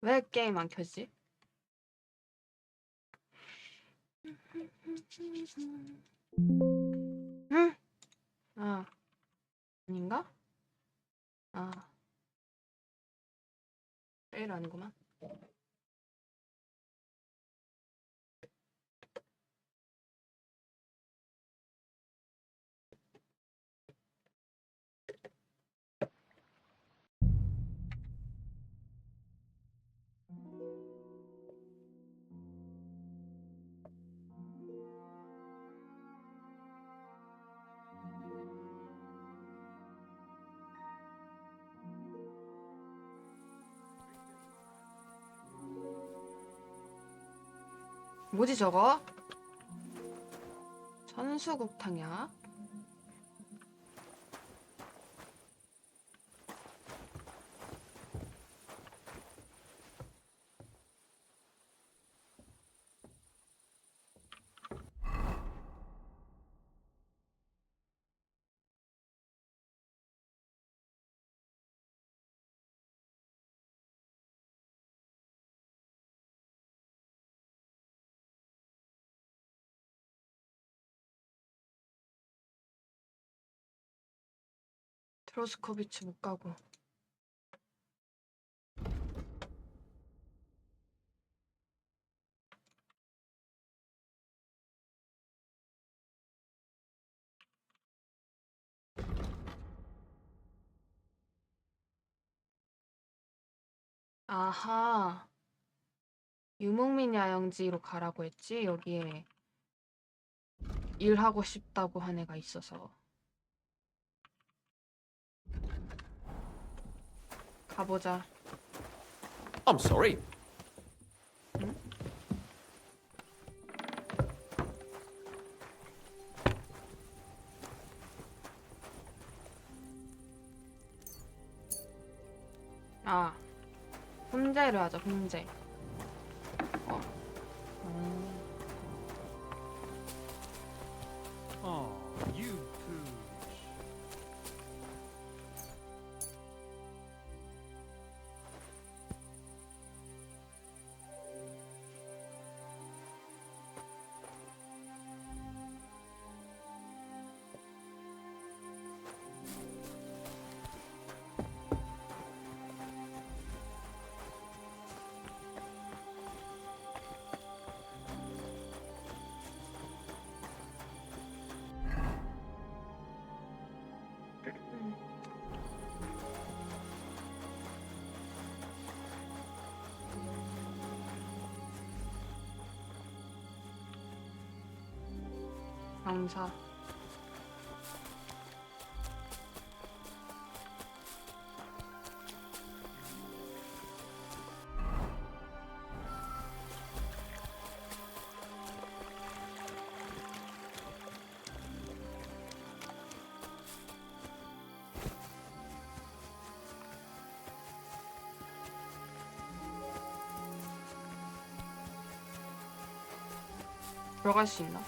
왜 게임 안 켜지? 응? 아, 아닌가? 아, 제일 아니구만. 뭐지 저거? 천수국탕이야? 트로스코비치 못 가고. 아하. 유목민 야영지로 가라고 했지? 여기에 일하고 싶다고 한 애가 있어서. 가보자. I'm sorry. 응? 아, 훈제를 하자, 훈제. 어. Oh, you pooch. 강사. 들어갈 수 있나?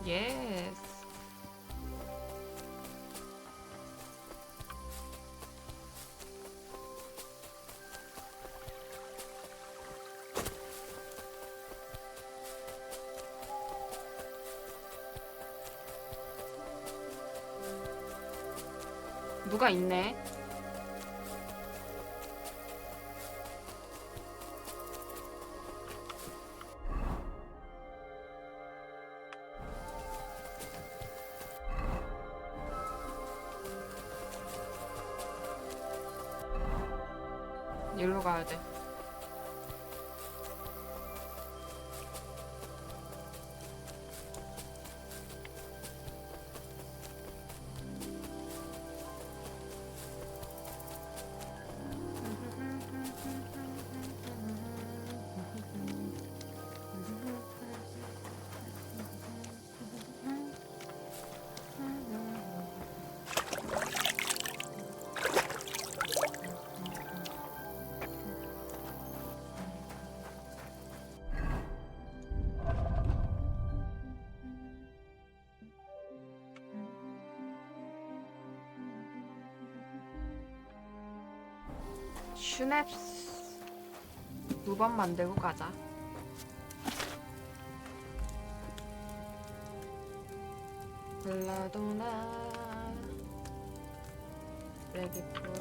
예스. 누가 있네? 일로 가야 돼. 슈냅스 2번 만들고 가자. 블라도나 레기풀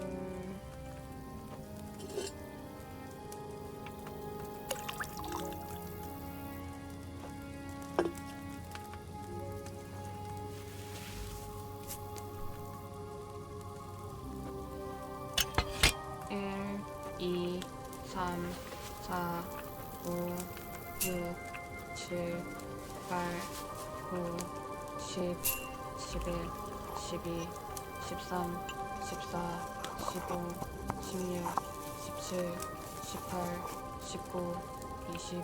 일, 2, 3, 4, 5, 6, 7, 8, 9, 10, 11, 12, 13, 14, 15, 16, 17, 18, 19, 20,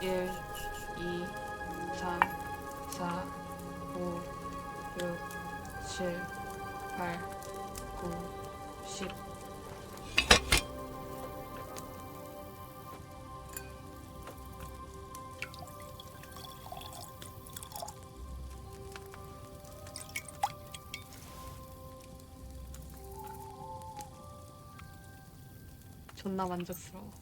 1, 2, 3, 4, 5, 6, 7, 8, 9, 10. 존나 만족스러워.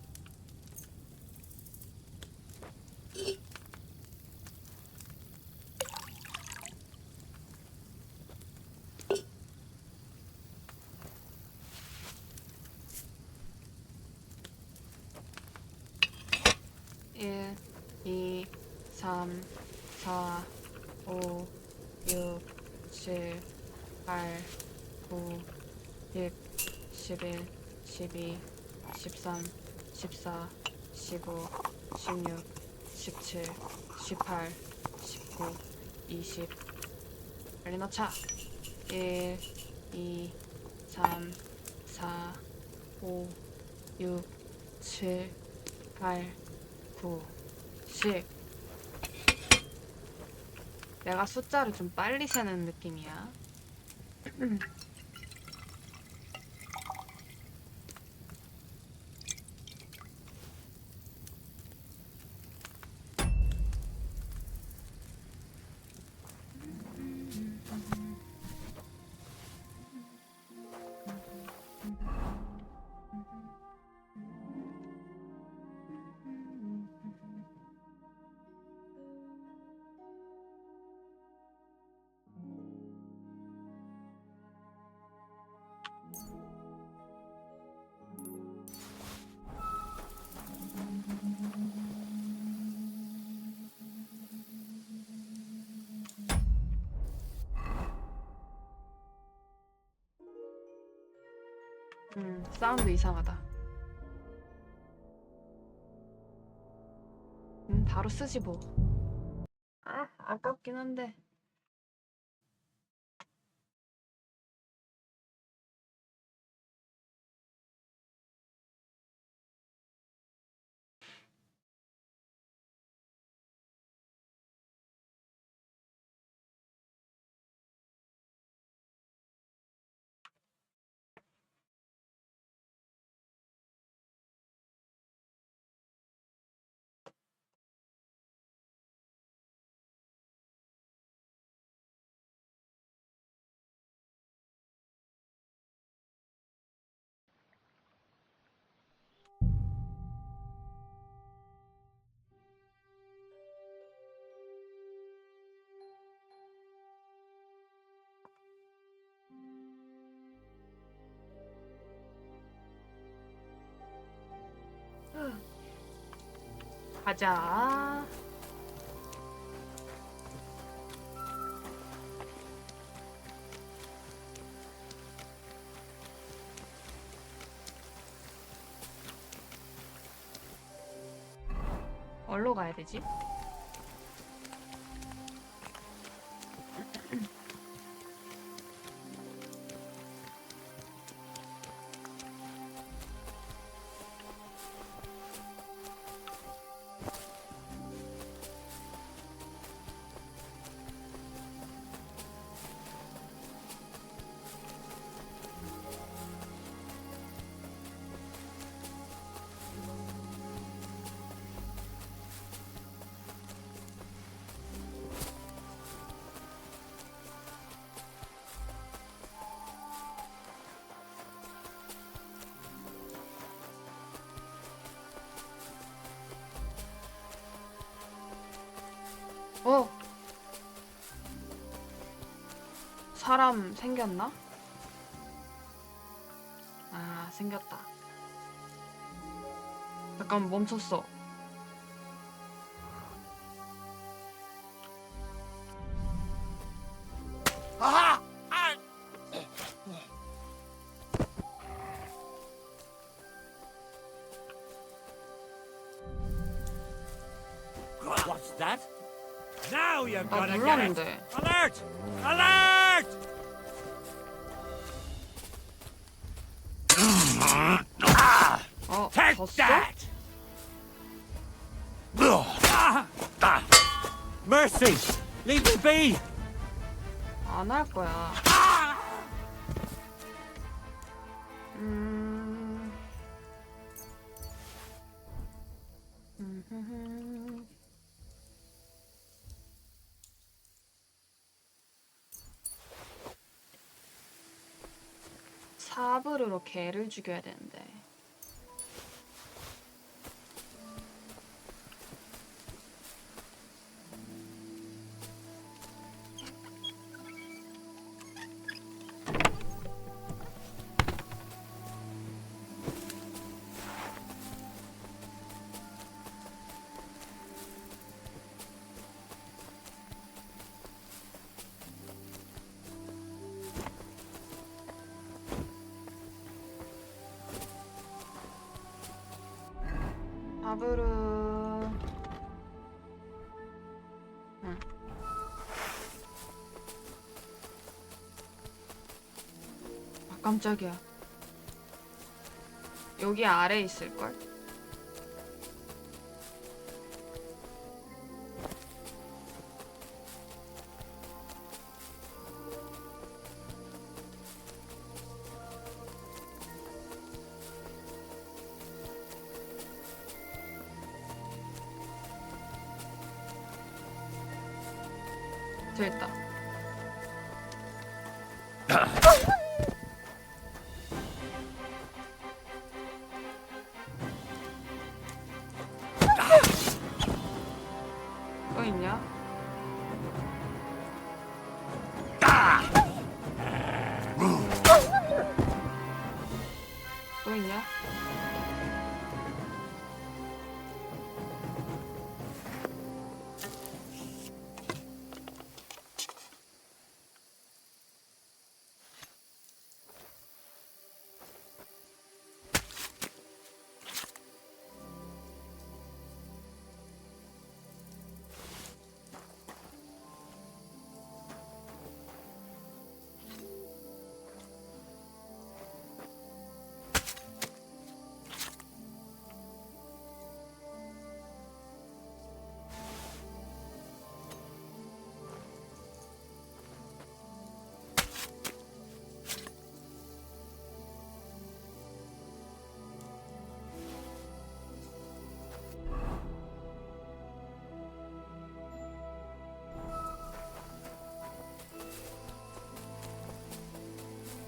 일, 2, 3, 4, 5, 6, 7, 8, 9, 10, 11, 12, 13, 14, 15, 16, 17, 18, 19, 20. 빨리 넣자. 1, 2, 3, 4, 5, 6, 7, 8, 9, 10. 내가 숫자를 좀 빨리 세는 느낌이야. 사운드 이상하다. 바로 쓰지 뭐. 아, 아깝긴 한데. 가자. 어디로 가야 되지? 어! 사람 생겼나? 아, 생겼다. 잠깐 멈췄어. Aha! What's that? Now you're 나 gonna get it! 몰랐는데. Alert! Alert! 어, Take 졌어? that! Mercy! Leave me be! 안 할 거야. 사브르로 개를 죽여야 되는데. 사브르. 응. 아, 깜짝이야. 여기 아래 있을걸? 저 있다. 또 있냐? 또 있냐?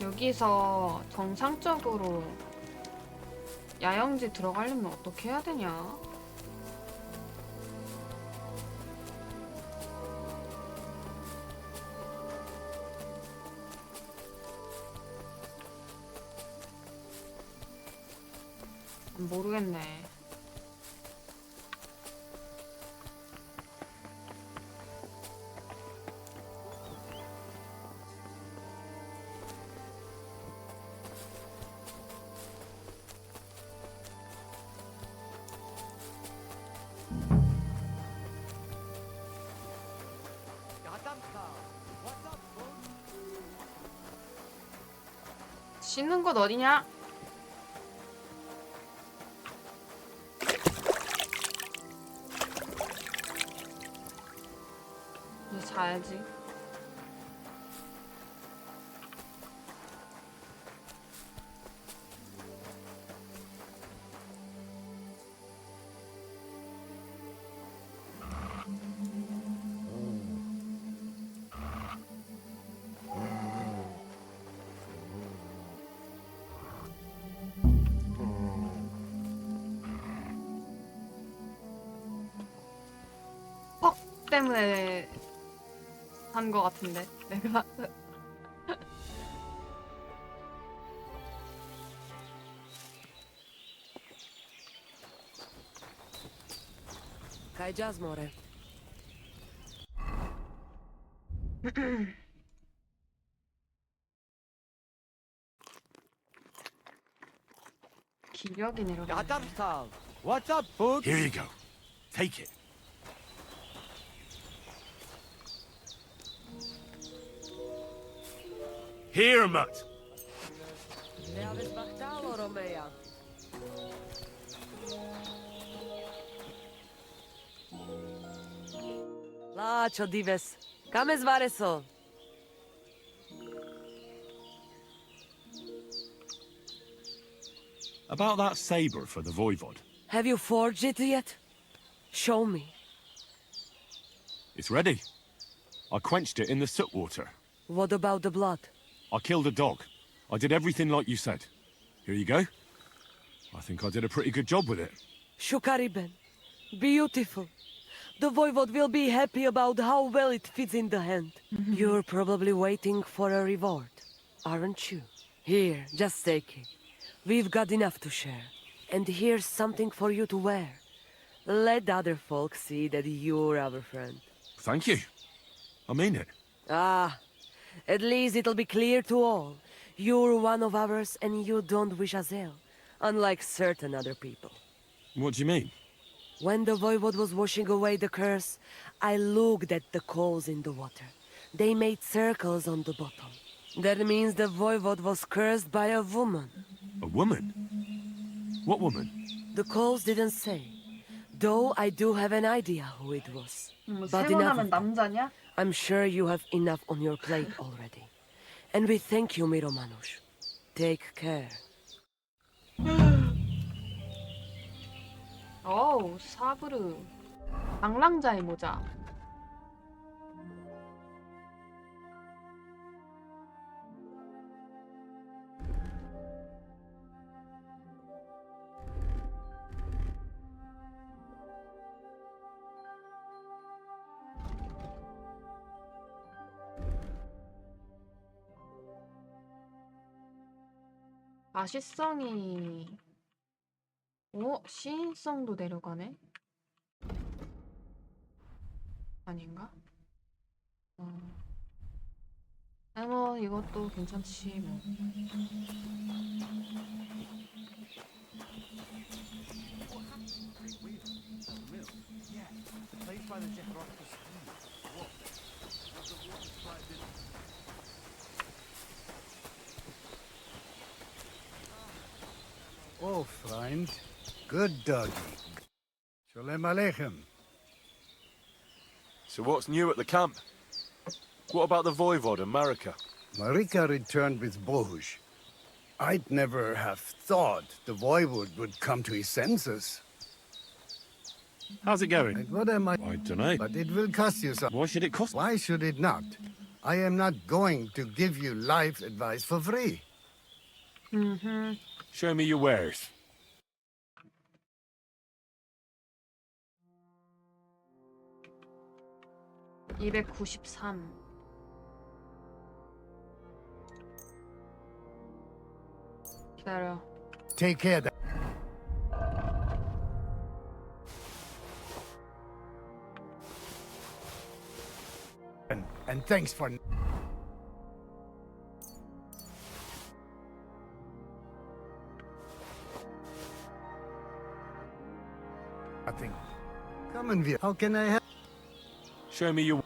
여기서 정상적으로 야영지 들어가려면 어떻게 해야 되냐? 모르겠네. 씻는 곳 어디냐? 이제 자야지. 때문에 산 거 같은데 내가. Kaj jazz more. 기력이 내려가. Gadartal. What's up, food? Here you go. Take it. Here, mutt. Ne aveți bactalo, Romea. Lačo, dives. Kame zvare so? About that saber for the voivod. Have you forged it yet? Show me. It's ready. I quenched it in the soot water. What about the blood? I killed a dog. I did everything like you said. Here you go. I think I did a pretty good job with it. Shukariben. Beautiful. The voivod will be happy about how well it fits in the hand. You're probably waiting for a reward, aren't you? Here, just take it. We've got enough to share. And here's something for you to wear. Let other folks see that you're our friend. Thank you. I mean it. Ah, at least it'll be clear to all. You're one of ours and you don't wish us ill, unlike certain other people. What do you mean? When the voivod was washing away the curse, I looked at the coals in the water. They made circles on the bottom. That means the voivod was cursed by a woman. A woman? What woman? The coals didn't say, though I do have an idea who it was. But enough 세원하면 of that. 남자냐? I'm sure you have enough on your plate already. And we thank you, Miromanush. Take care. 어우, 사브르. 방랑자의 모자. 아시성이 시인성도 내려가네? 아닌가? 뭐 이것도 괜찮지 뭐. Oh, Freund. Good doggy. Shalom Aleichem. So what's new at the camp? What about the Voivod and Marika? Marika returned with Bohush. I'd never have thought the voivod would come to his senses. How's it going? And what am I? I dunno. But it will cost you something. Why should it cost? Why should it not? I am not going to give you life advice for free. Show me your wares. (293) 기다려. Take care. And thanks for nothing. Come and view. How can I help? Show me your...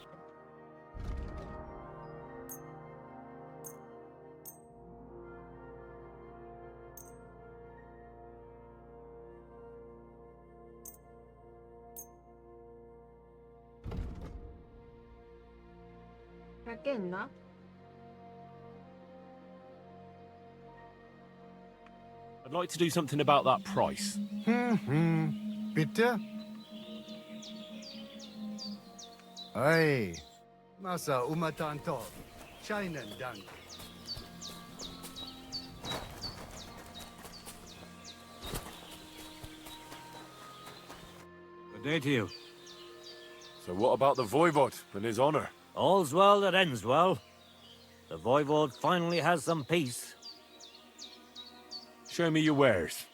할 게 있나? I'd like to do something about that price. Bitte? Hey, Masa Umatanto. Scheinen Dank. Good day to you. So what about the Voivod and his honor? All's well that ends well. The Voivode finally has some peace. Show me your wares.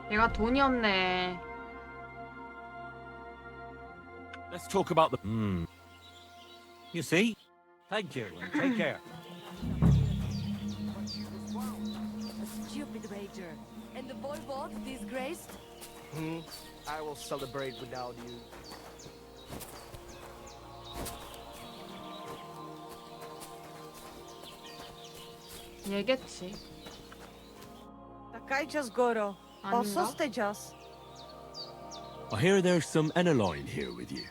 얘가 돈이 없네. Let's talk about the... You see? Thank you, and take care. A stupid wager. And the voivode disgraced? I will celebrate without you. 얘겠지. Takajcie Goro. 아닌가? Osostejas. I hear there's some Eneline here with you.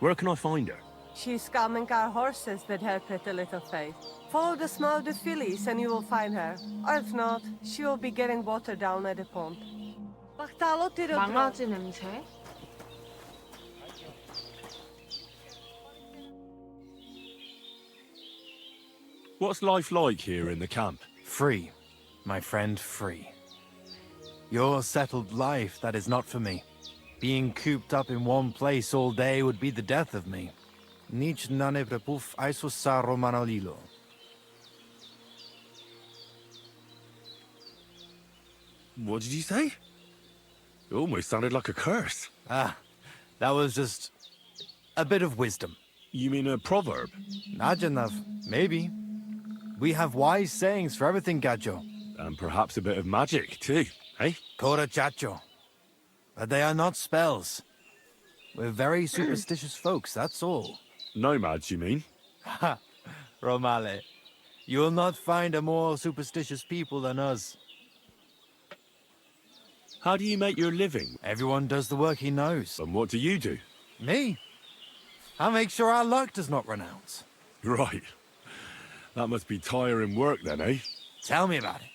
Where can I find her? She's calming our horses that help it a little faith. Follow the smell of the fillies and you will find her. Or if not, she will be getting water down at the pond. Bachtalo tiro dro. 망아지 냄새? What's life like here in the camp? Free, my friend, free. Your settled life, that is not for me. Being cooped up in one place all day would be the death of me. Nic nane prepuf aisus sa romanolilo. What did you say? It almost sounded like a curse. Ah, that was just a bit of wisdom. You mean a proverb? Najanav, maybe. We have wise sayings for everything, Gajo. And perhaps a bit of magic, too, eh? Kora chacho. But they are not spells. We're very superstitious folks, that's all. Nomads, you mean? Ha! Romale. You will not find a more superstitious people than us. How do you make your living? Everyone does the work he knows. And what do you do? Me? I make sure our luck does not run out. Right. That must be tiring work then, eh? Tell me about it.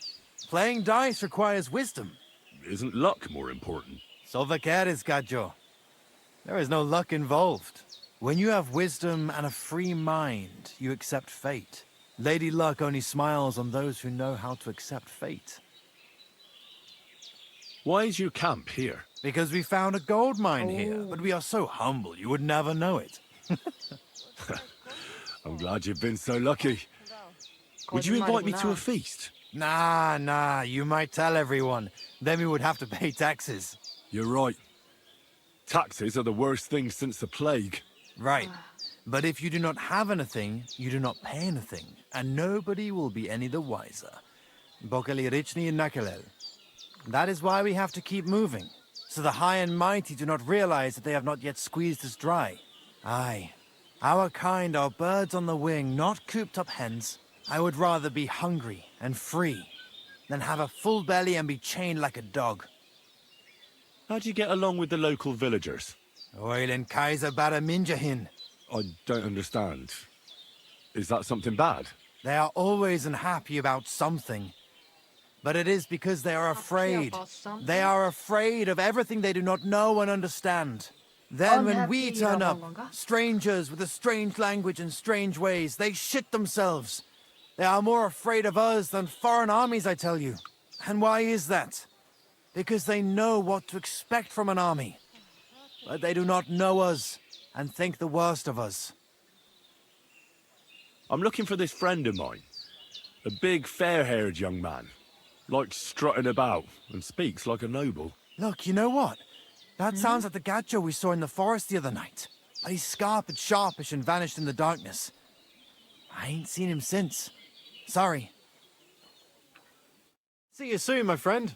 Playing dice requires wisdom. Isn't luck more important? So vaqueres, Gajo. There is no luck involved. When you have wisdom and a free mind, you accept fate. Lady Luck only smiles on those who know how to accept fate. Why is your camp here? Because we found a gold mine here, but we are so humble you would never know it. I'm glad you've been so lucky. Would you invite me to a 거짓말이구나. feast? Nah, you might tell everyone. Then we would have to pay taxes. You're right. Taxes are the worst thing since the plague. Right. But if you do not have anything, you do not pay anything, and nobody will be any the wiser. Bokali Richni Nakalel. That is why we have to keep moving, so the high and mighty do not realize that they have not yet squeezed us dry. Aye. Our kind are birds on the wing, not cooped up hens. I would rather be hungry and free than have a full belly and be chained like a dog. How do you get along with the local villagers? Oilen Kaiser Baraminjahin. I don't understand. Is that something bad? They are always unhappy about something. But it is because they are afraid. about something? They are afraid of everything they do not know and understand. Then when we Unhappy turn up, about 뭔가? strangers with a strange language and strange ways, they shit themselves. They are more afraid of us than foreign armies, I tell you. And why is that? Because they know what to expect from an army. But they do not know us and think the worst of us. I'm looking for this friend of mine. A big, fair-haired young man. Likes strutting about and speaks like a noble. Look, you know what? That sounds like the gacho we saw in the forest the other night. But he's scarp and sharpish and vanished in the darkness. I ain't seen him since. Sorry. See you soon, my friend.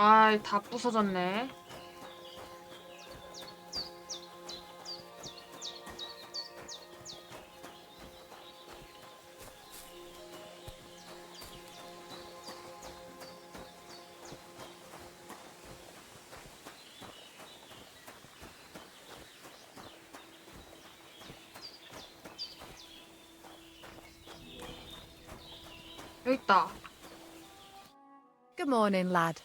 아, 다 부서졌네. 여기 있다. Good morning, lad.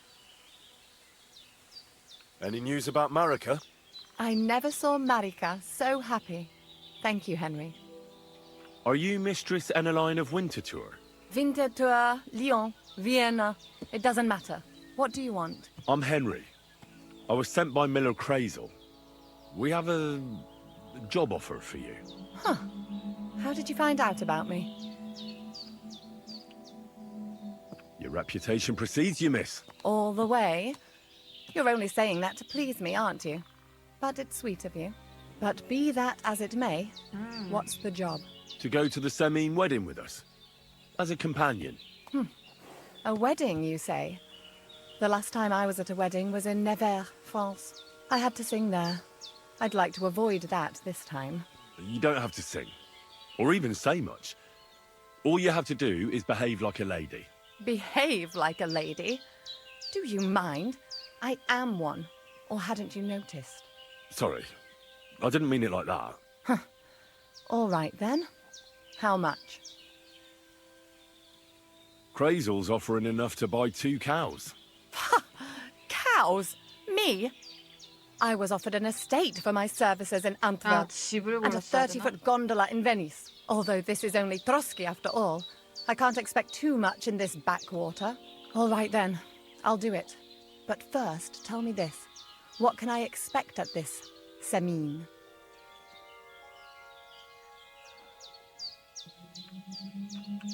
Any news about Marika? I never saw Marika so happy. Thank you, Henry. Are you Mistress Eneline of Winterthur? Winterthur, Lyon, Vienna. It doesn't matter. What do you want? I'm Henry. I was sent by Miller Crazel. We have a job offer for you. Huh. How did you find out about me? Your reputation precedes you, miss. All the way? You're only saying that to please me, aren't you? But it's sweet of you. But be that as it may, what's the job? To go to the Semine wedding with us. As a companion. A wedding, you say? The last time I was at a wedding was in Nevers, France. I had to sing there. I'd like to avoid that this time. You don't have to sing. Or even say much. All you have to do is behave like a lady. Behave like a lady? Do you mind? I am one. Or hadn't you noticed? Sorry. I didn't mean it like that. All right, then. How much? Crazel's offering enough to buy 2 cows. Cows? Me? I was offered an estate for my services in 아, Antwerp 집을 and a 골랐어야 되나? 30-foot gondola in Venice. Although this is only Trotsky after all, I can't expect too much in this backwater. All right then, I'll do it. But first, tell me this. What can I expect at this Semine?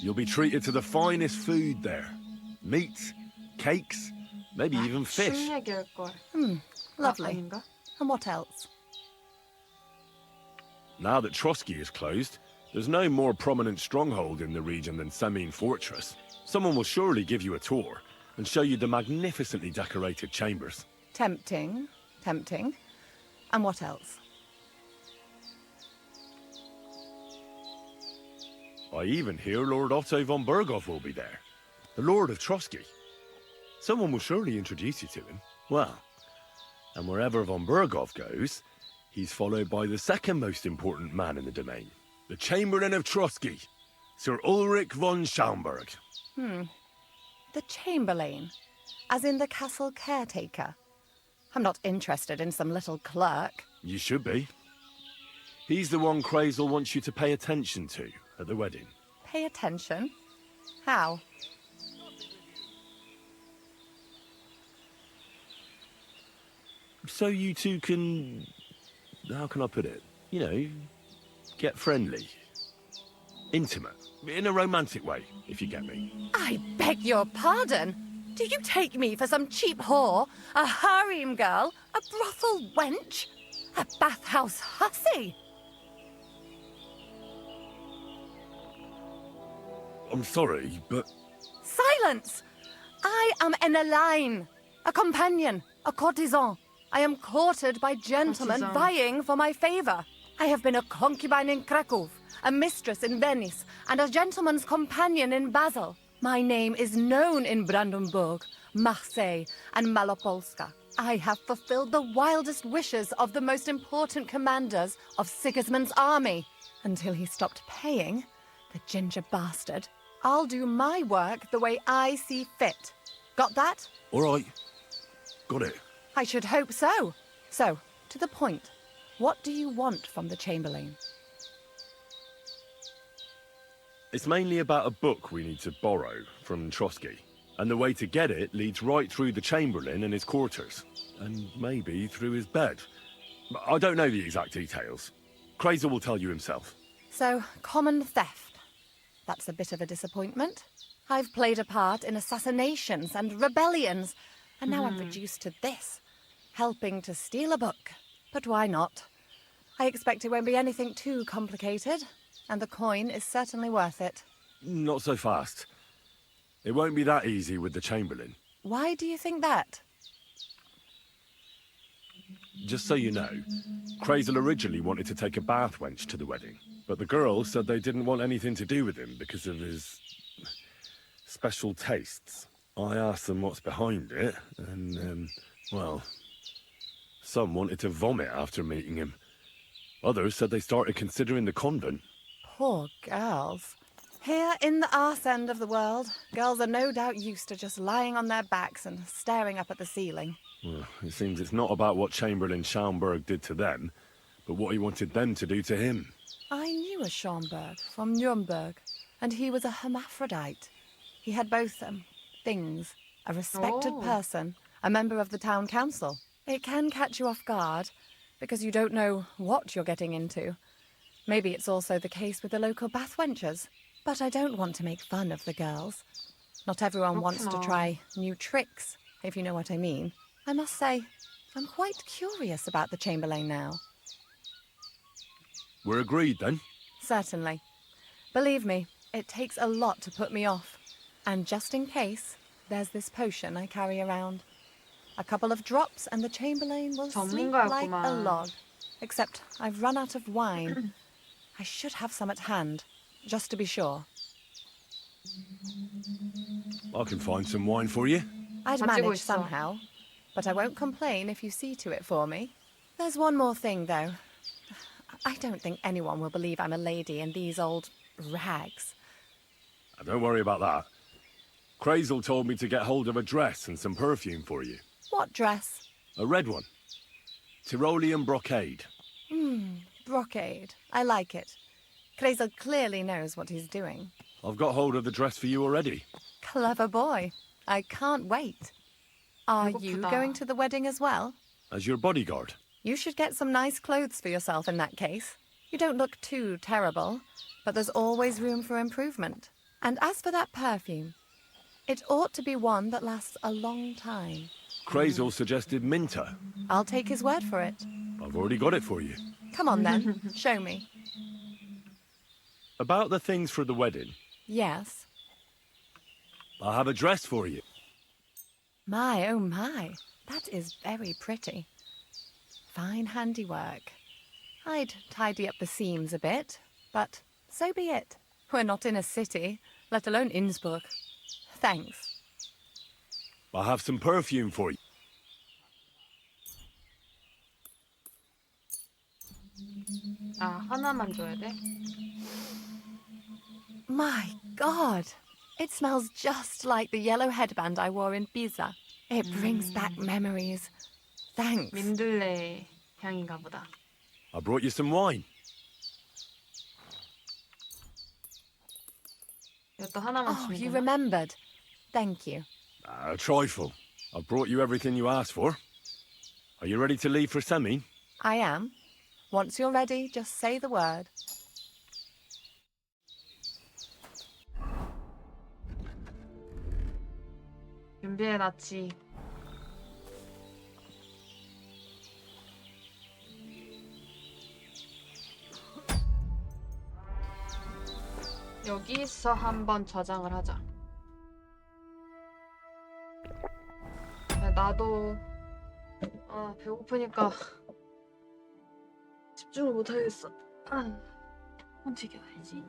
You'll be treated to the finest food there. Meats, cakes, maybe even fish. 춤 얘기할 걸. Lovely. 아닌가? And what else? Now that Trotsky is closed, there's no more prominent stronghold in the region than Semine Fortress. Someone will surely give you a tour and show you the magnificently decorated chambers. Tempting, tempting. And what else? I even hear Lord Otto von Berghoff will be there, the Lord of Trotsky. Someone will surely introduce you to him. Well, and wherever von Berghoff goes, he's followed by the second most important man in the domain, the Chamberlain of Trotsky, Sir Ulrich von Schaumburg. The Chamberlain, as in the castle caretaker. I'm not interested in some little clerk. You should be. He's the one Crazel wants you to pay attention to at the wedding. Pay attention? How? So you two can... how can I put it? You know, get friendly. Intimate. In a romantic way, if you get me. I beg your pardon. Do you take me for some cheap whore? A harem girl? A brothel wench? A bathhouse hussy? I'm sorry, but Silence! I am Eneline, a companion, a courtesan. I am courted by gentlemen Courtesan. vying for my favor. I have been a concubine in Krakow, a mistress in Venice, and a gentleman's companion in Basel. My name is known in Brandenburg, Marseille, and Malopolska. I have fulfilled the wildest wishes of the most important commanders of Sigismund's army. Until he stopped paying, the ginger bastard. I'll do my work the way I see fit. Got that? all right. Got it. I should hope so. So, to the point. What do you want from the Chamberlain? It's mainly about a book we need to borrow from Trotsky. And the way to get it leads right through the Chamberlain and his quarters. And maybe through his bed. I don't know the exact details. Crazel will tell you himself. So, common theft. That's a bit of a disappointment. I've played a part in assassinations and rebellions, and now I'm reduced to this, helping to steal a book. But why not? I expect it won't be anything too complicated, and the coin is certainly worth it. Not so fast. It won't be that easy with the Chamberlain. Why do you think that? just so you know, Crazel originally wanted to take a bath wench to the wedding, but the girls said they didn't want anything to do with him because of his special tastes. I asked them what's behind it, and, well, some wanted to vomit after meeting him. Others said they started considering the convent. Poor girls. Here in the arse end of the world, girls are no doubt used to just lying on their backs and staring up at the ceiling. Well, it seems it's not about what Chamberlain Schaumburg did to them, but what he wanted them to do to him. I knew a Schaumburg from Nuremberg, and he was a hermaphrodite. He had both things. A respected person, a member of the town council. It can catch you off guard, because you don't know what you're getting into. Maybe it's also the case with the local bath wenchers. But I don't want to make fun of the girls. Not everyone wants to try new tricks, if you know what I mean. I must say, I'm quite curious about the Chamberlain now. We're agreed, then? Certainly. Believe me, it takes a lot to put me off. And just in case, there's this potion I carry around. A couple of drops and the Chamberlain will sleep like a log. Except I've run out of wine. I should have some at hand, just to be sure. I can find some wine for you. I'd manage somehow, but I won't complain if you see to it for me. There's one more thing, though. I don't think anyone will believe I'm a lady in these old rags. Don't worry about that. Crazel told me to get hold of a dress and some perfume for you. What dress? A red one. Tyrolean brocade. Brocade. I like it. Crazel clearly knows what he's doing. I've got hold of the dress for you already. Clever boy. I can't wait. Are you going to the wedding as well? As your bodyguard. You should get some nice clothes for yourself in that case. You don't look too terrible, but there's always room for improvement. And as for that perfume, it ought to be one that lasts a long time. Crazel suggested Minter. I'll take his word for it. I've already got it for you. Come on then, show me. About the things for the wedding, Yes. I have a dress for you. My, oh my, that is very pretty. Fine handiwork. I'd tidy up the seams a bit, but so be it. We're not in a city, let alone Innsbruck. Thanks. I have some perfume for you. 아, 하나만 줘야 돼? My God! It smells just like the yellow headband I wore in Pisa. It brings back memories. Thanks. 민들레 향인가 보다. I brought you some wine. 이것도 하나만 Oh, 주면 you 되나? remembered. Thank you. A trifle. I've brought you everything you asked for. Are you ready to leave for Semi? I am. Once you're ready, just say the word. 준비해놨지. 여기서 한번 저장을 하자. 나도 배고프니까 집중을 못하겠어. 움직여야지.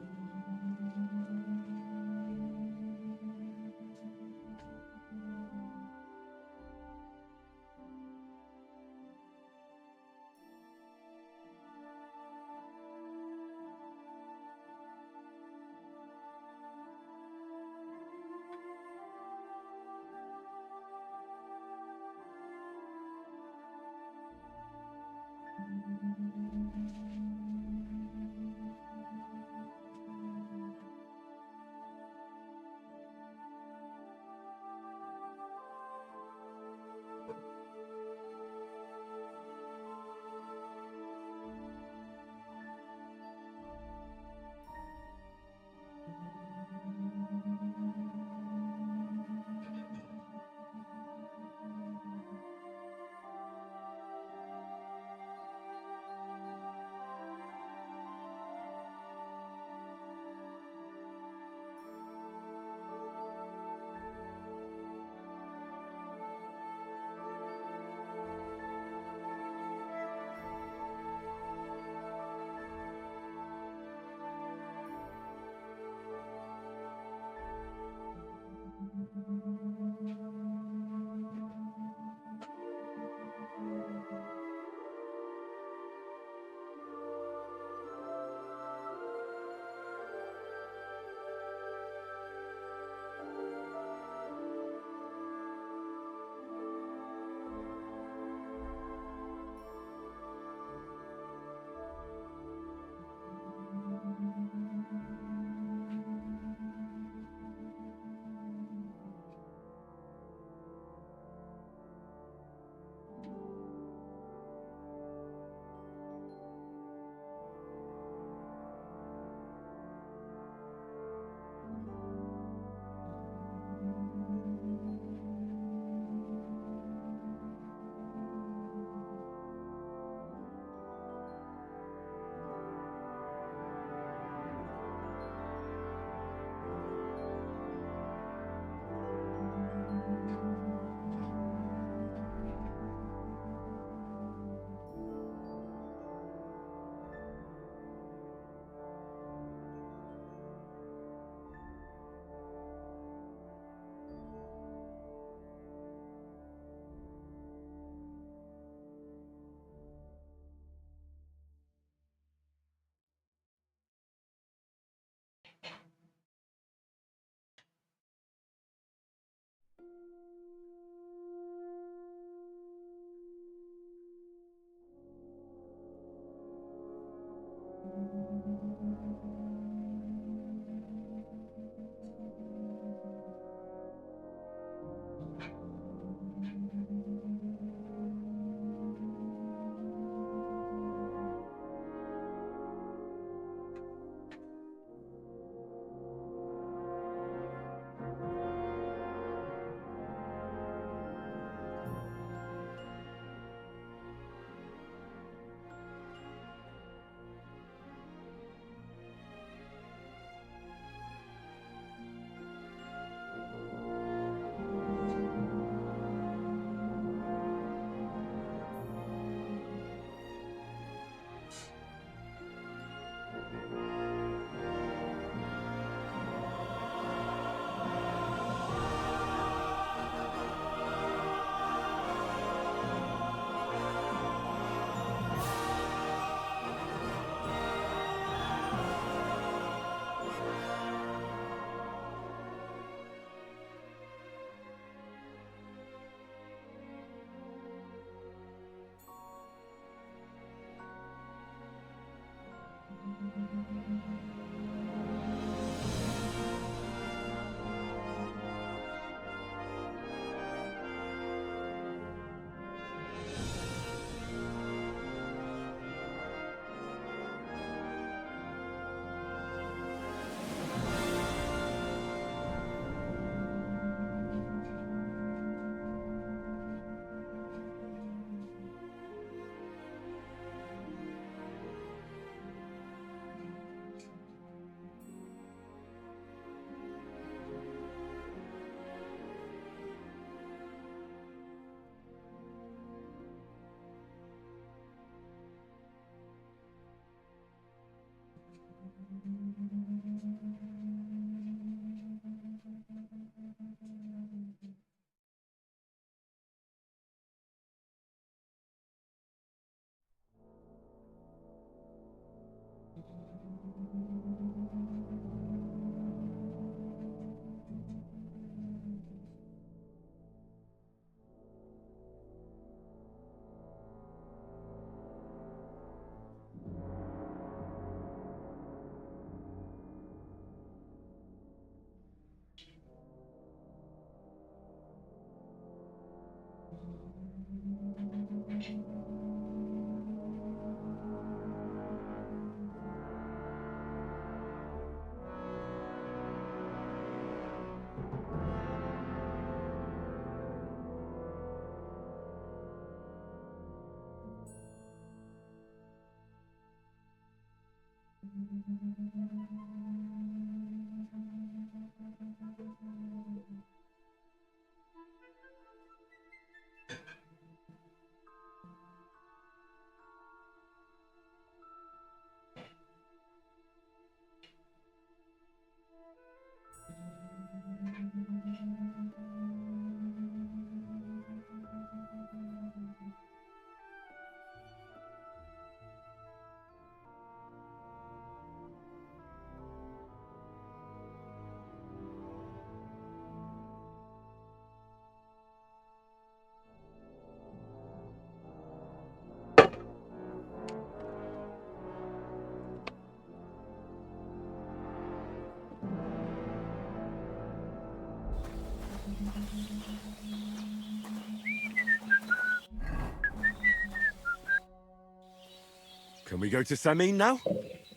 Can we go to Samin now?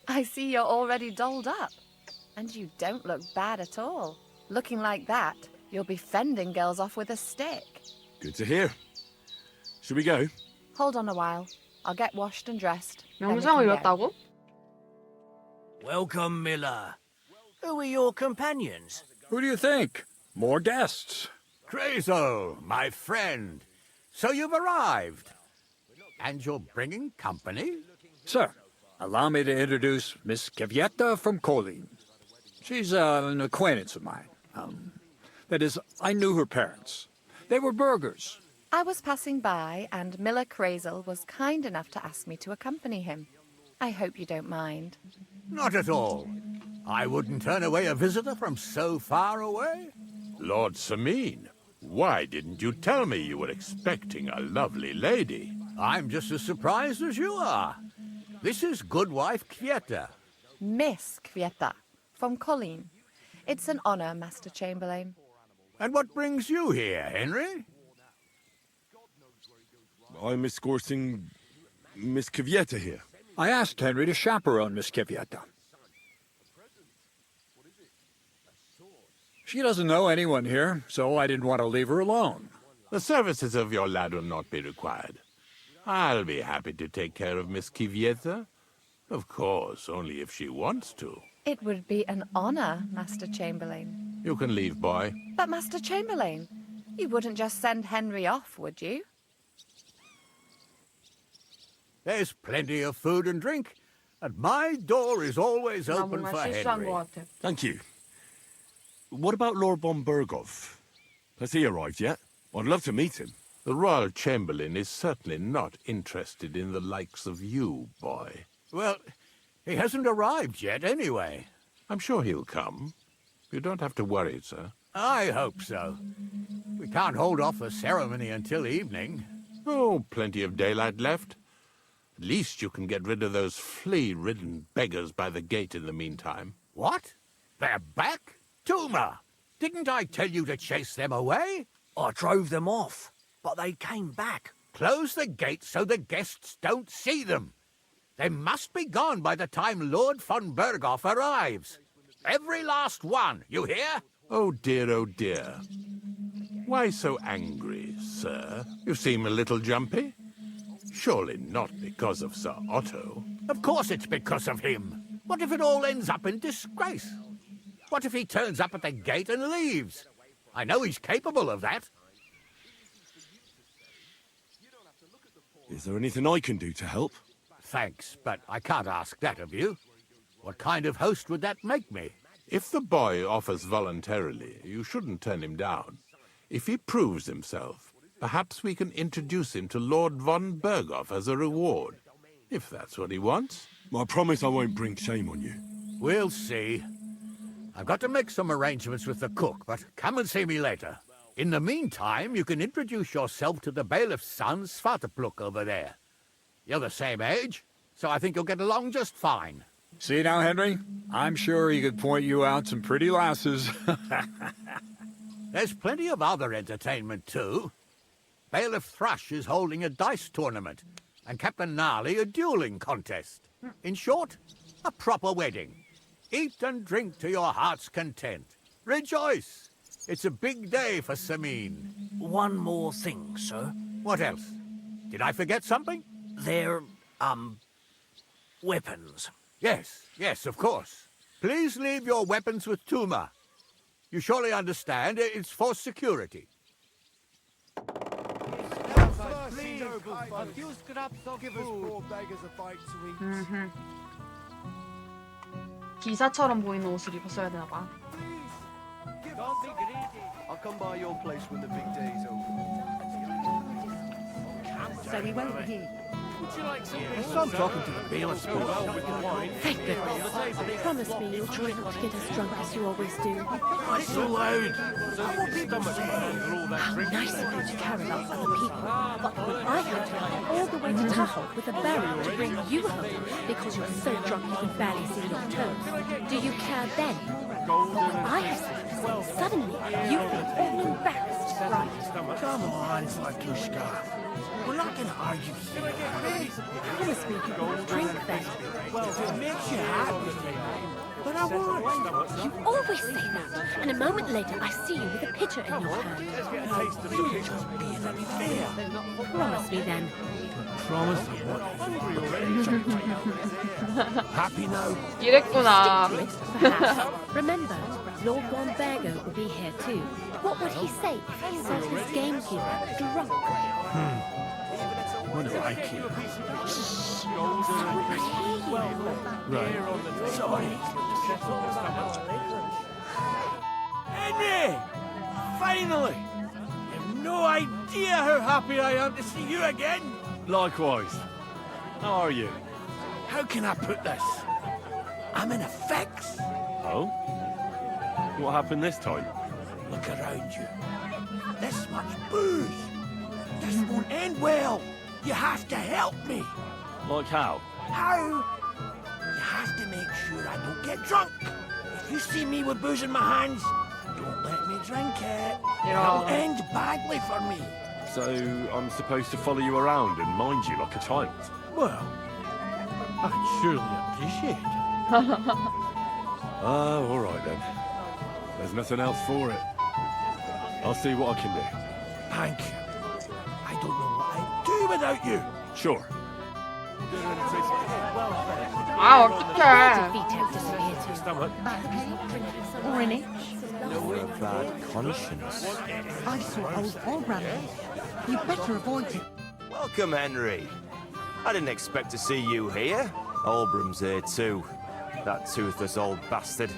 I see you're already dolled up. And you don't look bad at all. Looking like that, you'll be fending girls off with a stick. Good to hear. Should we go? Hold on a while. I'll get washed and dressed. then we 명상을 can go. 외웠다고? Welcome, Miller. Who are your companions? Who do you think? More guests. Crazo, my friend. So you've arrived. And you're bringing company? Sir, allow me to introduce Miss Kvyetta from Kolin. She's an acquaintance of mine. That is, I knew her parents. They were burghers. I was passing by, and Miller Crazel was kind enough to ask me to accompany him. I hope you don't mind. Not at all. I wouldn't turn away a visitor from so far away. Lord Samin, why didn't you tell me you were expecting a lovely lady? I'm just as surprised as you are. This is Goodwife Kvyetta. Miss Kvyetta, from Colleen. It's an honor, Master Chamberlain. And what brings you here, Henry? I'm escorting Miss Kvyetta here. I asked Henry to chaperone Miss Kvyetta. She doesn't know anyone here, so I didn't want to leave her alone. The services of your lad will not be required. I'll be happy to take care of Miss Kvyetta. Of course, only if she wants to. It would be an honor, Master Chamberlain. You can leave, boy. But, Master Chamberlain, you wouldn't just send Henry off, would you? There's plenty of food and drink, and my door is always 나 open 뭔가 for 실수한 Henry. 것 같아. Thank you. What about Lord von Bergov? Has he arrived yet? I'd love to meet him. The Royal Chamberlain is certainly not interested in the likes of you, boy. Well, he hasn't arrived yet anyway. I'm sure he'll come. You don't have to worry, sir. I hope so. We can't hold off the ceremony until evening. Oh, plenty of daylight left. At least you can get rid of those flea-ridden beggars by the gate in the meantime. What? They're back? Tuma! Didn't I tell you to chase them away? I drove them off, but they came back. Close the gate so the guests don't see them. They must be gone by the time Lord von Berghoff arrives. Every last one, you hear? Oh dear, oh dear. Why so angry, sir? You seem a little jumpy. Surely not because of Sir Otto. Of course it's because of him. What if it all ends up in disgrace? What if he turns up at the gate and leaves? I know he's capable of that. Is there anything I can do to help? Thanks, but I can't ask that of you. What kind of host would that make me? If the boy offers voluntarily, you shouldn't turn him down. If he proves himself, perhaps we can introduce him to Lord von Berghoff as a reward, if that's what he wants. I promise I won't bring shame on you. We'll see. I've got to make some arrangements with the cook, but come and see me later. In the meantime, you can introduce yourself to the bailiff's son, Svartepluk, over there. You're the same age, so I think you'll get along just fine. See now, Henry? I'm sure he could point you out some pretty lasses. There's plenty of other entertainment, too. Bailiff Thrush is holding a dice tournament, and Captain Gnarly a dueling contest. In short, a proper wedding. Eat and drink to your heart's content. Rejoice! It's a big day for Sameen. One more thing, sir. What else? Did I forget something? They're, weapons. Yes, of course. Please leave your weapons with Tuma. You surely understand it's for security. A few scraps of give us poor beggars a bite to eat. 기사처럼 보이는 옷을 입었어야 되나 봐. I'll come by your place when the big day's over. So we won't hear. So I'm talking to the bailiff's boy. Thank goodness. Promise me you'll try not to get as drunk as you always do. Why so loud? How nice of you to care about other people. But when I had to come all the way to Tahoe with a barrel to bring you home because you're so drunk you can barely see your toes, do you care then? But when I have something, suddenly you feel all embarrassed, right? Come on, Flatushka. We're not going to argue here. Promise me you won't drink then. Well, if it makes you happy. But I won't. You always say that, and a moment later I see you with a pitcher in your hand. You're just being unfair. Promise me then. Promise me what? Hungry already. Happy now? 이랬구나. Remember, Lord von Bergo will be here too. What would he say if he saw his gamekeeper drunk? What do I care? Someone could hear you. Right. Sorry. Henry! Finally! You've no idea how happy I am to see you again. Likewise. How are you? How can I put this? I'm in a fix. Oh? What happened this time? Look around you. This much booze. This won't end well. You have to help me. Like how? How? You have to make sure I don't get drunk. If you see me with booze in my hands, don't let me drink it. It'll end badly for me. So I'm supposed to follow you around and mind you like a child? Well, I'd surely appreciate it. Oh, all right then. There's nothing else for it. I'll see what I can do. Thank you. I don't know what I'd do without you. Sure. 아, 어떡해. Vito disappeared too. Or an itch. No bad conscience. I saw old Olbram. You better avoid it. Welcome, Henry. I didn't expect to see you here. Olbram's here too. That toothless old bastard.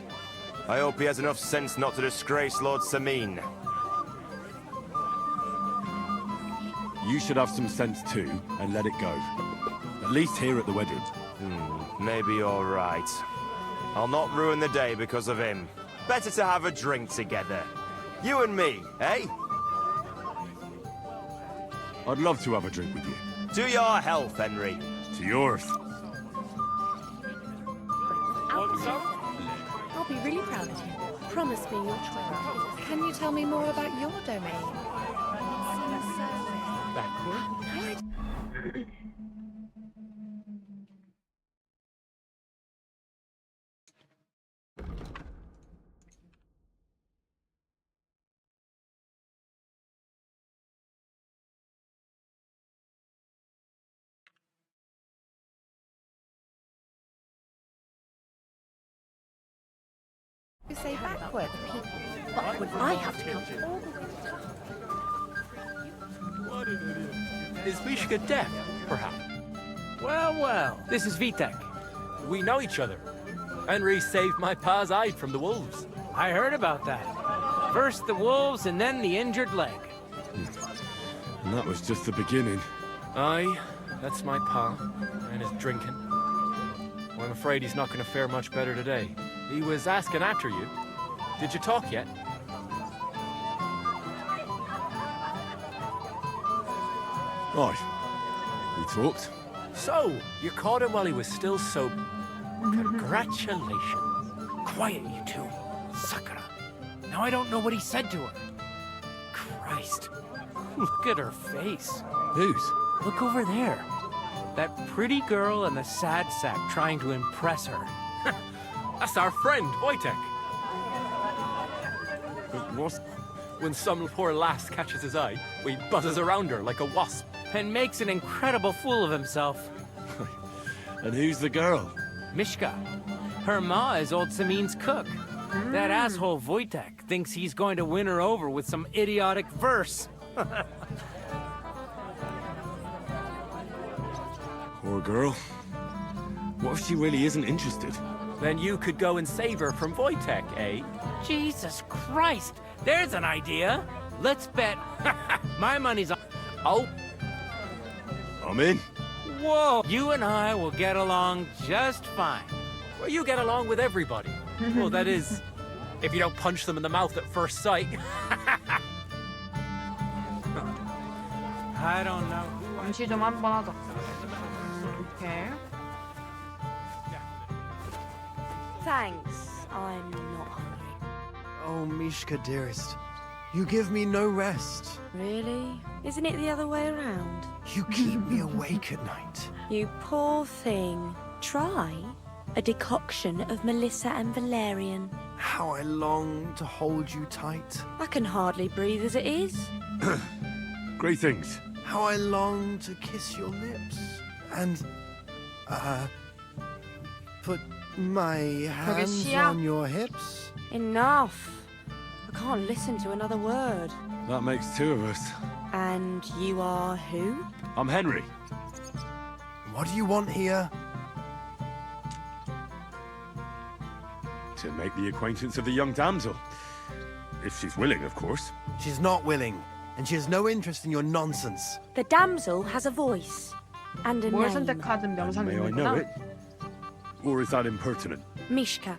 I hope he has enough sense not to disgrace Lord Sameen. You should have some sense too, and let it go. At least here at the wedding. Maybe you're right. I'll not ruin the day because of him. Better to have a drink together. You and me, eh? I'd love to have a drink with you. To your health, Henry. To yours. I'll be really proud of you. Promise me you'll try. Can you tell me more about your domain? You say backward. But would I have to come all the way? Is Mishka deaf, perhaps? Well, this is Vitek. We know each other. Henry saved my pa's eye from the wolves. I heard about that. First the wolves and then the injured leg. And that was just the beginning. Aye, that's my pa, and his drinking. Well, I'm afraid he's not going to fare much better today. He was asking after you. Did you talk yet? Right. We talked. So, you caught him while he was still sober. Congratulations. Quiet, you two. Sakura. Now I don't know what he said to her. Christ. Look at her face. Whose? Look over there. That pretty girl and the sad sack trying to impress her. That's our friend, Wojtek. What? When some poor lass catches his eye, he buzzes around her like a wasp. And makes an incredible fool of himself. And who's the girl? Mishka. Her ma is old Samin's cook. That asshole Wojtek thinks he's going to win her over with some idiotic verse. Poor girl. What if she really isn't interested? Then you could go and save her from Wojtek, eh? Jesus Christ! There's an idea! Let's bet... My money's on... Oh! I'm in. Whoa! You and I will get along just fine. Well, you get along with everybody. Well, that is, if you don't punch them in the mouth at first sight. I don't know. 음식 좀 한번 하자. 오케이. Thanks. I'm not hungry. Oh, Mishka, dearest. You give me no rest. Really? Isn't it the other way around? You keep me awake at night. You poor thing. Try a decoction of Melissa and Valerian. How I long to hold you tight. I can hardly breathe as it is. Great things. How I long to kiss your lips. And, put my hands on your hips. Enough. I can't listen to another word. That makes two of us. And you are who? I'm Henry. What do you want here? To make the acquaintance of the young damsel. If she's willing, of course. She's not willing, and she has no interest in your nonsense. The damsel has a voice and a 뭘 name. 선택하든 명사는 May I know it? Or is that impertinent? Mishka.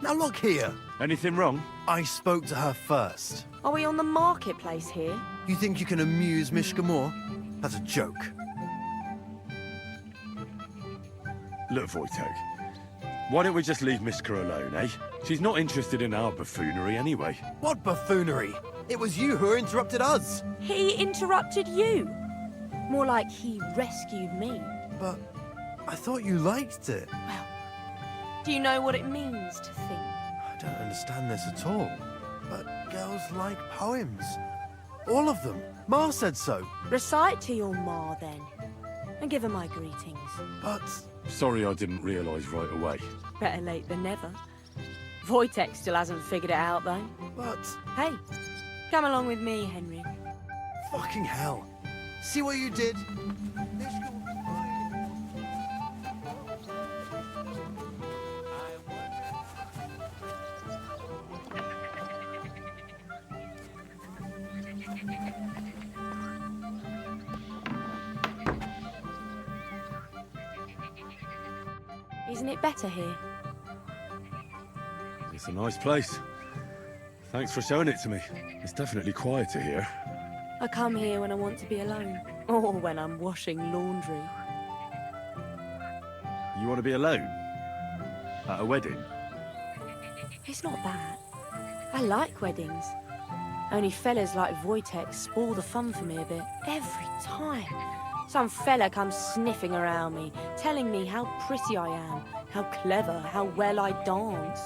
Now look here. Anything wrong? I spoke to her first. Are we on the marketplace here? You think you can amuse Mishka more? That's a joke. Look, Wojtek. Why don't we just leave Mishka alone, eh? She's not interested in our buffoonery anyway. What buffoonery? It was you who interrupted us. He interrupted you. More like he rescued me. But I thought you liked it. Well, do you know what it means to think? I don't understand this at all. But girls like poems. All of them. Ma said so. Recite to your ma, then. And give her my greetings. But... Sorry I didn't realise right away. Better late than never. Wojtek still hasn't figured it out, though. But... Hey, come along with me, Henry. Fucking hell. See what you did? Isn't it better here? It's a nice place. Thanks for showing it to me. It's definitely quieter here. I come here when I want to be alone. Or when I'm washing laundry. You want to be alone? At a wedding? It's not that. I like weddings. Only fellas like Wojtek spoil the fun for me a bit. Every time. Some fella comes sniffing around me, telling me how pretty I am, how clever, how well I dance.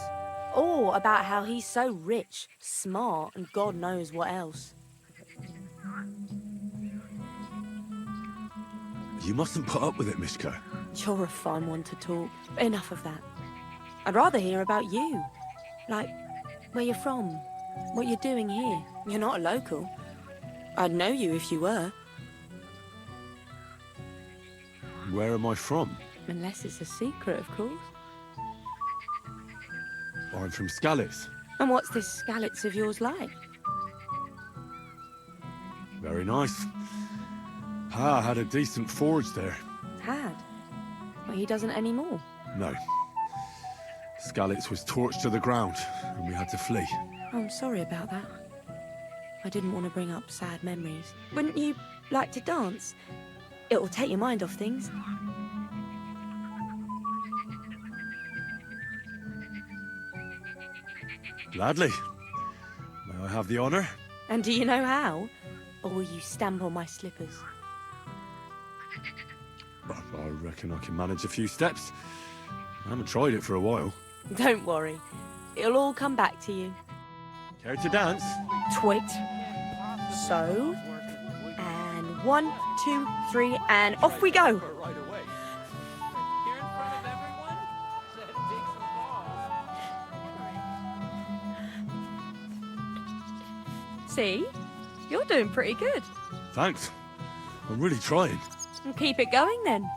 Or about how he's so rich, smart, and God knows what else. You mustn't put up with it, Mishka. You're a fun one to talk. But enough of that. I'd rather hear about you. Like, where you're from, what you're doing here. You're not a local. I'd know you if you were. Where am I from? Unless it's a secret, of course. I'm from Skalitz. And what's this Skalitz of yours like? Very nice. Pa had a decent forge there. Had? Well, he doesn't anymore. No. Skalitz was torched to the ground, and we had to flee. Oh, I'm sorry about that. I didn't want to bring up sad memories. Wouldn't you like to dance? It'll take your mind off things. Gladly. May I have the honor? And do you know how? Or will you stamp on my slippers? I reckon I can manage a few steps. I haven't tried it for a while. Don't worry. It'll all come back to you. Care to dance? Twit. So. And 1, 2, 3, and off we go. See? You're doing pretty good. Thanks. I'm really trying. And keep it going then.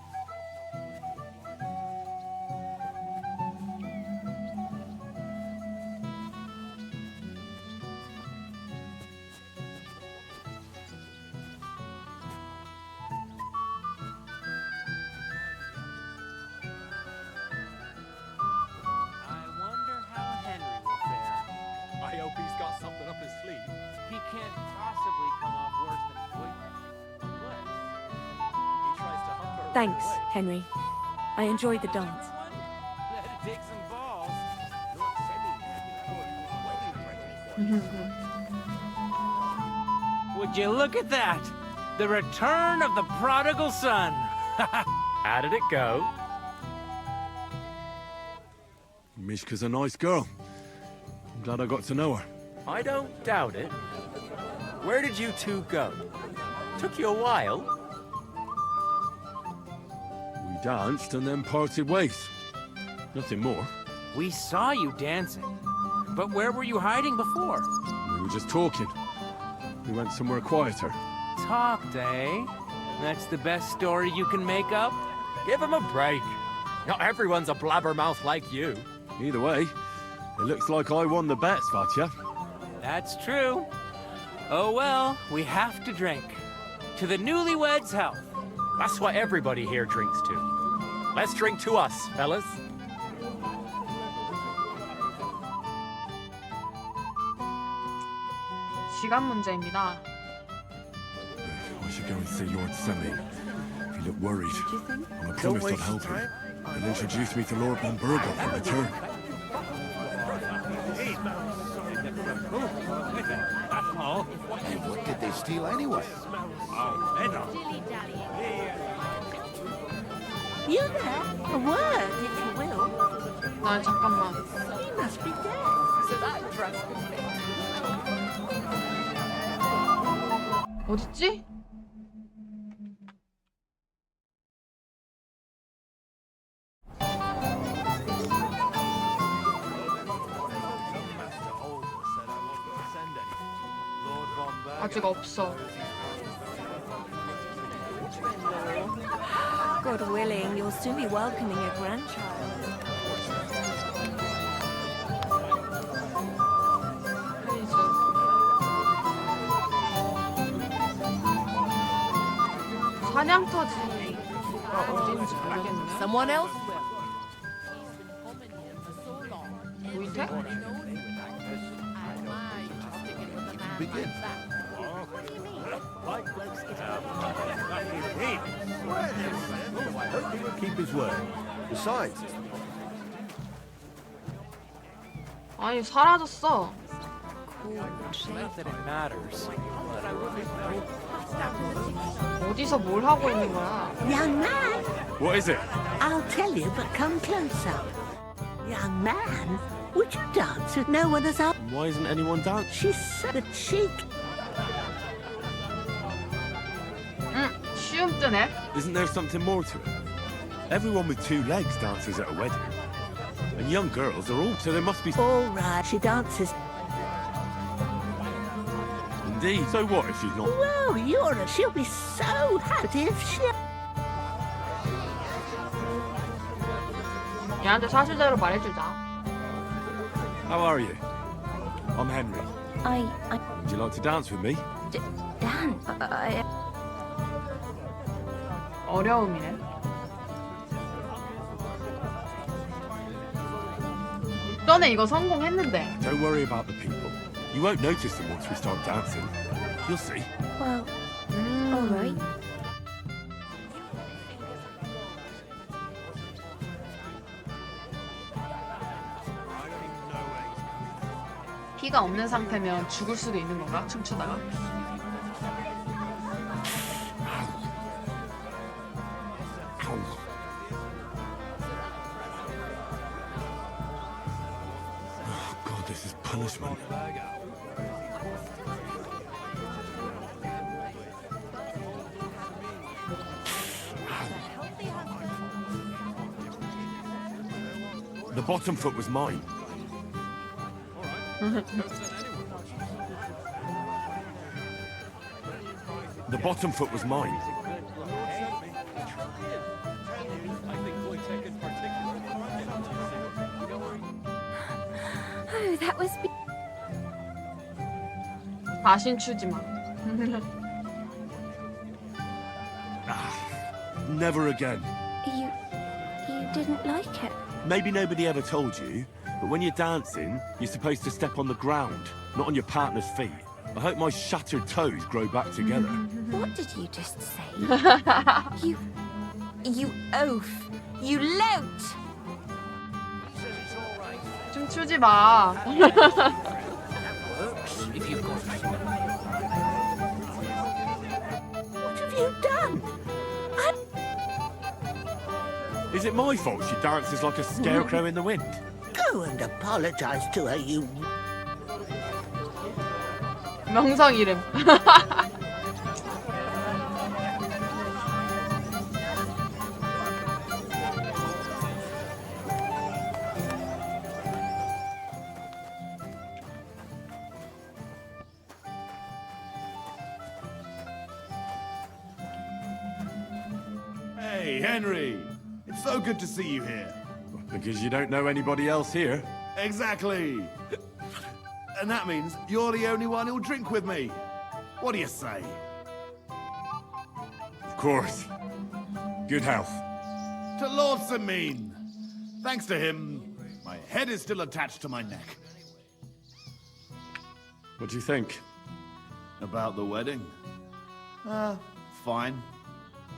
I hope he's got something up his sleeve. He can't possibly come off worse than Wojtek, unless he tries to hump her. Thanks, Henry. I enjoyed the dance. That'd take some balls. Would you look at that? The return of the prodigal son. How did it go? Mishka's a nice girl. I'm glad I got to know her. I don't doubt it. Where did you two go? Took you a while. We danced and then parted ways. Nothing more. We saw you dancing. But where were you hiding before? We were just talking. We went somewhere quieter. Talked, eh? That's the best story you can make up? Give him a break. Not everyone's a blabbermouth like you. Either way, it looks like I won the bet, Svatya. That's true. Oh well, we have to drink. To the newlyweds' health. That's what everybody here drinks to. Let's drink to us, fellas. 시간 문제입니다. I should go and see Lord Semi. If you look worried, and I promised I'd help him. He'll introduce me to Lord von Burgov in return. What did they steal anyway? You there? A word, if you will. 아, 잠깐만. You must be dead. So that drunk 어딨지? 아직 없어. God willing, you'll soon be welcoming a grandchild. 사냥터지가 어딘지 모르겠네. Someone else 보이태? Begin. I hope he will keep his word. Besides, 아니 사라졌어. Not that it matters, but I wouldn't know. 어디서 뭘 하고 있는 거야? Young man, What is it? I'll tell you, but come closer. Young man, would you dance with no one has asked? Why isn't anyone dancing? She's so the cheek. 쉬움 뜨네. Isn't there something more to it? Everyone with two legs dances at a wedding. And young girls are all, so there must be... All right, she dances. Indeed. So what if she's not... Well, she'll be so happy if she... 얘한테 사실대로 말해주자. How are you? I'm Henry. I Would you like to dance with me? Dan, 어려움이네. 전에 이거 성공했는데. Don't worry about the people. You won't notice them once we start dancing. You'll see. Well, all right. 피가 없는 상태면 죽을 수도 있는 건가? 춤추다가? Oh, God, this is punishment. The bottom foot was mine. The bottom foot was mine. Oh, that was... 다신 추지 마. Never again. You didn't like it? Maybe nobody ever told you, but when you're dancing, you're supposed to step on the ground, not on your partner's feet. I hope my shattered toes grow back together. What did you just say? You oaf. You lout. 좀 추지 마. If you've got What have you done? Is it my fault she dances like a scarecrow in the wind? Go and apologize to her, you... 명성 이름. Hey, Henry! It's so good to see you here. Because you don't know anybody else here. Exactly! And that means you're the only one who'll drink with me. What do you say? Of course. Good health. To Lord Samin! Thanks to him, my head is still attached to my neck. What do you think? About the wedding? Fine.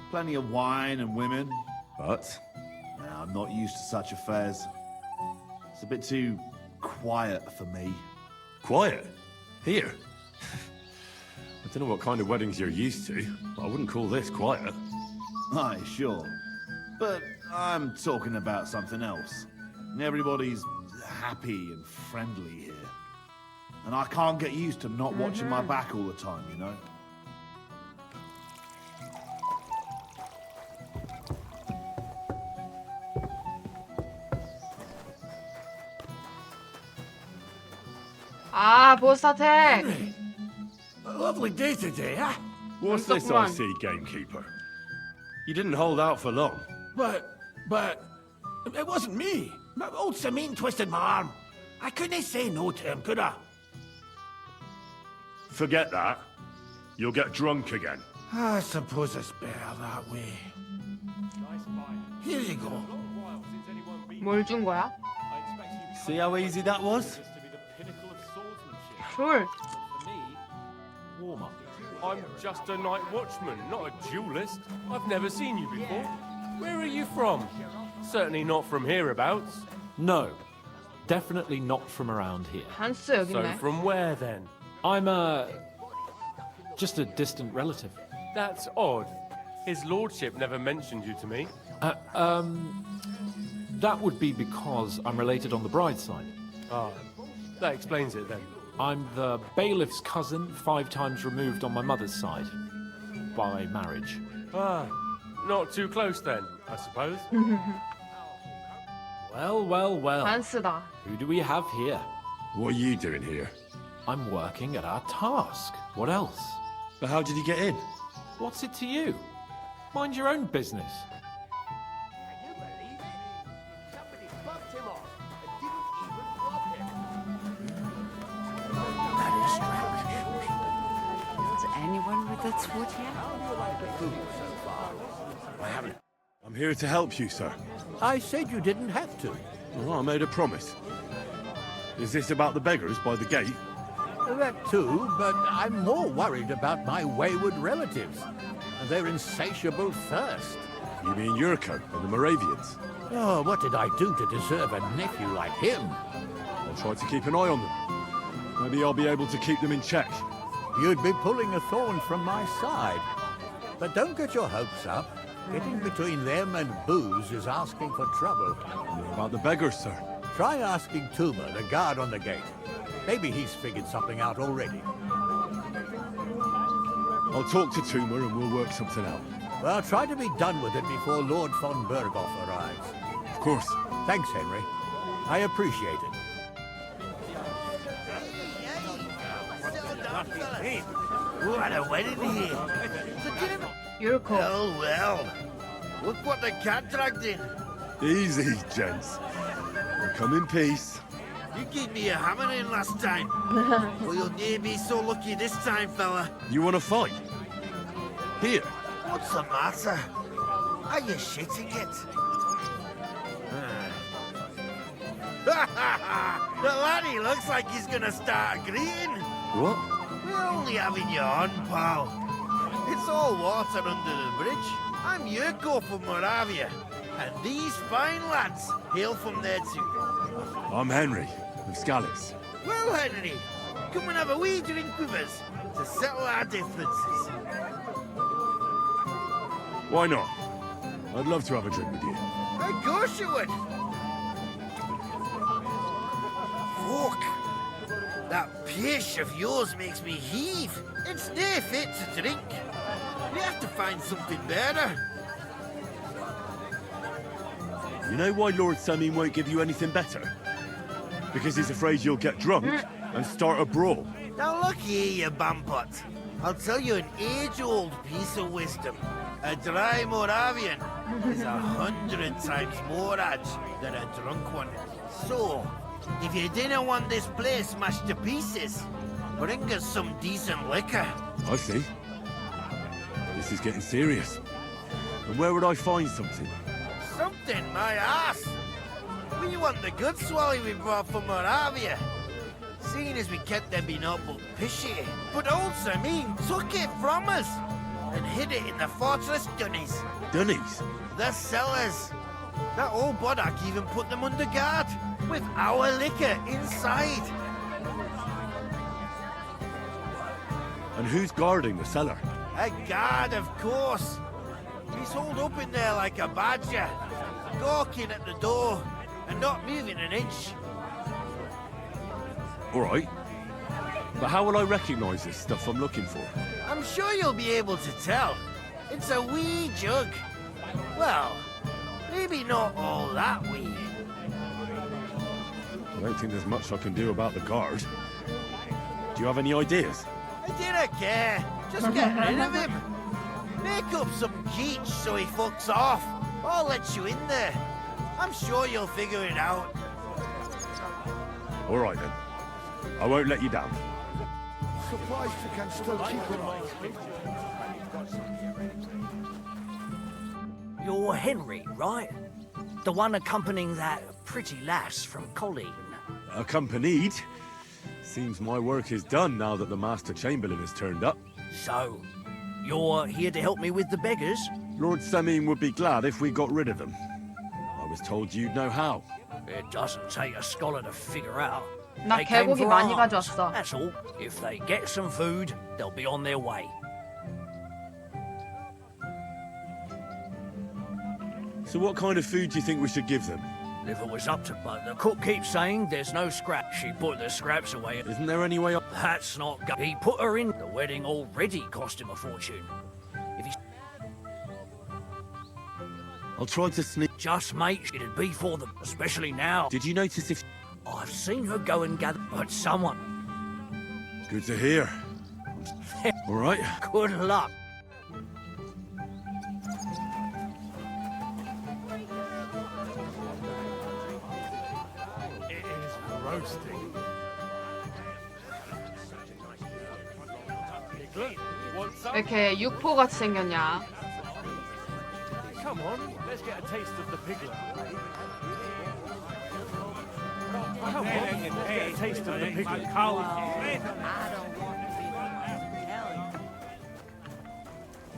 Plenty of wine and women. But? I'm not used to such affairs. It's a bit too quiet for me. Quiet? Here? I don't know what kind of weddings you're used to, but I wouldn't call this quiet. Aye, sure. But I'm talking about something else. Everybody's happy and friendly here. And I can't get used to not watching my back all the time, you know? 아, 보스타텍. A lovely day today, huh? What's this I see, gamekeeper? You didn't hold out for long. But it wasn't me. Old Samin twisted my arm. I couldn't say no to him, could I? Forget that. You'll get drunk again. I suppose it's better that way. Here you go. 뭘 준 거야? See how easy that was? 술. warm up. I'm just a night watchman, not a duelist. I've never seen you before. Where are you from? Certainly not from hereabouts. No, definitely not from around here. 한스 여기 So 있네. from where then? I'm just a distant relative. That's odd. His lordship never mentioned you to me. That would be because I'm related on the bride's side. Ah, that explains it then. I'm the bailiff's cousin, 5 times removed on my mother's side. By marriage. Ah, not too close then, I suppose. Well. 한스다. Who do we have here? What are you doing here? I'm working at our task. What else? But how did you get in? What's it to you? Mind your own business. Is anyone with a sword here? I haven't. I'm here to help you, sir. I said you didn't have to. Well, I made a promise. Is this about the beggars by the gate? That too, but I'm more worried about my wayward relatives and their insatiable thirst. You mean Yurko and the Moravians? Oh, what did I do to deserve a nephew like him? I'll try to keep an eye on them. Maybe I'll be able to keep them in check. You'd be pulling a thorn from my side. But don't get your hopes up. Getting between them and booze is asking for trouble. What about the beggars, sir? Try asking Tuma, the guard on the gate. Maybe he's figured something out already. I'll talk to Tuma and we'll work something out. Well, try to be done with it before Lord von Berghoff arrives. Of course. Thanks, Henry. I appreciate it. What a wedding here. Yurko. Well. Look what the cat dragged in. Easy, gents. We'll come in peace. You gave me a hammer in last time. Well, you'll near be so lucky this time, fella. You want to fight? Here. What's the matter? Are you shitting it? The laddie looks like he's gonna start agreeing. What? We're only having you on, pal. It's all water under the bridge. I'm Yurko from Moravia, and these fine lads hail from there too. I'm Henry, of Scallis. Well, Henry, come and have a wee drink with us to settle our differences. Why not? I'd love to have a drink with you. Of course you would. Fuck. That pish of yours makes me heave. It's no fit to drink. We have to find something better. You know why Lord Samin won't give you anything better? Because he's afraid you'll get drunk and start a brawl. Now look here, you bampot. I'll tell you an age-old piece of wisdom. A dry Moravian is 100 times more edge than a drunk one. So, if you didn't want this place smashed to pieces, bring us some decent liquor. I see. This is getting serious. And where would I find something? Something, my ass. We want the good swally we brought from Moravia. Seeing as we kept them being up pishy. But also took it from us and hid it in the fortress dunnies. Dunnies? The cellars. That old Boddock even put them under guard with our liquor inside. And who's guarding the cellar? A guard, of course. He's holed up in there like a badger, gawking at the door and not moving an inch. All right. But how will I recognize this stuff I'm looking for? I'm sure you'll be able to tell. It's a wee jug. Well, maybe not all that wee. I don't think there's much I can do about the guard. Do you have any ideas? I didn't care. Just get rid of him. Make up some geech so he fucks off. I'll let you in there. I'm sure you'll figure it out. All right, then. I won't let you down. Surprised you can still keep him on. You're Henry, right? The one accompanying that pretty lass from Colleen. Accompanied? Seems my work is done now that the Master Chamberlain has turned up. So, you're here to help me with the beggars? Lord Samin would be glad if we got rid of them. I was told you'd know how. It doesn't take a scholar to figure out. 나 They came 개고기 for 많이 arms. 가져왔어. That's all. If they get some food, they'll be on their way. So what kind of food do you think we should give them? If it was up to but the cook keeps saying there's no scrap. She put the scraps away. Isn't there any way? That's not. He put her in. The wedding already cost him a fortune. If he I'll try to sneak. just mate, it'd be for them, especially now. Did you notice if? I've seen her go and gather, but someone. Good to hear. All right. Good luck. It is roasting. 왜 이렇게 육포 같이 생겼냐? Come on, let's get a taste of the piglet. Come on, let's get a taste of the piglet.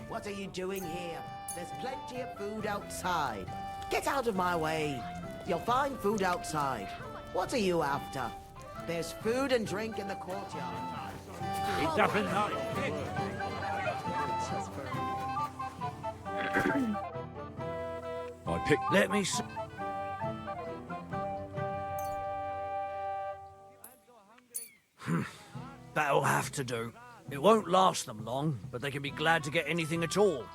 What are you doing here? There's plenty of food outside. Get out of my way. You'll find food outside. What are you after? There's food and drink in the courtyard. It doesn't I picked. Let me see. That'll have to do. It won't last them long, but they can be glad to get anything at all.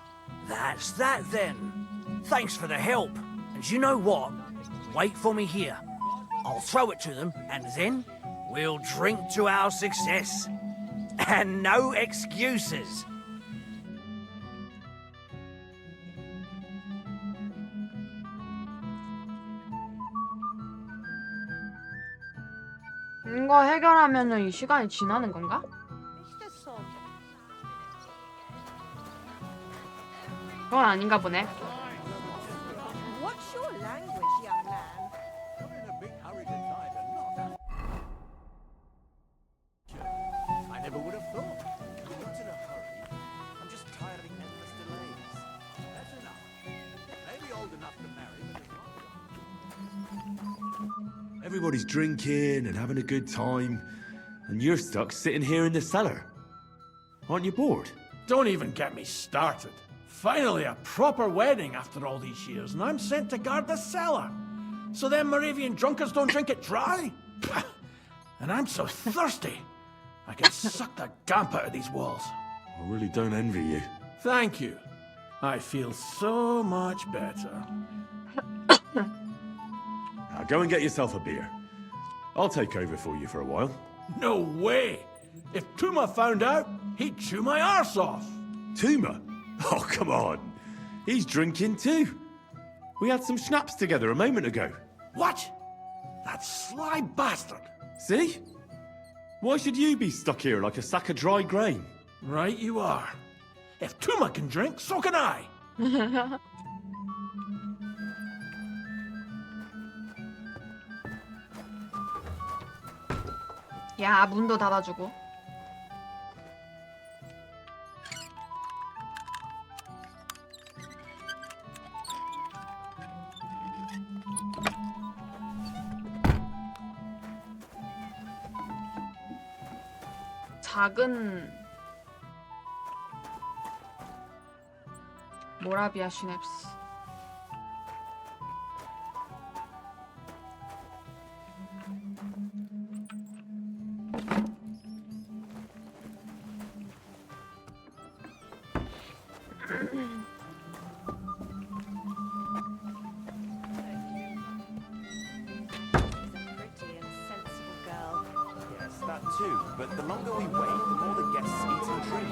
That's that then. Thanks for the help. And you know what? Wait for me here. I'll throw it to them, and then we'll drink to our success. And no excuses. 이거 해결하면은 이 시간이 지나는 건가? 그건 아닌가 보네. What's your language, young man? I never would have thought. I'm not in a hurry. I'm just tired of endless delays. That's enough. Maybe old enough to marry, but Everybody's drinking and having a good time, and you're stuck sitting here in the cellar. Aren't you bored? Don't even get me started. Finally, a proper wedding after all these years, and I'm sent to guard the cellar. So them Moravian drunkards don't drink it dry? Pah! And I'm so thirsty. I can suck the damp out of these walls. I really don't envy you. Thank you. I feel so much better. Now go and get yourself a beer. I'll take over for you for a while. No way! If Tuma found out, he'd chew my arse off. Tuma? Oh, come on. He's drinking too. We had some schnapps together a moment ago. What? That sly bastard. See? Why should you be stuck here like a sack of dry grain? Right you are. If Tuma can drink, so can I. 야, 문도 닫아주고. 작은 모라비아 시냅스. Yes, that too. But the longer we wait, the more the guests eat and drink.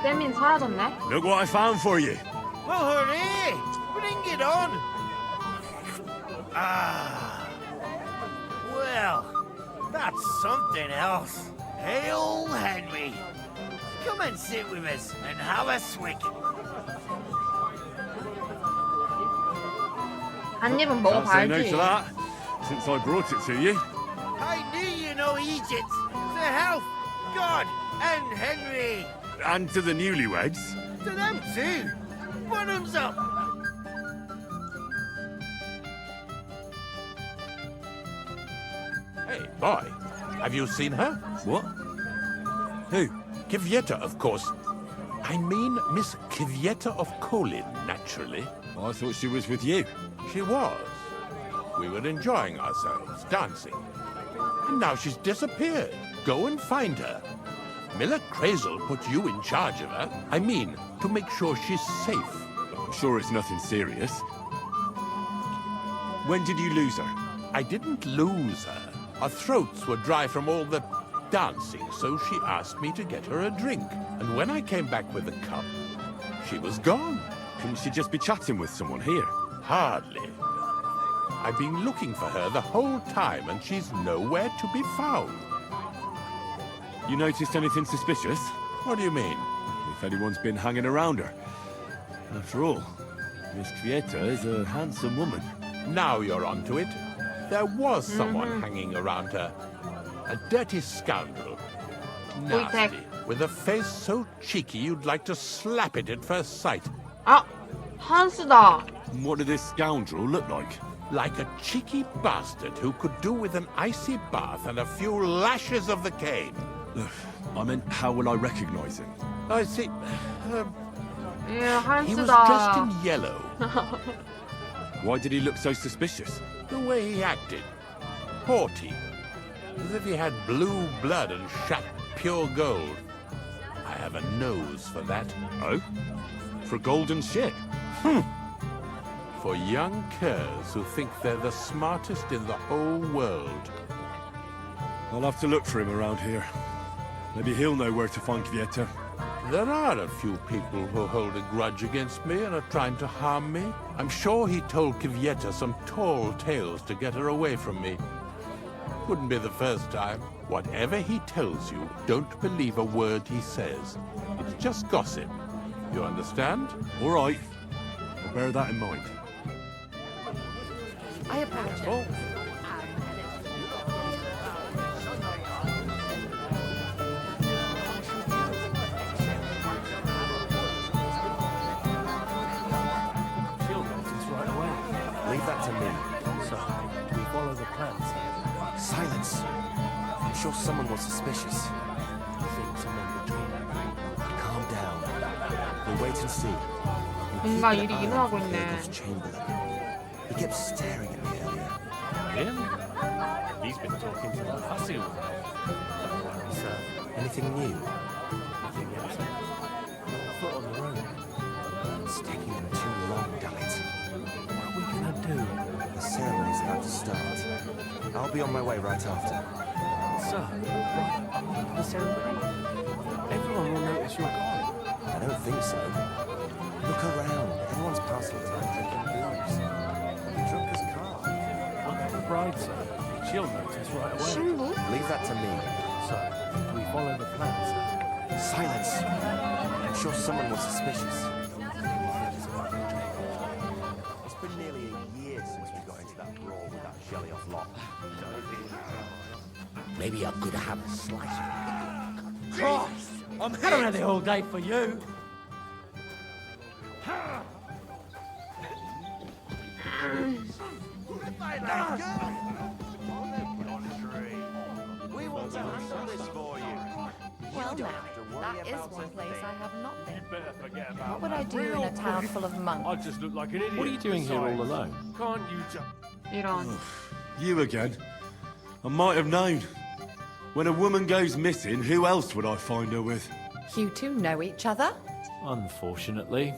쌤인 사라졌네. Look what I found for you. Well, hooray! Bring it on! Ah. Well, that's something else. Hail Henry! Come and sit with us and have a swig. 한 입은 Can't say no 먹어봐야지. to that, since I brought it to you. I knew you know Egypt. The health, God, and Henry. And to the newlyweds. To them too. Bottoms up. boy. Have you seen her? What? Who? Kvyetta, of course. I mean Miss Kvyetta of Kolin, naturally. I thought she was with you. She was. We were enjoying ourselves, dancing. And now she's disappeared. Go and find her. Miller Crazel put you in charge of her. I mean, to make sure she's safe. I'm sure it's nothing serious. When did you lose her? I didn't lose her. Our throats were dry from all the dancing, so she asked me to get her a drink. And when I came back with the cup, she was gone. Couldn't she just be chatting with someone here? Hardly. I've been looking for her the whole time, and she's nowhere to be found. You noticed anything suspicious? What do you mean? If anyone's been hanging around her. After all, Miss Kvyetta is a handsome woman. Now you're onto it. There was someone hanging around her. A dirty scoundrel. Nasty. With a face so cheeky you'd like to slap it at first sight. 아, 한스다. What did this scoundrel look like? Like a cheeky bastard who could do with an icy bath and a few lashes of the cane. I meant, how will I recognize him? I see. 예, He was 한스다. dressed in yellow. Why did he look so suspicious? The way he acted. Haughty. As if he had blue blood and shat pure gold. I have a nose for that. Oh? For golden shit? For young curs who think they're the smartest in the whole world. I'll have to look for him around here. Maybe he'll know where to find Kvyetta. There are a few people who hold a grudge against me and are trying to harm me. I'm sure he told Kvyetta some tall tales to get her away from me. Wouldn't be the first time. Whatever he tells you, don't believe a word he says. It's just gossip. You understand? All right. I'll bear that in mind. I apologize. Leave that to me. So, do we follow the plans? Silence. I'm sure someone was suspicious. You think someone between them? Calm down. We'll wait and see. 뭔가 일이 일어나고 있네. He kept staring at me earlier. Him? He's been talking to that hussy all day. Don't worry, sir. Anything new? Nothing yet, sir. Not a foot on the road. It's taking them too long, damn it. What are we gonna do? The ceremony's about to start. I'll be on my way right after. Sir, right, the ceremony? Everyone will notice you're gone. I don't think so. Look around. Everyone's passing time drinking booze. I'll be drunk as car. Look at the bride, sir. She'll notice right away. 신부? Leave that to me. So, do we follow the plan, sir? Silence. I'm sure someone was suspicious. It's been nearly a year since we got into that brawl with that Shelley-off lot. Maybe I'm gonna have a slice. Christ! I'm had it all day for you. We will tell this for you. Well, now, that is one place I have not been. What would I do in a town full of monks? I just look like an idiot. What are you doing here all alone? Can't you just... 이런. You again? I might have known. When a woman goes missing, who else would I find her with? You two know each other? Unfortunately.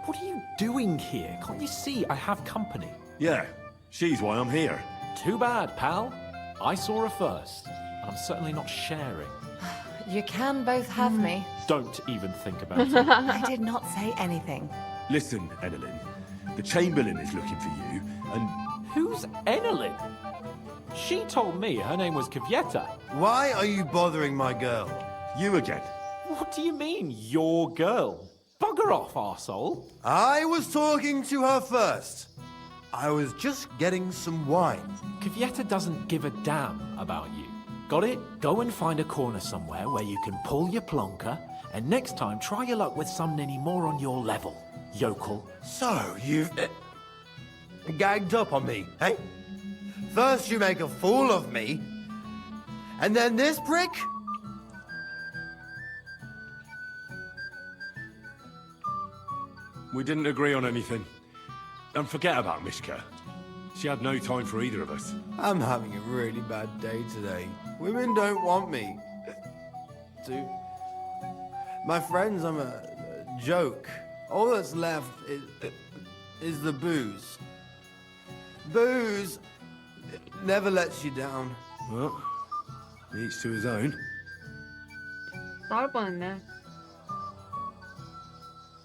What are you doing here? Can't you see I have company? Yeah, she's why I'm here. Too bad, pal. I saw her first. And I'm certainly not sharing. You can both have me. Don't even think about it. I did not say anything. Listen, Enelin, the Chamberlain is looking for you, and... Who's Enelin? She told me her name was Kvyetta. Why are you bothering my girl? You again. What do you mean, your girl? Bugger off, arsehole. I was talking to her first. I was just getting some wine. Kvyetta doesn't give a damn about you. Got it? Go and find a corner somewhere where you can pull your plonker, and next time try your luck with someone any more on your level, yokel. So, you've gagged up on me, eh? First you make a fool of me, And then this brick? We didn't agree on anything. And forget about Mishka. She had no time for either of us. I'm having a really bad day today. Women don't want me. To my friends, I'm a joke. All that's left is the booze. Booze never lets you down. Well, each to his own. 나올 뻔했네.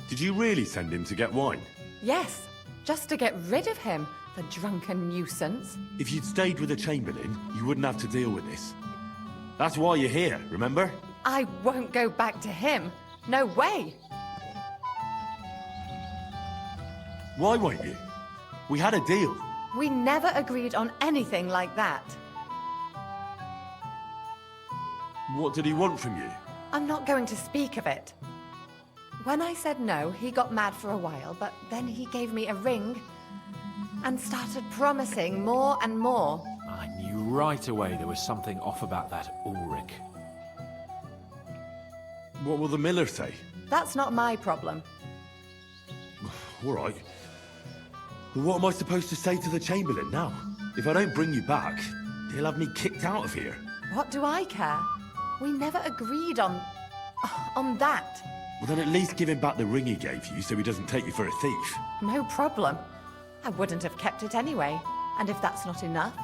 Did you really send him to get wine? Yes, just to get rid of him, the drunken nuisance. If you'd stayed with the Chamberlain, you wouldn't have to deal with this. That's why you're here, remember? I won't go back to him. No way. Why won't you? We had a deal. We never agreed on anything like that. What did he want from you? I'm not going to speak of it. When I said no, he got mad for a while, but then he gave me a ring and started promising more and more. I knew right away there was something off about that Ulrich. What will the miller say? That's not my problem. All right. Well, what am I supposed to say to the Chamberlain now? If I don't bring you back, he'll have me kicked out of here. What do I care? We never agreed on that. Well, then at least give him back the ring he gave you so he doesn't take you for a thief. No problem. I wouldn't have kept it anyway. And if that's not enough,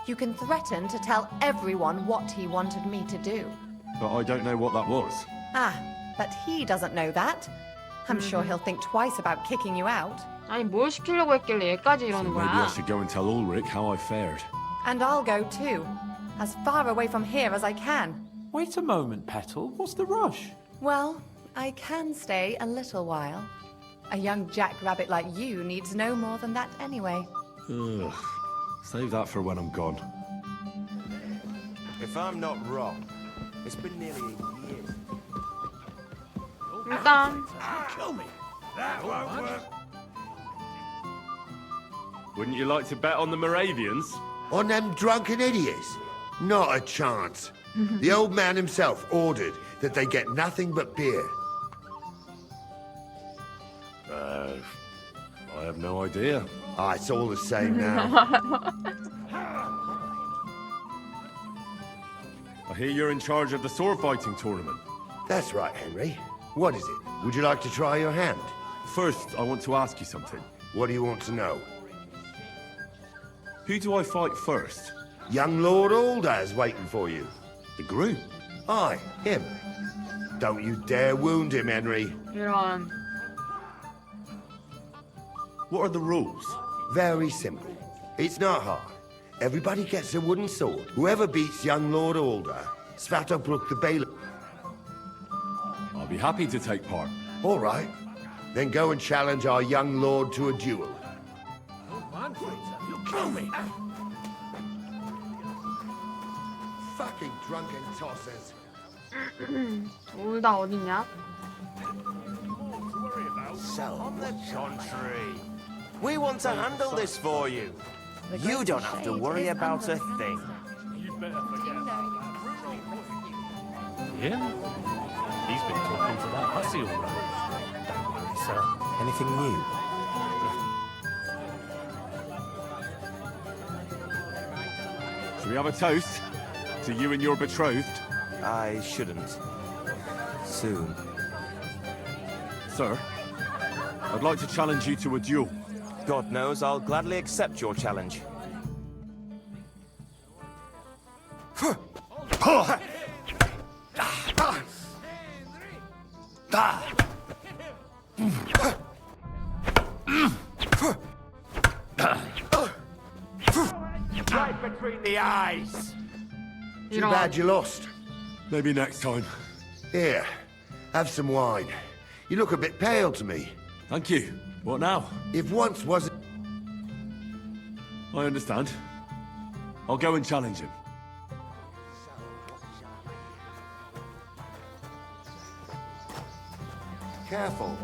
you can threaten to tell everyone what he wanted me to do. But I don't know what that was. Ah, but he doesn't know that. I'm sure he'll think twice about kicking you out. 아니 뭘 시키려고 했길래 얘까지 So 이러는 maybe I 거야? should go and tell Ulrich how I fared. And I'll go too. As far away from here as I can. Wait a moment, Petal. What's the rush? Well, I can stay a little while. A young jackrabbit like you needs no more than that anyway. Ugh. Save that for when I'm gone. If I'm not wrong, it's been nearly a year. 일단 Kill me. That won't work. Wouldn't you like to bet on the Moravians? On them drunken idiots? Not a chance. The old man himself ordered that they get nothing but beer. I have no idea. Ah, it's all the same now. I hear you're in charge of the sword fighting tournament. That's right, Henry. What is it? Would you like to try your hand? First, I want to ask you something. What do you want to know? Who do I fight first? Young Lord Alder's waiting for you. The groom? Aye, him. Don't you dare wound him, Henry. 이런. What are the rules? Very simple. It's not hard. Everybody gets a wooden sword. Whoever beats young Lord Alder, Svatobrook the bailiff. I'll be happy to take part. All right. Then go and challenge our young lord to a duel. You'll kill me. Fucking drunken tossers. 울다 어딨냐? So, on the contrary, we want to handle this for you. You don't have to worry about a thing. Yeah? He's been talking to that hussy all right. Don't worry, sir. Anything new? Shall we have a toast? To you and your betrothed? I shouldn't. Soon. Sir, I'd like to challenge you to a duel. God knows I'll gladly accept your challenge. Right between the eyes. Too bad you lost. Maybe next time. Here, have some wine. You look a bit pale to me. Thank you. What now? If once wasn't... I understand. I'll go and challenge him. Careful.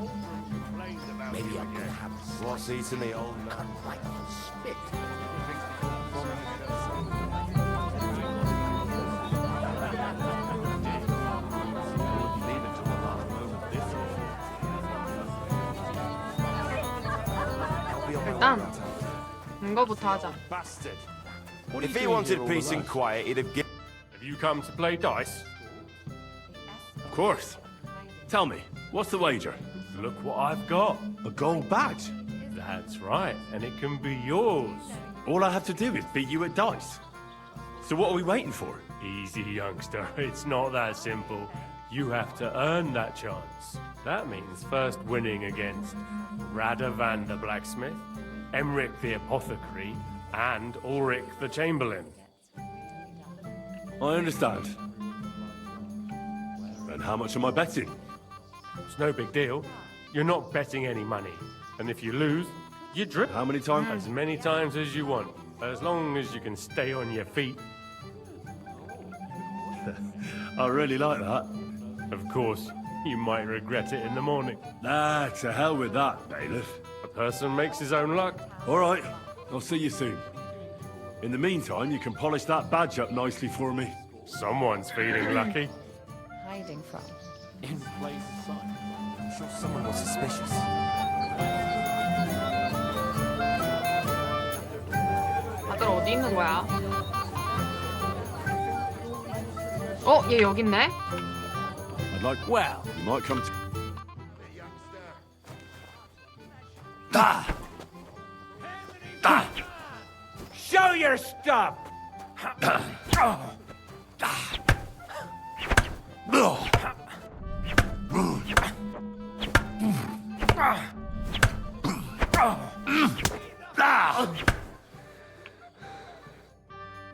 Maybe I'm gonna have what's eating the old man right on spit. 일단 이거부터 하자. Bastard. If he wanted peace and quiet, he'd have given. Have you come to play dice? Of course. Tell me, what's the wager? Look what I've got. A gold badge? That's right, and it can be yours. All I have to do is beat you at dice. So what are we waiting for? Easy, youngster. It's not that simple. You have to earn that chance. That means first winning against Radovan the blacksmith, Emric the apothecary, and Ulrich the chamberlain. I understand. And how much am I betting? It's no big deal. You're not betting any money. And if you lose, you drip. How many times? As many times as you want. As long as you can stay on your feet. I really like that. Of course, you might regret it in the morning. Nah, to hell with that, bailiff. A person makes his own luck. All right, I'll see you soon. In the meantime, you can polish that badge up nicely for me. Someone's feeling lucky. Hiding from. In plain sight. I'm sure someone was suspicious. 다들 어디 있는 거야? 얘 여기 있네. I'd like. Well, you might come to. Show your stuff!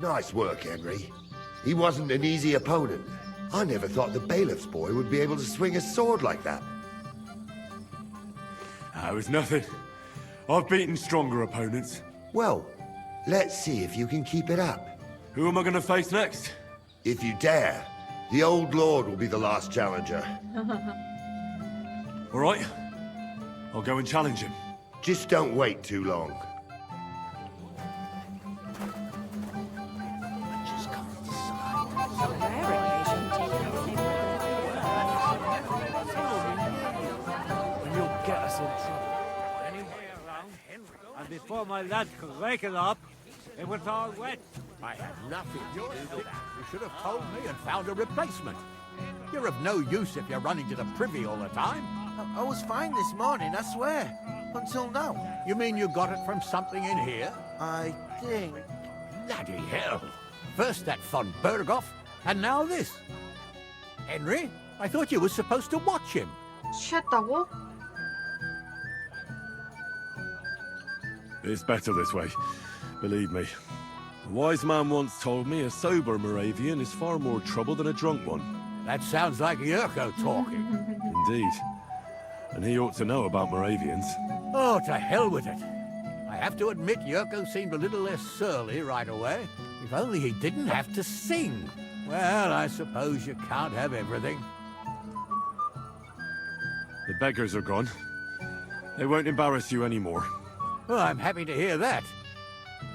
Nice work, Henry. He wasn't an easy opponent. I never thought the bailiff's boy would be able to swing a sword like that. It was nothing. I've beaten stronger opponents. Well, let's see if you can keep it up. Who am I going to face next? If you dare, the old lord will be the last challenger. All right. I'll go and challenge him. Just don't wait too long. And before my lads could wake it up, it was all wet. I had nothing to do with that. You should have told me and found a replacement. You're of no use if you're running to the privy all the time. I was fine this morning, I swear. Until now. You mean you got it from something in here? I think. Bloody hell. First that von Berghoff, and now this. Henry, I thought you were supposed to watch him. 취했다고? It's better this way. Believe me. A wise man once told me a sober Moravian is far more trouble than a drunk one. That sounds like Yurko talking. Indeed. And he ought to know about Moravians. Oh, to hell with it. I have to admit Yurko seemed a little less surly right away. If only he didn't have to sing. Well, I suppose you can't have everything. The beggars are gone. They won't embarrass you anymore. Well, I'm happy to hear that.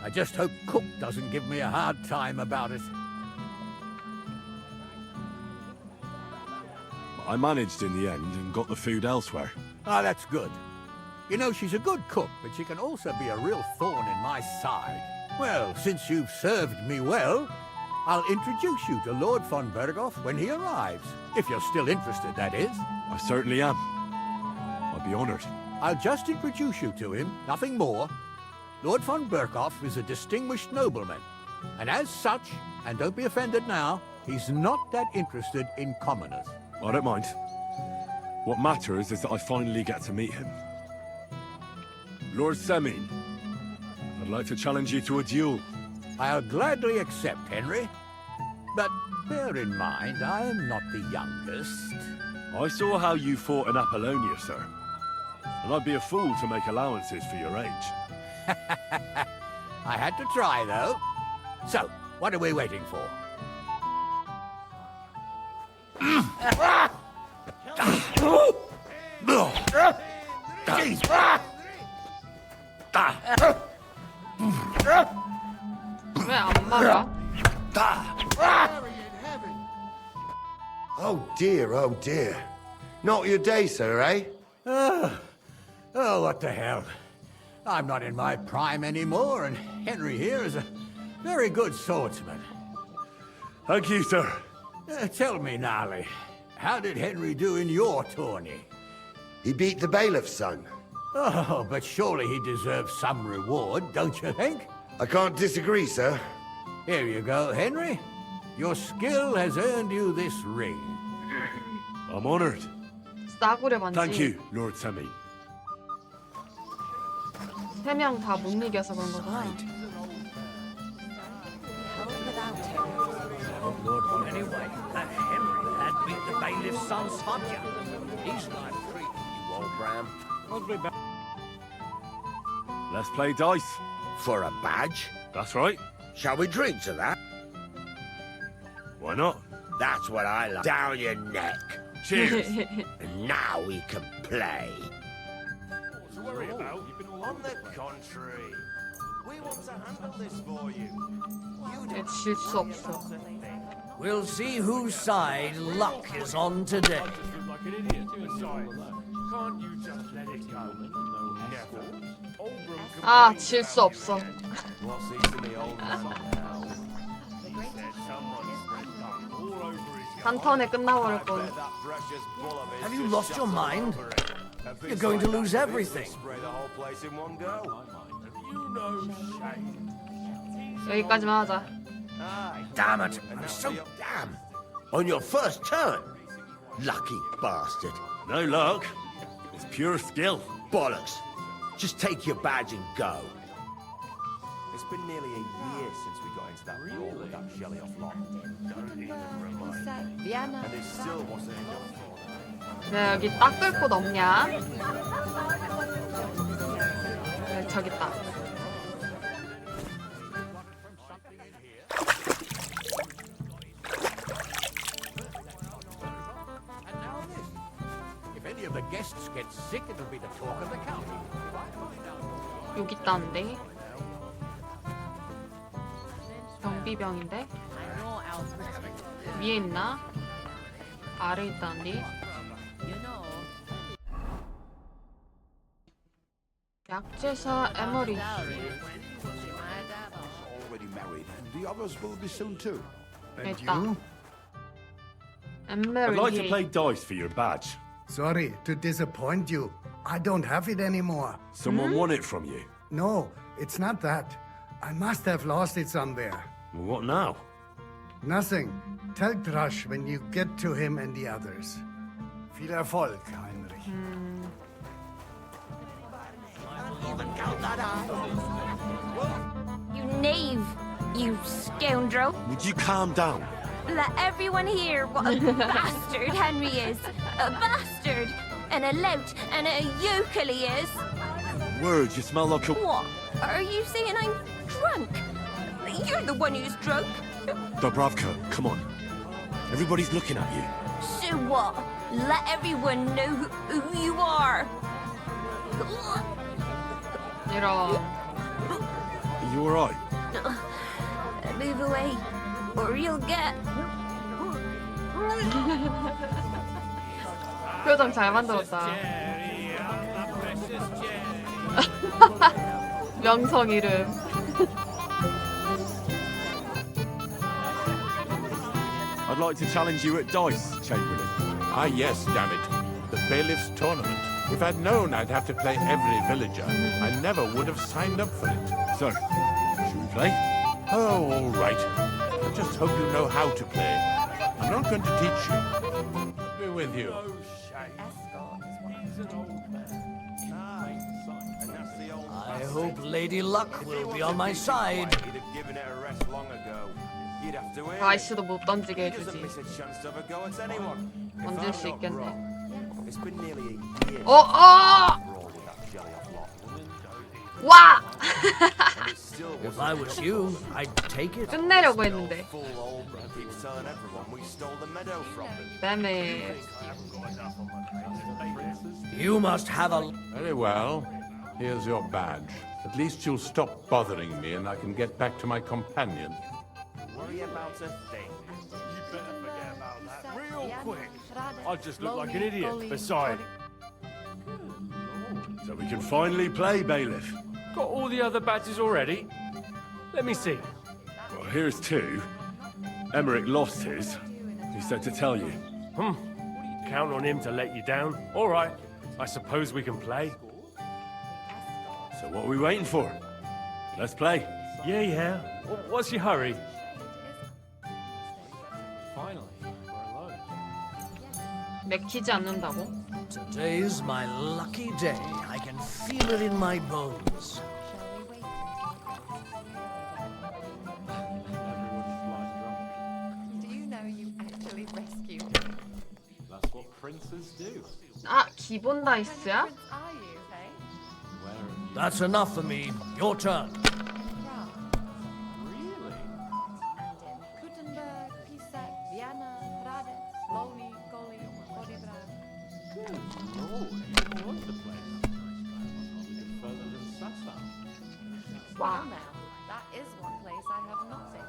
I just hope Cook doesn't give me a hard time about it. I managed in the end and got the food elsewhere. Ah, that's good. You know, she's a good cook, but she can also be a real thorn in my side. Well, since you've served me well, I'll introduce you to Lord von Berghoff when he arrives. If you're still interested, that is. I certainly am. I'd be honored. I'll just introduce you to him, nothing more. Lord von Berghoff is a distinguished nobleman, and as such, and don't be offended now, he's not that interested in commoners. I don't mind. What matters is that I finally get to meet him. Lord Semin, I'd like to challenge you to a duel. I'll gladly accept, Henry. But bear in mind, I am not the youngest. I saw how you fought in Apollonia, sir. And I'd be a fool to make allowances for your age. I had to try, though. So, what are we waiting for? 왜 안 막아? Oh dear, oh dear. Not your day, sir, eh? Oh, what the hell. I'm not in my prime anymore, and Henry here is a very good swordsman. Thank you, sir. Tell me, Gnarly, how did Henry do in your tourney? He beat the bailiff's son. Oh, but surely he deserves some reward, don't you think? I can't disagree, sir. Here you go, Henry. Your skill has earned you this ring. I'm honored. 싸구려 반지. Thank you, Lord Sammy. 3명 다 못 이겨서 그런 거구나. Good. Anyway, that Henry lad beat the bailiff's son Svodja. He's like treating you, old Bram. Let's play dice. For a badge? That's right. Shall we drink to that? Why not? That's what I like. Down your neck. Cheers. And now we can play. What's to worry about? On the contrary, we want to handle this for you. 질 수 없어. We'll see whose side luck is on today. Like an idiot. Besides, can't you just let it go? Never. 아, 질 수 없어. What's he to me, old man now? He said someone spread dung all over his 한 턴에 끝나버릴 뻔. that precious bull of his Have you just lost your shut mind? over it. You're going to lose everything. Spray the whole place in one go. You know shame. 여기까지만 하자. Damn it! I'm so damn. On your first turn. Lucky bastard. No luck. It's pure skill. Bollocks. Just take your badge and go. It's been nearly a year since we got into that brawl with that Shelley off lot. Don't even remind me. And it still wasn't enough for them. 네, 여기 닦을 곳 없냐? 네, 저기 있다. If any of the guests get sick, it'll be the talk of the county. 여기 있다는데? 병비병인데? 위에 있나? 아래 있다는데? 약제사 에머리. Already married, and the others will be soon too. 있다. I'd 에머리. like to play dice for your badge. Sorry to disappoint you. I don't have it anymore. Someone won it from you. No, it's not that. I must have lost it somewhere. Well, what now? Nothing. Tell Thrush when you get to him and the others. Viel Erfolg, Heinrich. You knave, you scoundrel. Would you calm down? Let everyone hear what a bastard Henry is. A bastard, and a lout, and a yokel he is. Words, you smell like a... What? Are you saying I'm drunk? You're the one who's drunk. Dubravka, come on. Everybody's looking at you. So what? Let everyone know who you are. 이런. Are you alright? Move away, or you'll get. 표정 잘 만들었다. 명성 이름. I'd like to challenge you at dice, Chamberlain. Ah, yes, damn it. The bailiff's tournament. If I'd known I'd have to play every villager, I never would have signed up for it. So, should we play? Oh, all right. I just hope you know how to play. I'm not going to teach you. I'll be with you. I hope Lady Luck will be on my side. He'd have given it a rest long ago. You'd have to win. 아이스도 못 던지게 He doesn't 해주지. miss a chance to have a go at anyone. If 던질 I'm 수 not 있겠네. wrong, it's been nearly a year 어, 어! brawl with that jelly off lot. 와! And it still If I was you, I'd take it. 끝내려고 했는데. full old man keeps telling everyone we stole the meadow from them. 뱀에. You must have a... Very well. Here's your badge. At least you'll stop bothering me and I can get back to my companion. Worry about a thing. You better forget about that real quick. I just look like an idiot. Besides, So we can finally play, Bailiff. Got all the other badges already? Let me see. Well, here's 2. Emmerich lost his. He said to tell you. Count on him to let you down. All right. I suppose we can play. So what are we waiting for? Let's play. Yeah. What's your hurry? Finally, we're alone. 맥히지 않는다고? Today's my lucky day. I can feel it in my bones. Do you know you actually rescued me? That's what princes do. 아, 기본 다이스야? Prince are you, hey? That's enough for me. Your turn. Really? Gutenberg, Pisak, Vienna, Hradec, Loni, Goli, Podibra. Good lord, you're all over the place. Even further than Sasa. Well now, that is one place I have not been.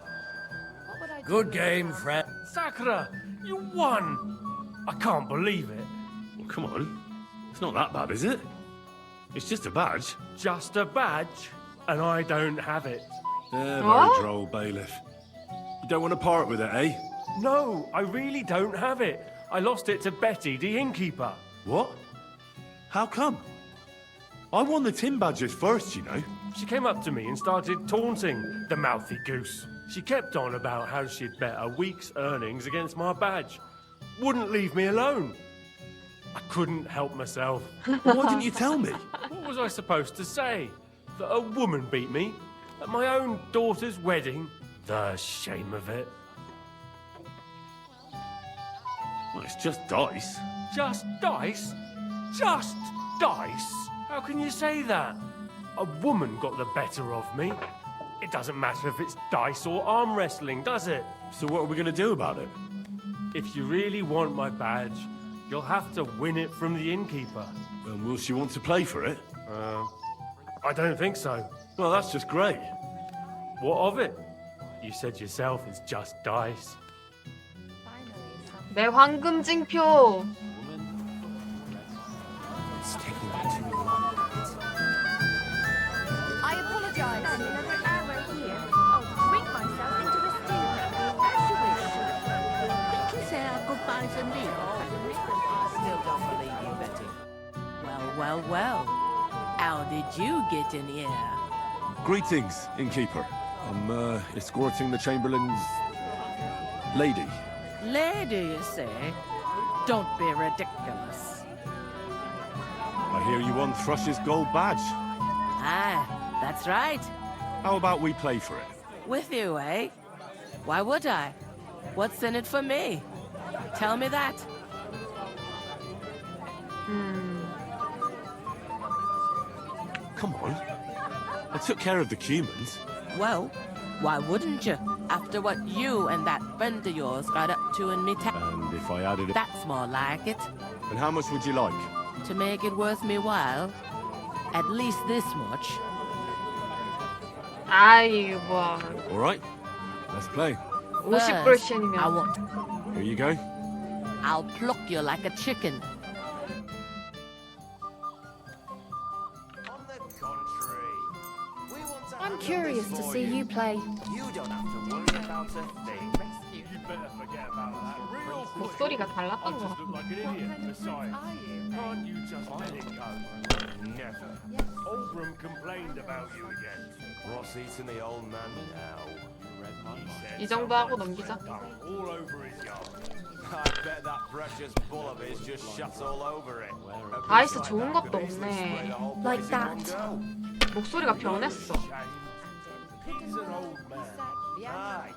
What would I do Good without game, France? friend. Sakura, you won! I can't believe it. Well, come on. It's not that bad, is it? It's just a badge. Just a badge, and I don't have it. Very What? droll, bailiff. You don't want to part with it, eh? No, I really don't have it. I lost it to Betty, the innkeeper. What? How come? I won the tin badges first, you know. She came up to me and started taunting, the mouthy goose. She kept on about how she'd bet a week's earnings against my badge. Wouldn't leave me alone. I couldn't help myself. Why didn't you tell me? What was I supposed to say? That a woman beat me? At my own daughter's wedding? The shame of it. Well, it's just dice. Just dice? Just dice? How can you say that? A woman got the better of me. It doesn't matter if it's dice or arm wrestling, does it? So what are we going to do about it? If you really want my badge, you'll have to win it from the innkeeper. And will she want to play for it? I don't think so. Well, that's just great. What of it? You said yourself it's just dice. 내 황금징표. It's taking too long. I apologize. Another hour here. I'll drink myself into a steam. As you wish. Quickly say our goodbyes and leave. I still don't believe you, Betty. Well. How did you get in here? Greetings, innkeeper. I'm escorting the Chamberlain's lady. Lady, you say? Don't be ridiculous. I hear you won Thrush's gold badge. Ah, that's right. How about we play for it? With you, eh? Why would I? What's in it for me? Tell me that. Come on. I took care of the Cumans. Well, why wouldn't you? After what you and that friend of yours got up to in me town. And if I added it... That's more like it. And how much would you like? To make it worth me while, at least this much. 아이고 뭐. All right. Let's play. 50불씩이면. I want. Here you go. I'll pluck you like a chicken. On the contrary, we want to I'm handle curious this to for see you play. You don't have to worry about a thing. You better forget about that real quick. 목소리가 달랐던 I 것 just look 같아. like an idiot. Besides, can't you just let it go? Never. Oldham complained about you again. What's eating the old man now? 이 정도 하고 넘기자. All over his yard. I bet that precious bull of his just shat all over it. 다이스 좋은 것도 없네. Like that. 목소리가 변했어. He's an old man. Aye.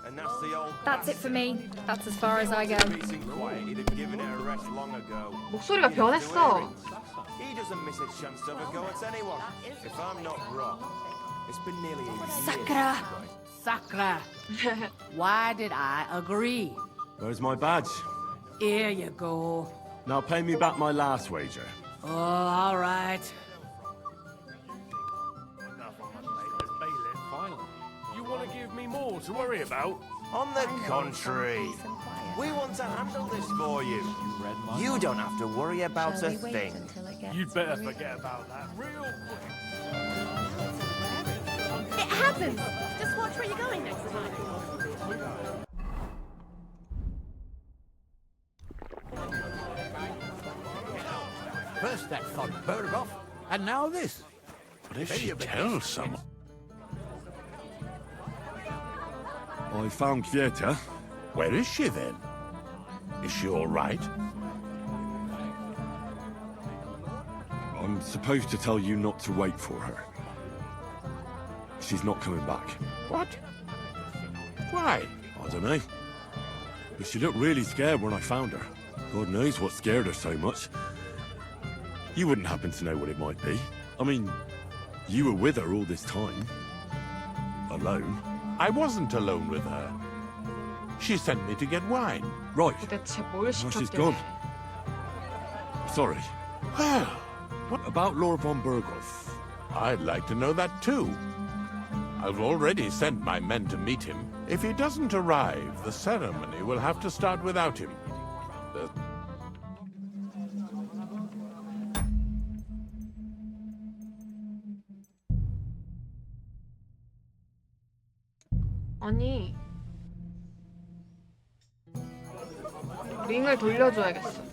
And that's the old That's it for me. That's as far as I go. Peace and quiet, he'd have given it a rest long ago. 목소리가 변했어. He doesn't miss a chance to have a go at anyone. If I'm not wrong, it's been nearly a year. Sakura! Sakura! Why did I agree? Where's my badge? Here you go. Now pay me back my last wager. Oh, all right. Enough on my plate as bailiff. Finally. You want to give me more to worry about? On the contrary, we want to handle this for you. You don't have to worry about a thing. You'd better forget about that real quick. Congratulations! Just watch where you're going next time. First that von Berghoff, and now this. What if she tells someone? I found Kvieta. Where is she then? Is she all right? I'm supposed to tell you not to wait for her. She's not coming back. What? Why? I don't know. But she looked really scared when I found her. God knows what scared her so much. You wouldn't happen to know what it might be. I mean, you were with her all this time. Alone. I wasn't alone with her. She sent me to get wine. Right. 도대체 뭘 Now she's 시켰길래? gone. Sorry. Well, what about Lord von Berghoff? I'd like to know that too. I've already sent my men to meet him. If he doesn't arrive, the ceremony will have to start without him. 아니 링을 돌려줘야겠어.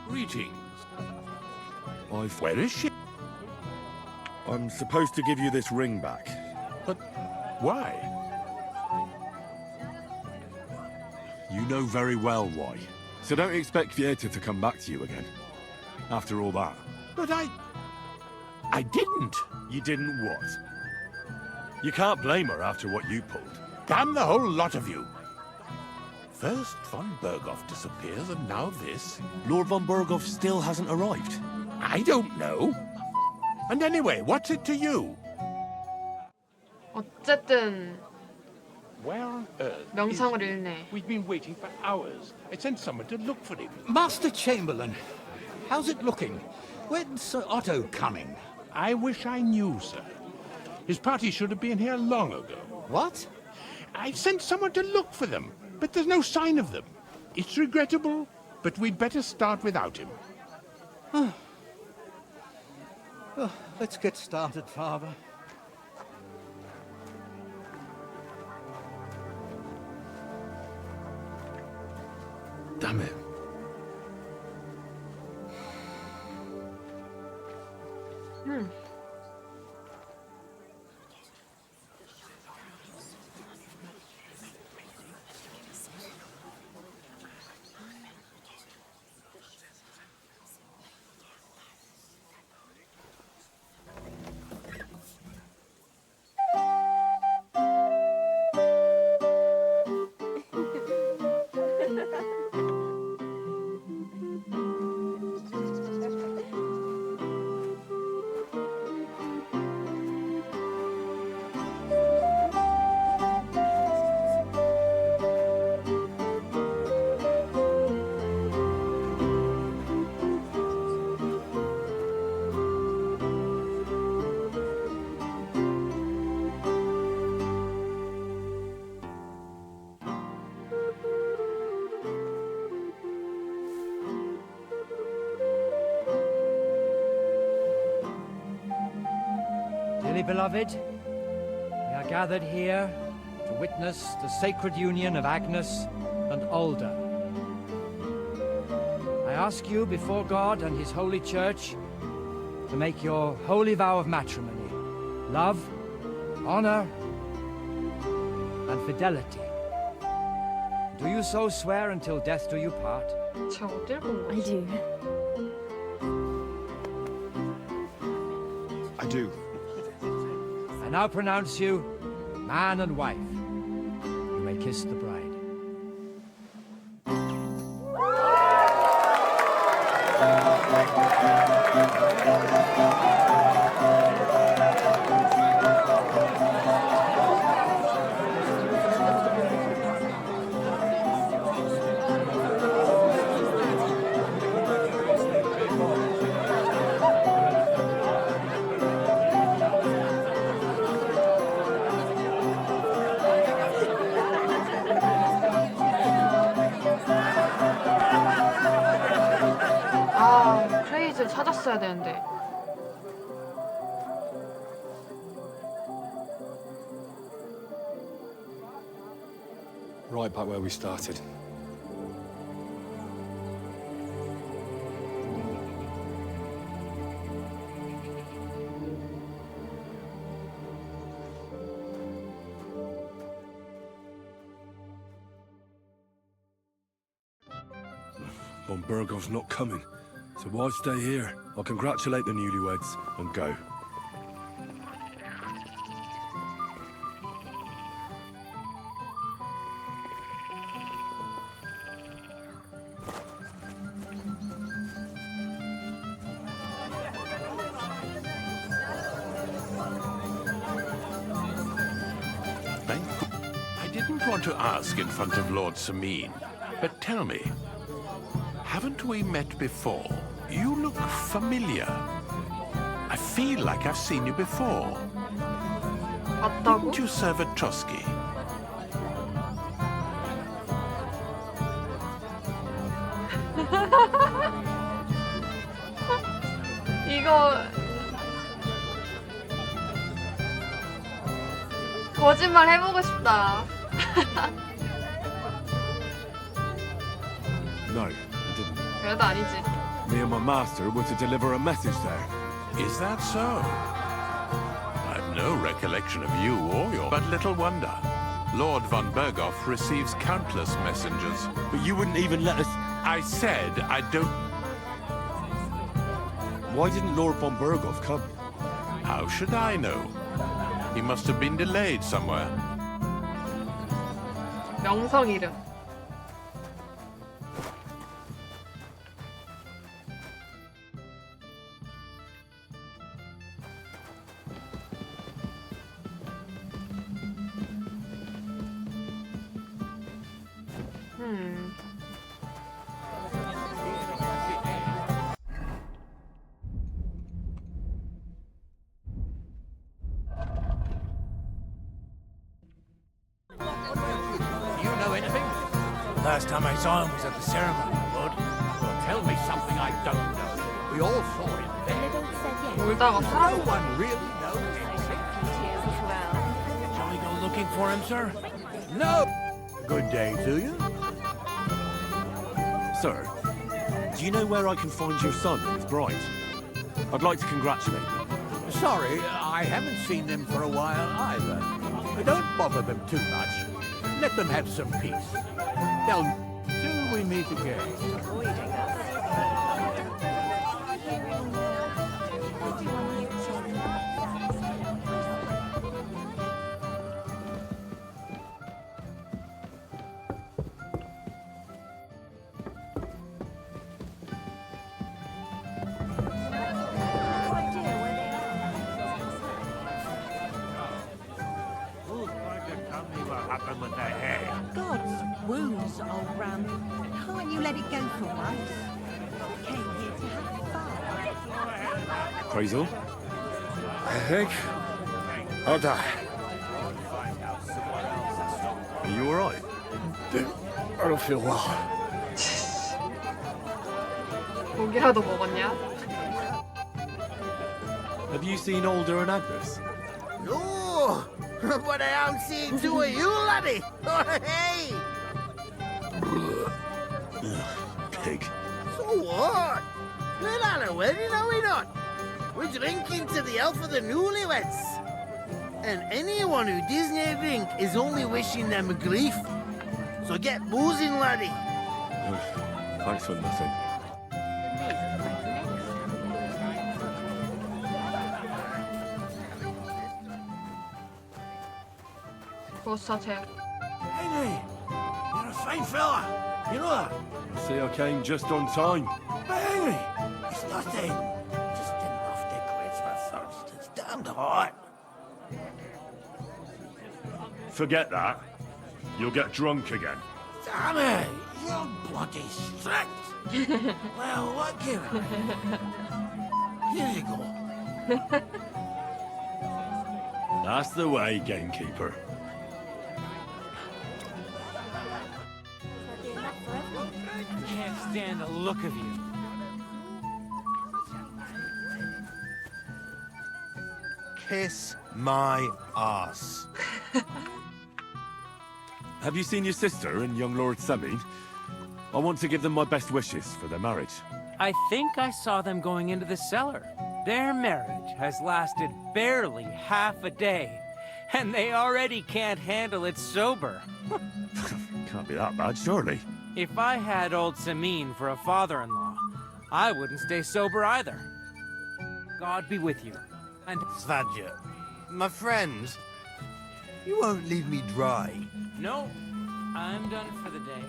Greetings. Where is she? I'm supposed to give you this ring back. But why? You know very well why. So don't expect Kvieta to come back to you again. After all that. But I didn't. You didn't what? You can't blame her after what you pulled. Damn the whole lot of you. First von Berghoff disappears and now this. Lord von Berghoff still hasn't arrived. I don't know. And anyway, what's it to you? 어쨌든 Where on earth? 명성을 잃네. We've been waiting for hours. I sent someone to look for him. Master Chamberlain, how's it looking? When's Sir Otto coming? I wish I knew, sir. His party should have been here long ago. What? I sent someone to look for them, but there's no sign of them. It's regrettable, but we'd better start without him. Oh, let's get started, Father. Damn it. Dearly beloved, we are gathered here to witness the sacred union of Agnes and Alda. I ask you before God and His holy church to make your holy vow of matrimony, love, honor, and fidelity. Do you so swear until death do you part? I do. I do. I now pronounce you man and wife. You may kiss the bride. 아, 크레이지를 찾았어야 되는데. Right back where we started. Von Burgov's not coming, so why stay here? I'll congratulate the newlyweds and go. I didn't want to ask in front of Lord Sameen, but tell me, haven't we met before? You look familiar. I feel like I've seen you before. Didn't you serve at Trotsky? 이거 거짓말 해보고 싶다. No, I didn't. 그래도 아니지. Me and my master were to deliver a message there. Is that so? I've no recollection of you or your... But little wonder. Lord von Berghoff receives countless messengers. But you wouldn't even let us... I said I don't... Why didn't Lord von Berghoff come? How should I know? He must have been delayed somewhere. 명성 이름. Do you know anything? Last time I saw him was at the ceremony, Lord. Well, tell me something I don't know. We all saw him there. 놀다가 No one really knows anything. Shall we go looking for him, sir? No! Good day to you. Sir, do you know where I can find your son and his bride? I'd like to congratulate them. Sorry, I haven't seen them for a while either. Don't bother them too much. Let them have some peace. They'll soon we meet again. With the hair. God's wounds, old Ram. Can't you let it go for once? Came here to have fun. Crazel? I think I'll die. Are you alright? I don't feel well. 고기라도 먹었냐? Have you seen Alder and Agnes? No! But I am seeing two of you, laddie! Hey! Pig. So what? We're not a wedding, are we not? We're drinking to the health of the newlyweds. And anyone who doesn't drink is only wishing them grief. So get boozing, laddie. Thanks for nothing. Henry, you're a fine fella. You know that? I see I came just on time. But Henry, it's nothing. Just enough to quench my thirst. It's damned hot. Forget that. You'll get drunk again. Damn it! You're bloody strict. Well, what give it? Here you go. That's the way, gamekeeper. I can't stand the look of you. Kiss my ass. Have you seen your sister and young Lord Semin? I want to give them my best wishes for their marriage. I think I saw them going into the cellar. Their marriage has lasted barely half a day, and they already can't handle it sober. Can't be that bad, surely. If I had old Samin for a father-in-law, I wouldn't stay sober either. God be with you. And Svadja, my friend, you won't leave me dry. no, I'm done for the day.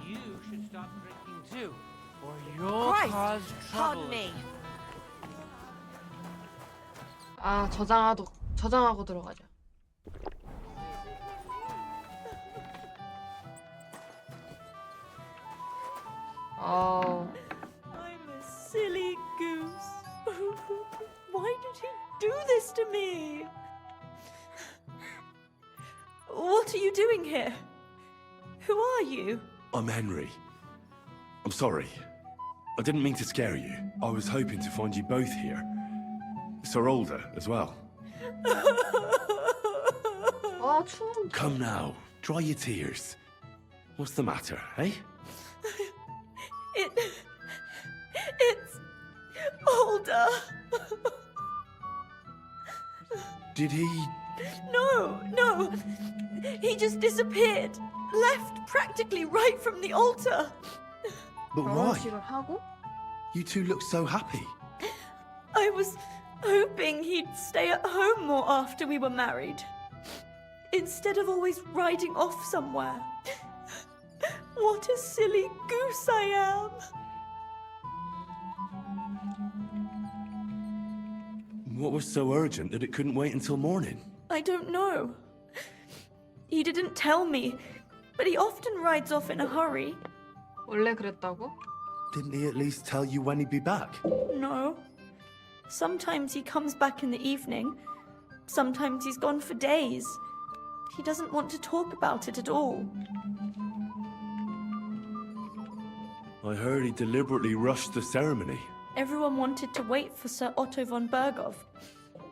You should stop drinking too, or you'll Christ, cause trouble. pardon me. 아, 저장하고 들어가자. I'm a silly goose. Why did he do this to me? What are you doing here? Who are you? I'm Henry. I'm sorry. I didn't mean to scare you. I was hoping to find you both here. Sir Alder as well. 아, 추워. Come now, dry your tears. What's the matter, eh? It's Alder. Did he... No. He just disappeared. Left practically right from the altar. But why? 결혼식을 하고? You two look so happy. I was hoping he'd stay at home more after we were married. Instead of always riding off somewhere. What a silly goose I am. What was so urgent that it couldn't wait until morning? I don't know. He didn't tell me, but he often rides off in a hurry. 원래 그랬다고? Didn't he at least tell you when he'd be back? No. Sometimes he comes back in the evening. Sometimes he's gone for days. He doesn't want to talk about it at all. I heard he deliberately rushed the ceremony. Everyone wanted to wait for Sir Otto von Bergov.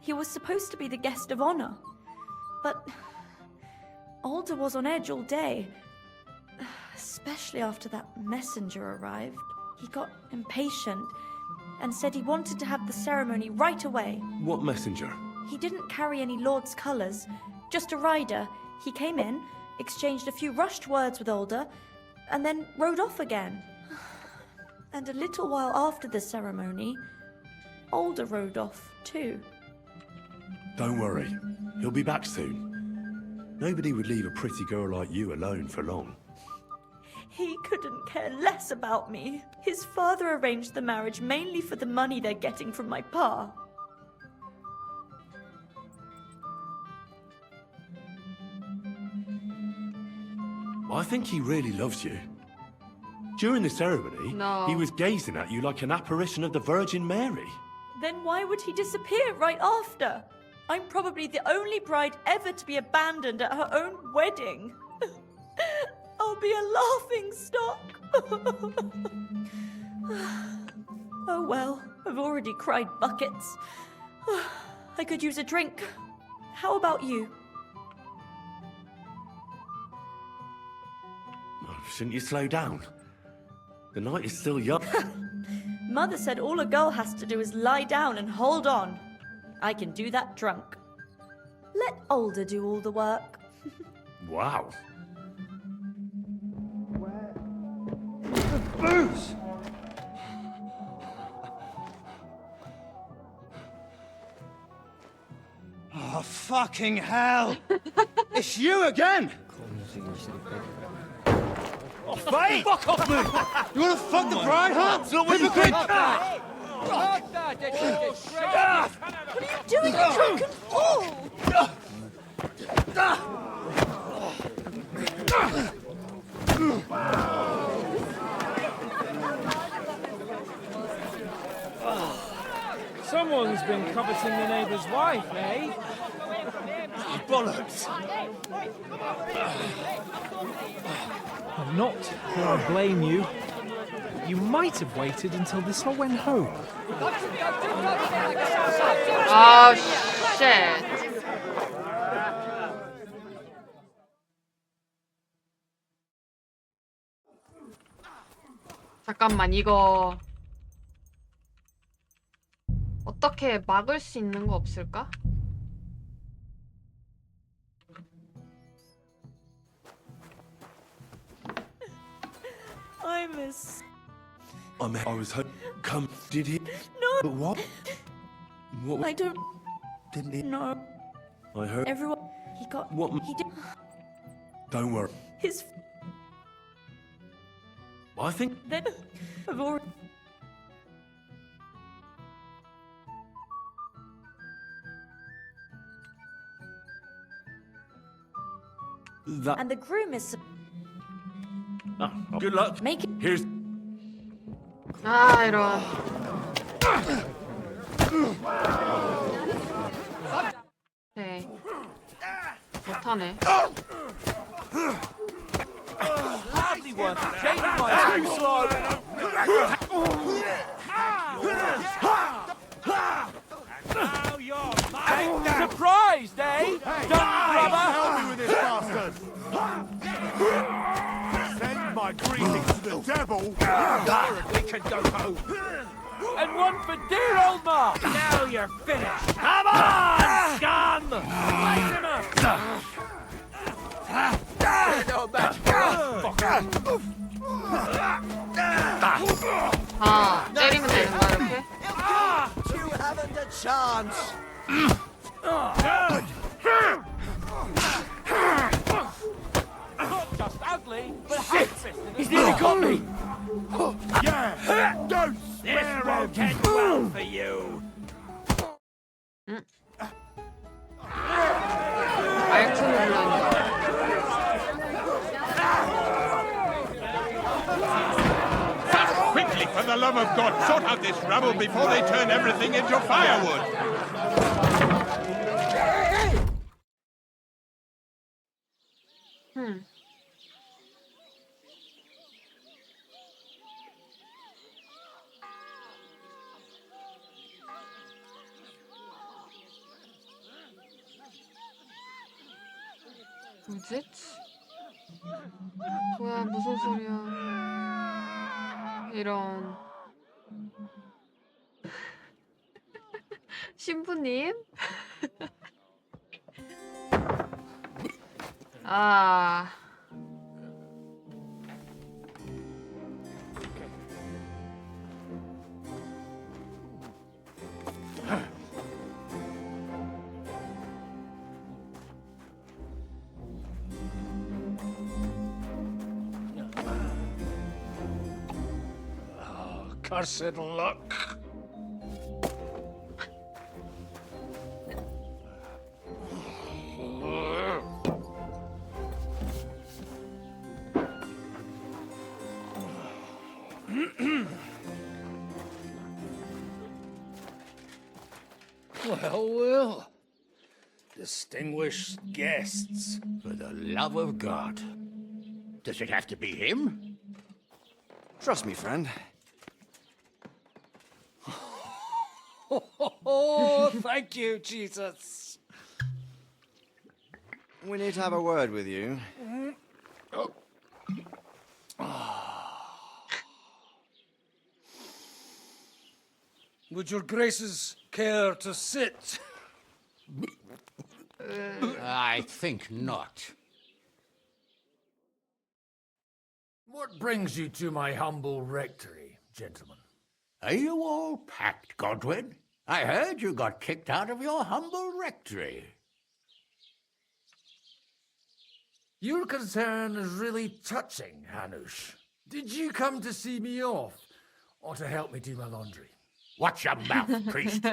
He was supposed to be the guest of honor. But Alder was on edge all day. Especially after that messenger arrived. He got impatient and said he wanted to have the ceremony right away. What messenger? He didn't carry any lord's colours, just a rider. He came in, exchanged a few rushed words with Alder, and then rode off again. And a little while after the ceremony, Alder rode off too. Don't worry. He'll be back soon. Nobody would leave a pretty girl like you alone for long. He couldn't care less about me. His father arranged the marriage mainly for the money they're getting from my pa. I think he really loves you. During the ceremony, No. he was gazing at you like an apparition of the Virgin Mary. Then why would he disappear right after? I'm probably the only bride ever to be abandoned at her own wedding. I'll be a laughing stock. Oh well, I've already cried buckets. I could use a drink. How about you? Oh, shouldn't you slow down? The night is still young. Mother said all a girl has to do is lie down and hold on. I can do that drunk. Let Alder do all the work. Wow. Booze! Oh, fucking hell! It's you again! Oh, fight! Fuck off me! You wanna fuck the bride, huh? So what you think? What are you doing, you drunken fool? Someone's been coveting the neighbour's wife, eh? Bollocks! I'm not going to blame you. You might have waited until this all went home. Oh, shit. 잠깐만, 이거 어떻게 막을 수 있는 거 없을까? I miss. I was come. Did he? No. But what? What? I don't Didn't he? know. I heard. Everyone. He got. What? He did. Don't worry. His. I think. That. I've already. That. And the groom is. Good luck. Make it. Here's. 아, 이런. 네. 못하네. Hardly worth it. Changing my too slow. Now you're mine. Surprised, eh? Dumb rubber. Help me with this bastard! Send my greetings to the devil! We can go home. And one for dear old Mark. Now you're finished. Come on, scum! Light him up. No match for us, fucker. 아, 때리면 되는 거야, 이렇게? You haven't a chance. Not just ugly, but shit. He's nearly got me. Yeah! Don't This won't end well for you. 알투를 불렀는데. Quickly, for the love of God, sort out this rabble before they turn everything into firewood. 뭐지? 뭐야, 무슨 소리야. 이런. 신부님? 아. Cursed luck. Well. Distinguished guests. For the love of God. Does it have to be him? Trust me, friend. Oh, thank you, Jesus. We need to have a word with you. Would your graces care to sit? I think not. What brings you to my humble rectory, gentlemen? Are you all packed, Godwin? I heard you got kicked out of your humble rectory. Your concern is really touching, Hanush. Did you come to see me off, or to help me do my laundry? Watch your mouth, priest.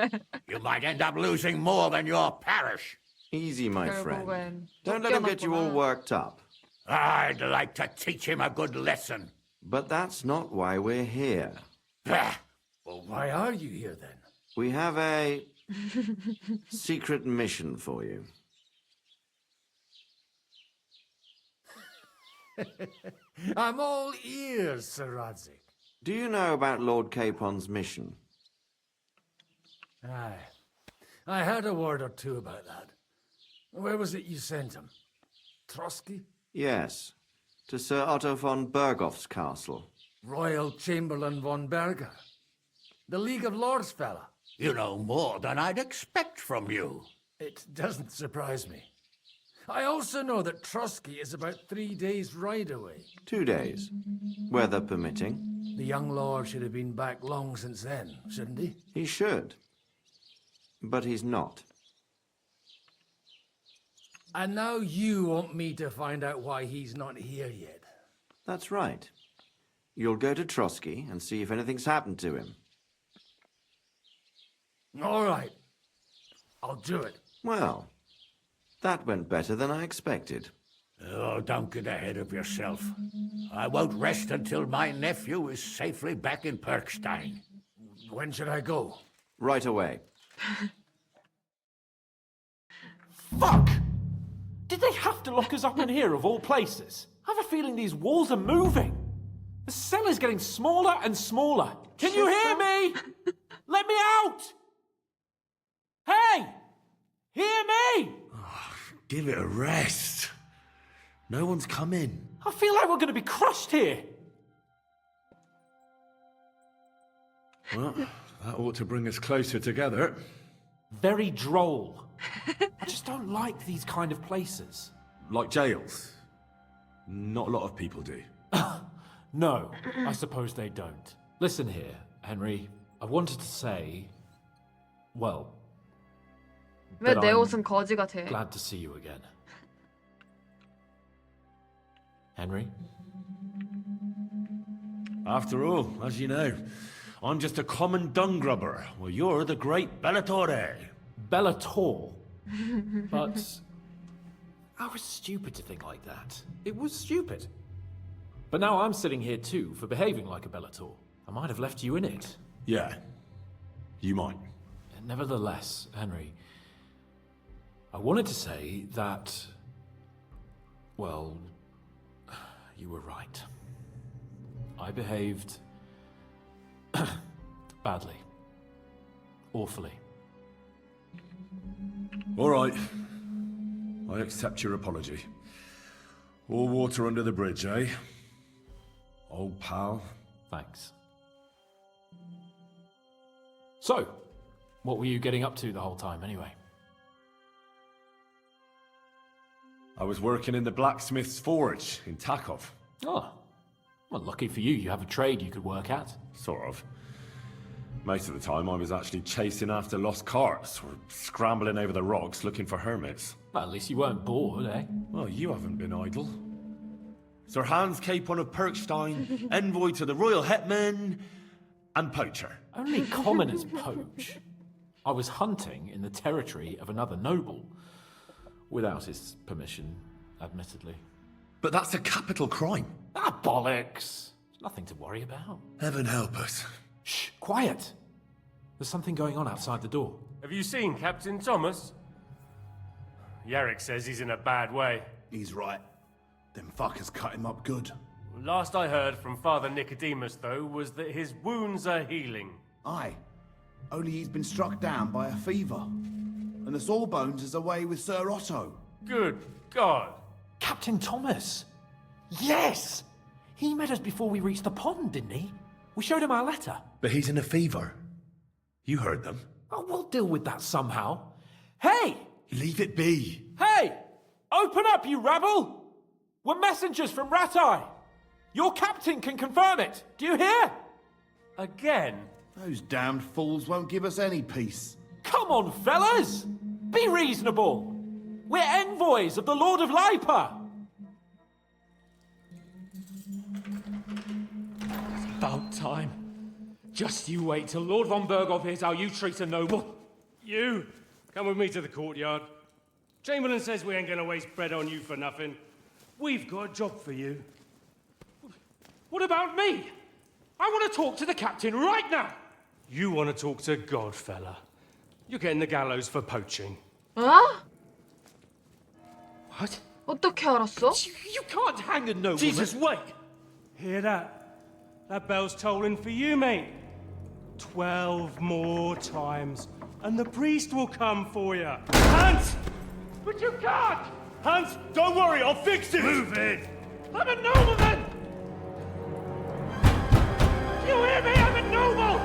You might end up losing more than your parish. Easy, my friend. Don't let him get you all worked up. I'd like to teach him a good lesson. But that's not why we're here. Well, why are you here, then? We have a secret mission for you. I'm all ears, Sir Radzik. Do you know about Lord Capon's mission? Aye. I heard a word or two about that. Where was it you sent him? Trotsky? Yes, to Sir Otto von Bergoff's castle. Royal Chamberlain von Berger. The League of Lords fella. You know more than I'd expect from you. It doesn't surprise me. I also know that Trotsky is about 3 days' ride away. 2 days. Weather permitting. The young lord should have been back long since then, shouldn't he? He should. But he's not. And now you want me to find out why he's not here yet. That's right. You'll go to Trotsky and see if anything's happened to him. All right. I'll do it. Well, that went better than I expected. Oh, don't get ahead of yourself. I won't rest until my nephew is safely back in Perkstein. When should I go? Right away. Fuck! Did they have to lock us up in here, of all places? I have a feeling these walls are moving. The cell is getting smaller and smaller. Can you hear me? Let me out! Hey! Hear me! Give it a rest. No one's come in. I feel like we're going to be crushed here. Well, that ought to bring us closer together. Very droll. I just don't like these kind of places. Like jails. Not a lot of people do. No, I suppose they don't. Listen here, Henry. I wanted to say, well, 왜 that 내 I'm 옷은 거지 같아? glad to see you again. Henry? After all, as you know, I'm just a common dung grubber, while you're the great Bellatore. Bellator? But I was stupid to think like that. It was stupid. But now I'm sitting here too for behaving like a Bellator. I might have left you in it. Yeah, you might. Nevertheless, Henry, I wanted to say that, well, you were right. I behaved badly. Awfully. All right. I accept your apology. All water under the bridge, eh? Old pal. Thanks. So, what were you getting up to the whole time, anyway? I was working in the blacksmith's forge in Takov. Oh, well, lucky for you, you have a trade you could work at. Sort of. Most of the time I was actually chasing after lost carts or scrambling over the rocks looking for hermits. Well, at least you weren't bored, eh? Well, you haven't been idle. Sir Hans Capon of Perkstein, envoy to the royal hetman, and poacher. Only commoners poach. I was hunting in the territory of another noble. Without his permission, admittedly. But that's a capital crime. Ah, bollocks! Nothing to worry about. Heaven help us. Shh, quiet! There's something going on outside the door. Have you seen Captain Thomas? Yarrick says he's in a bad way. He's right. Them fuckers cut him up good. Last I heard from Father Nicodemus, though, was that his wounds are healing. Aye. Only he's been struck down by a fever. And the Sawbones is away with Sir Otto. Good God. Captain Thomas! Yes! He met us before we reached the pond, didn't he? We showed him our letter. But he's in a fever. You heard them. Oh, we'll deal with that somehow. Hey! Leave it be. Hey! Open up, you rabble! We're messengers from Ratai. Your captain can confirm it. Do you hear? Again? Those damned fools won't give us any peace. Come on, fellas! Be reasonable! We're envoys of the Lord of Lipa! It's about time. Just you wait till Lord von Berghoff hears how you treat a noble. You, come with me to the courtyard. Chamberlain says we ain't gonna waste bread on you for nothing. We've got a job for you. What about me? I want to talk to the captain right now. You want to talk to God, fella. You're getting the gallows for poaching. 어? What? 어떻게 알았어? You can't hang a nobleman. Jesus, wait! Hear that? That bell's tolling for you, mate. 12 more times, and the priest will come for you. Hans! But you can't! Hans, don't worry, I'll fix it! Move it! I'm a nobleman! You hear me? I'm a noble!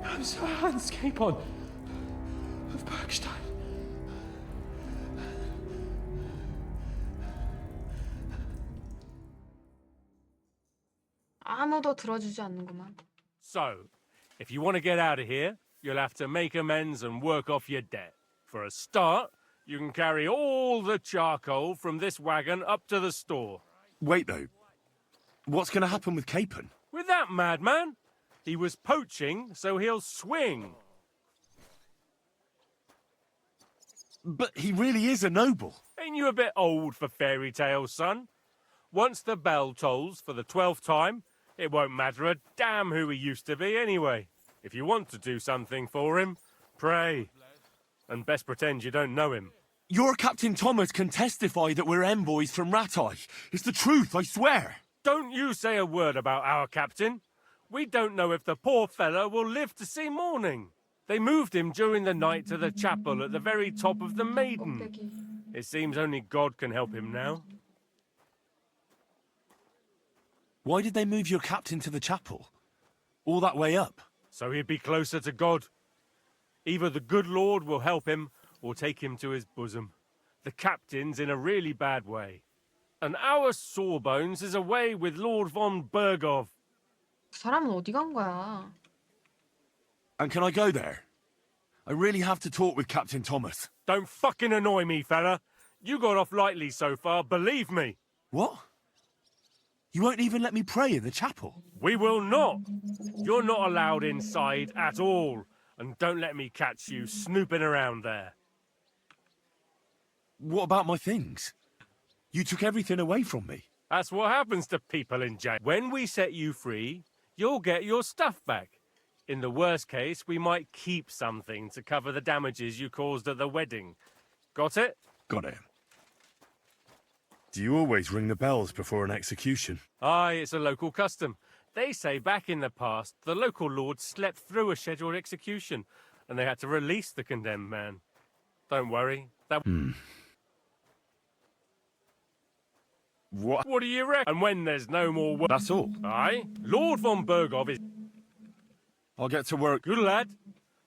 I'm Sir Hans Capon of Bergstein. 아무도 들어주지 않는구만. So, if you want to get out of here, you'll have to make amends and work off your debt. For a start, you can carry all the charcoal from this wagon up to the store. Wait, though. What's going to happen with Capon? With that madman? He was poaching, so he'll swing. But he really is a noble. Ain't you a bit old for fairy tales, son? Once the bell tolls for the 12th time, it won't matter a damn who he used to be anyway. If you want to do something for him, pray. And best pretend you don't know him. Your Captain Thomas can testify that we're envoys from Rattay. It's the truth, I swear. Don't you say a word about our captain. We don't know if the poor fellow will live to see morning. They moved him during the night to the chapel at the very top of the Maiden. It seems only God can help him now. Why did they move your captain to the chapel? All that way up? So he'd be closer to God. Either the good Lord will help him, or take him to his bosom. The captain's in a really bad way. And our Sawbones is away with Lord von Bergov. 그 사람은 어디 간 거야? And can I go there? I really have to talk with Captain Thomas. Don't fucking annoy me, fella. You got off lightly so far, believe me. What? You won't even let me pray in the chapel? We will not. You're not allowed inside at all. And don't let me catch you snooping around there. What about my things? You took everything away from me. That's what happens to people in jail. When we set you free, you'll get your stuff back. In the worst case, we might keep something to cover the damages you caused at the wedding. Got it? Got it. Do you always ring the bells before an execution? Aye, it's a local custom. They say back in the past, the local lord slept through a scheduled execution, and they had to release the condemned man. Don't worry, that... What? What do you reckon? And when there's no more work... That's all? Aye. Lord von Bergov is... I'll get to work. Good lad.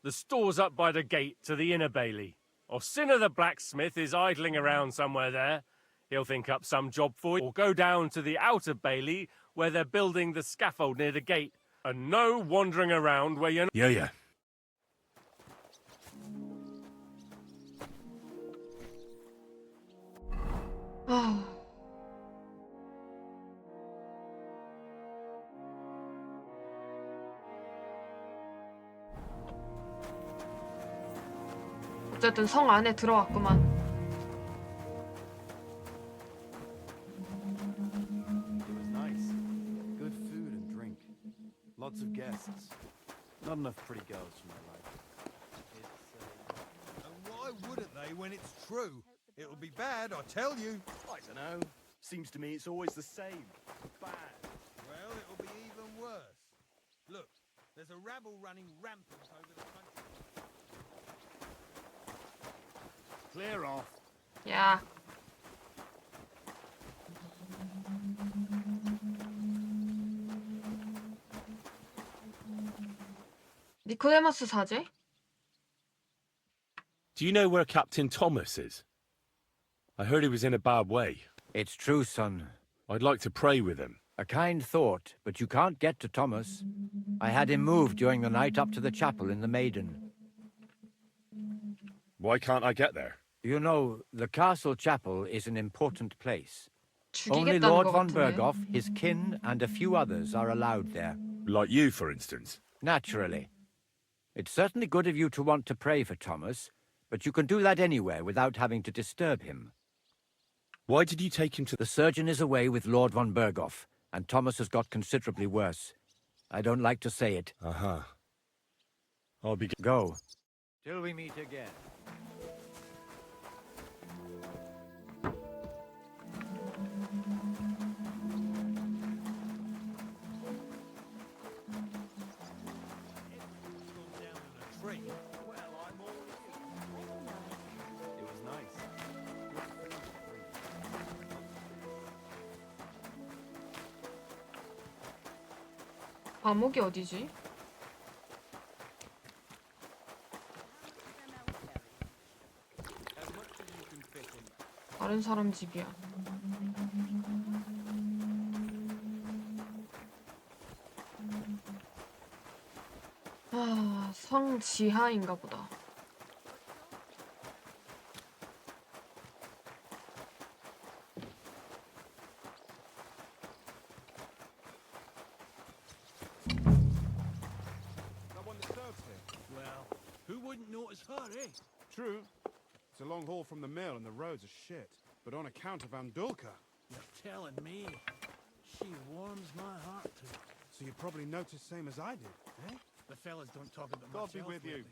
The store's up by the gate to the inner bailey. Orsina the blacksmith is idling around somewhere there. He'll think up some job for you. Or go down to the outer bailey where they're building the scaffold near the gate. And no wandering around where you're not... Yeah. 어쨌든 성 안에 들어왔구만. It was nice. Good food and drink. Lots of guests. Not enough pretty girls for my life. And why wouldn't they when it's true? It'll be bad, I tell you. I don't know. Seems to me it's always the same. Bad. Well, it'll be even worse. Look, there's a rabble running rampant over the country. Clear off. 야. 니코데마스 사제? Do you know where Captain Thomas is? I heard he was in a bad way. It's true, son. I'd like to pray with him. A kind thought, but you can't get to Thomas. I had him moved during the night up to the chapel in the Maiden. Why can't I get there? You know, the castle chapel is an important place. Only 죽이겠다는 Lord 것 von 같은데. Berghoff, his kin, and a few others are allowed there. Like you, for instance. Naturally. It's certainly good of you to want to pray for Thomas, but you can do that anywhere without having to disturb him. Why did you take him to... The surgeon is away with Lord von Berghoff, and Thomas has got considerably worse. I don't like to say it. I'll be... Go. Till we meet again. It was nice. 감옥이 어디지? 다른 사람 집이야. 아, 성 지하인가 보다. Someone that serves here. Well, who wouldn't notice her, eh? True. It's a long haul from the mill and the roads are shit. But on account of Andulka. You're telling me. She warms my heart too. So you probably noticed same as I did, eh? The fellas don't talk about God much be else with you. lately.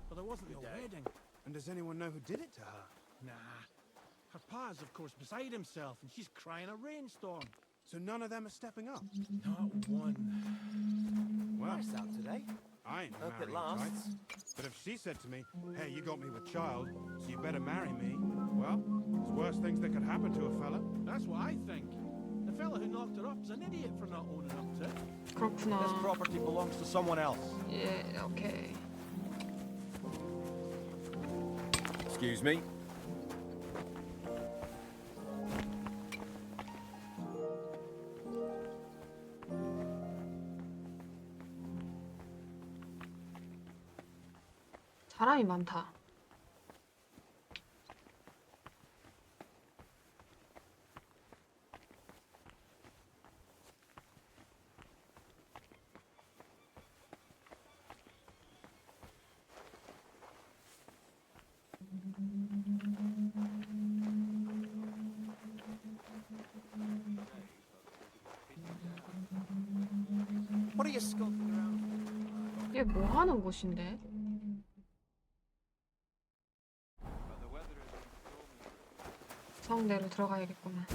But there wasn't no wedding. And does anyone know who did it to her? Nah. Her pa's, of course, beside himself, and she's crying a rainstorm. So none of them are stepping up? Not one. Well, Nice out today. I ain't Hope it marrying lasts. types. But if she said to me, hey, you got me with child, so you better marry me, well, there's worse things that could happen to a fella. That's what I think. The fella who knocked her up's an idiot for not owning up to it. 그렇구나. This property belongs to someone else. 예, 오케이. Excuse me. 사람이 많다. What are you skulking around? 이게 뭐 하는 곳인데? 성내로 들어가야겠구만.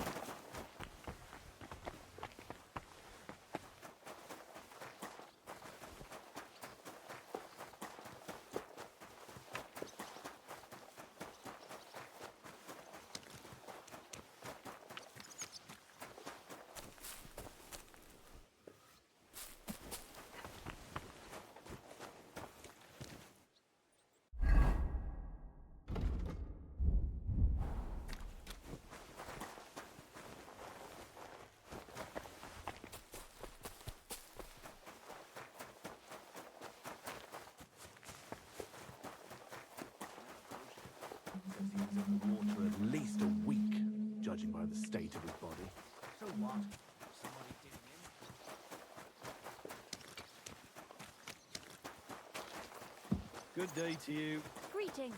He was in the water at least a week, judging by the state of his body. So what? Somebody did him in. Good day to you. Greetings.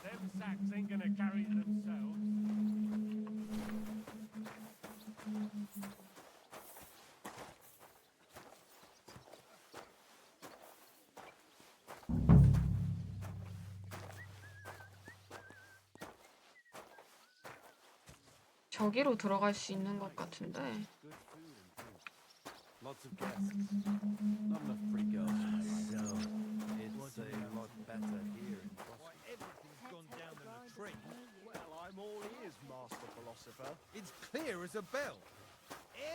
Them sacks ain't gonna carry it themselves. 저기로 들어갈 수 있는 것 같은데. Good food and drink. Lots of guests. Not enough pretty girls. So, it's a lot better here in Boston. Everything's gone down in a tree. Well, I'm all ears, Master Philosopher. It's clear as a bell.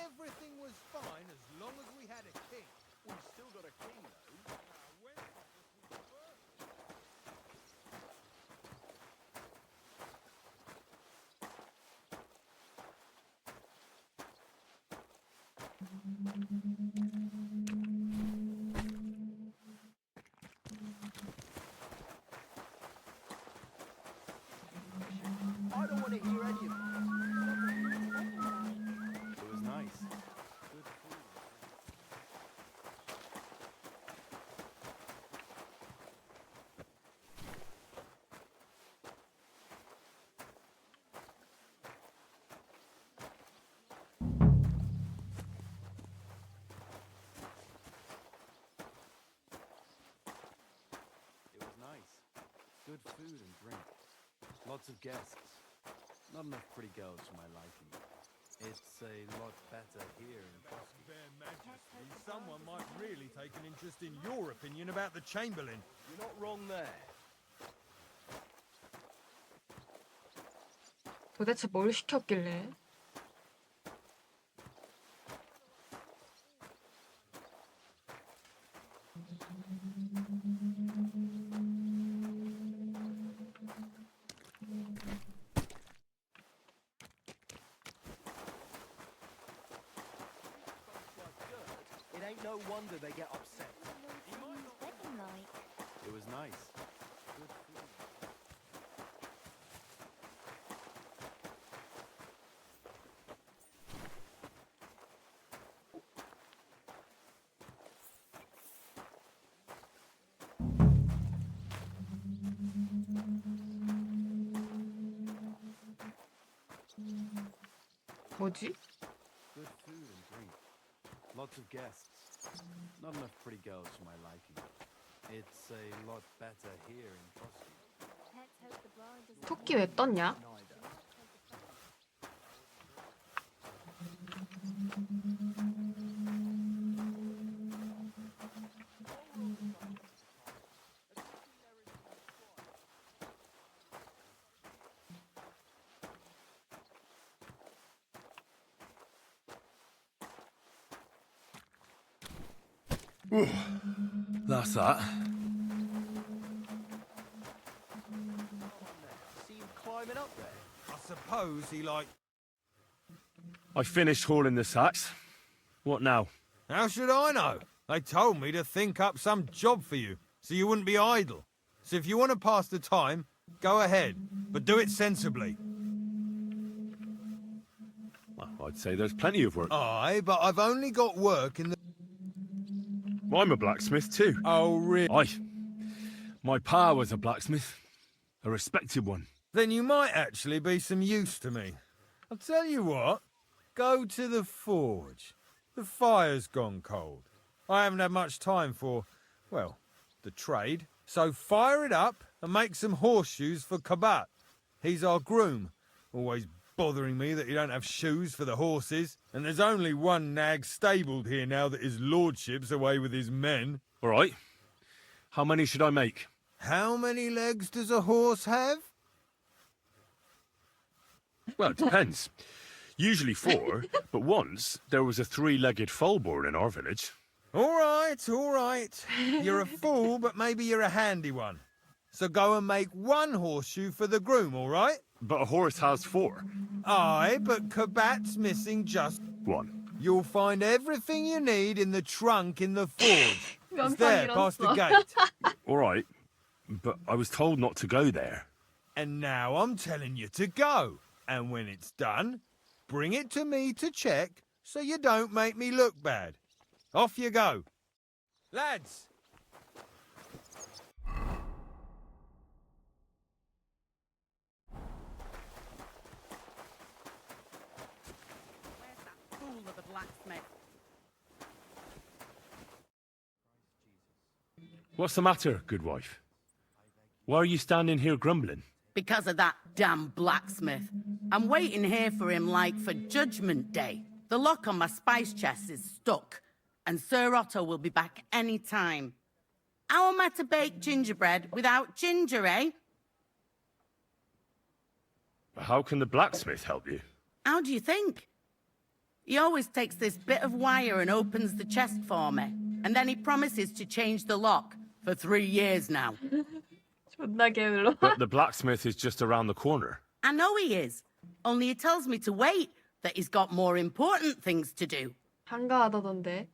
Everything was fine as long as we had a king. We've still got a king, though. When I don't want to hear any of it. It was nice. Good food. It was nice. Good food and drink. Lots of guests. Not enough pretty girls for my liking. It's a lot better here in Boston. Their Majesty, someone might really take an interest in your opinion about the Chamberlain. You're not wrong there. 도대체 뭘 시켰길래? No wonder they get upset. It was nice. Good food. 뭐지? Good food and drink. Lots of guests. Not enough pretty girls for my liking. It's a lot better here in Trotsky. 토끼 왜 떴냐? That's that. See him climbing up there. I suppose he like... I finished hauling the sacks. What now? How should I know? They told me to think up some job for you, so you wouldn't be idle. So if you want to pass the time, go ahead, but do it sensibly. Well, I'd say there's plenty of work. Aye, but I've only got work in the... I'm a blacksmith too. Oh, really? Aye. My pa was a blacksmith. A respected one. Then you might actually be some use to me. I'll tell you what, go to the forge. The fire's gone cold. I haven't had much time for, well, the trade. So fire it up and make some horseshoes for Kabat. He's our groom, always bothering me that he don't have shoes for the horses. And there's only one nag stabled here now that his lordship's away with his men. All right. How many should I make? How many legs does a horse have? Well, it depends. Usually 4, but once there was a 3-legged foal born in our village. All right, all right. You're a fool, but maybe you're a handy one. So go and make one horseshoe for the groom, all right? But a horse has 4. Aye, but Kabat's missing just 1. You'll find everything you need in the trunk in the forge. It's there, past the gate. All right, but I was told not to go there. And now I'm telling you to go. And when it's done, bring it to me to check so you don't make me look bad. Off you go. Lads! Fool of a blacksmith. What's the matter, good wife? Why are you standing here grumbling? Because of that damn blacksmith. I'm waiting here for him like for Judgment Day. The lock on my spice chest is stuck, and Sir Otto will be back any time. How am I to bake gingerbread without ginger, eh? How can the blacksmith help you? How do you think? He always takes this bit of wire and opens the chest for me, and then he promises to change the lock for 3 years now. 존나 게을러. But the blacksmith is just around the corner. I know he is, only he tells me to wait, that he's got more important things to do. 한가하다던데.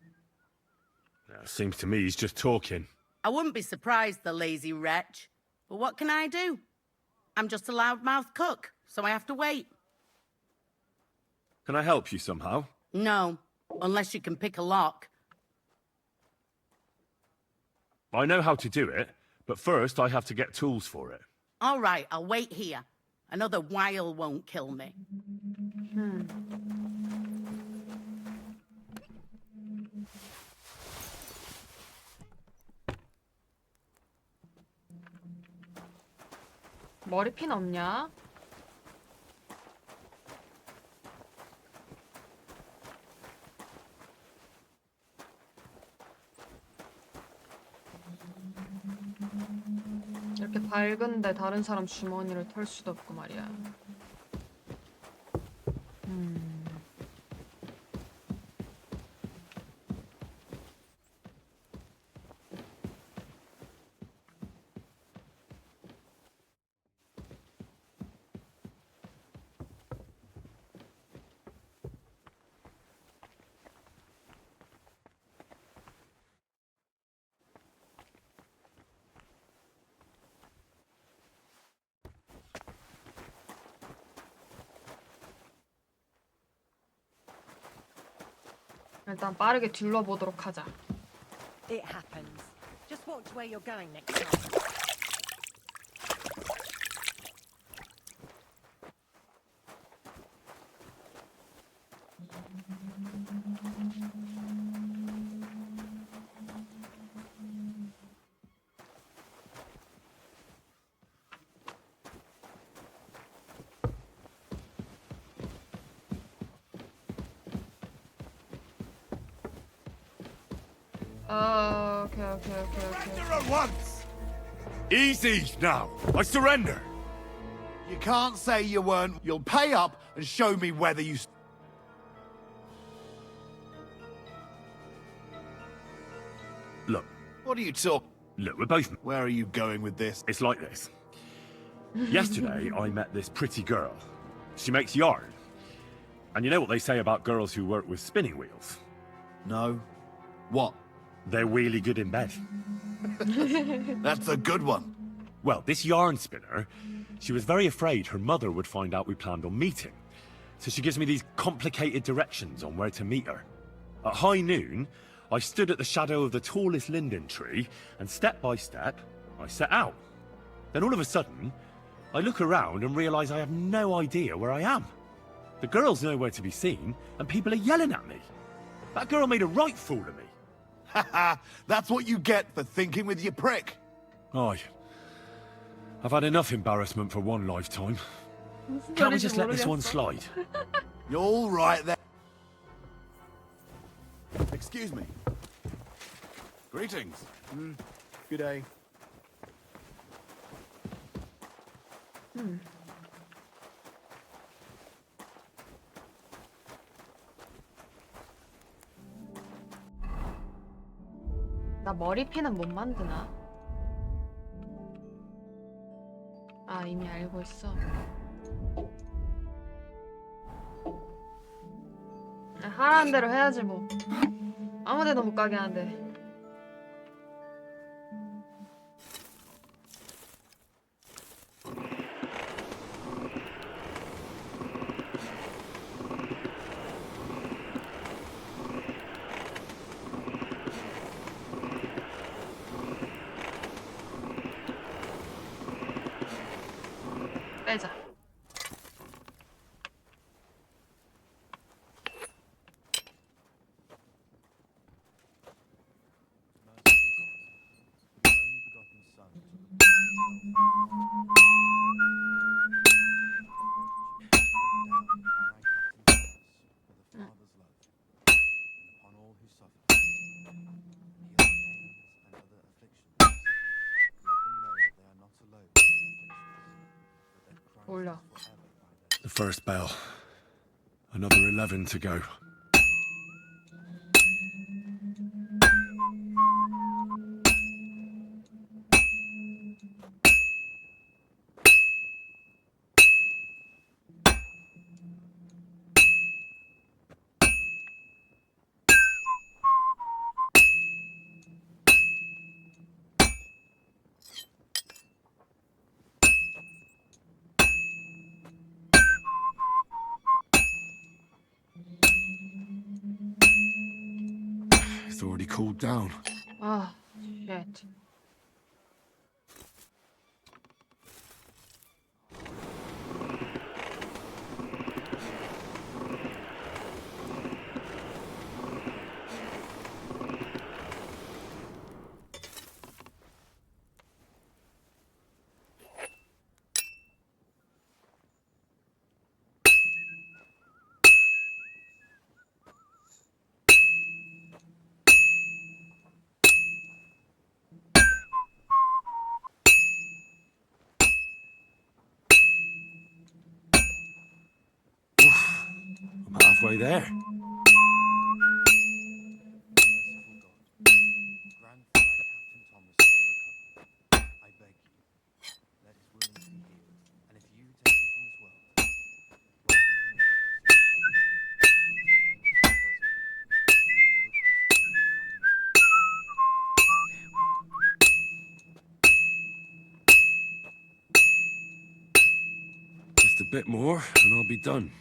Seems to me he's just talking. I wouldn't be surprised, the lazy wretch. But what can I do? I'm just a loudmouth cook, so I have to wait. Can I help you somehow? No, unless you can pick a lock. I know how to do it, but first I have to get tools for it. All right, I'll wait here. Another while won't kill me. 머리핀 없냐? 이렇게 밝은데 다른 사람 주머니를 털 수도 없고 말이야. 일단 빠르게 둘러보도록 하자. It happens. Just watch where you're going next time. Okay. At once! Easy now. I surrender. You can't say you weren't. You'll pay up and show me whether you... Look. What are you talking? Look, we're both... Where are you going with this? It's like this. Yesterday, I met this pretty girl. She makes yarn. And you know what they say about girls who work with spinning wheels? No. What? They're really good in bed. That's a good one. Well, this yarn spinner, she was very afraid her mother would find out we planned on meeting. So she gives me these complicated directions on where to meet her. At high noon, I stood at the shadow of the tallest linden tree, and step by step, I set out. Then all of a sudden, I look around and realise I have no idea where I am. The girl's nowhere to be seen, and people are yelling at me. That girl made a right fool of me. Haha, that's what you get for thinking with your prick. Aye. I've had enough embarrassment for one lifetime. Can't we just let this one slide? You're all right there. Excuse me. Greetings. Good day. 나 머리핀은 못 만드나? 아, 이미 알고 있어. 하라는 대로 해야지 뭐. 아무 데도 못 가게 하는데. 빼자. 올려. The first bell. Another 11 to go. It's already cooled down. 아, shit. I'm halfway there. Just a bit more, and I'll be done.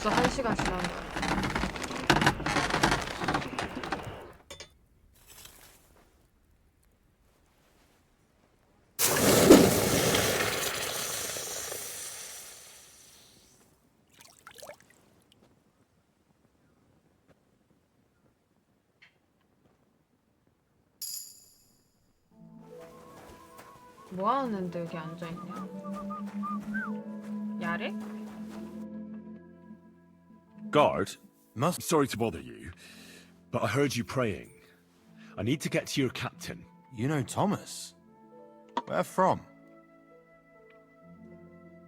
벌써 1시간 지난 거야. 뭐 하는데 여기 앉아 있냐? 야래? Guard, sorry to bother you, but I heard you praying. I need to get to your captain. You know Thomas? Where from?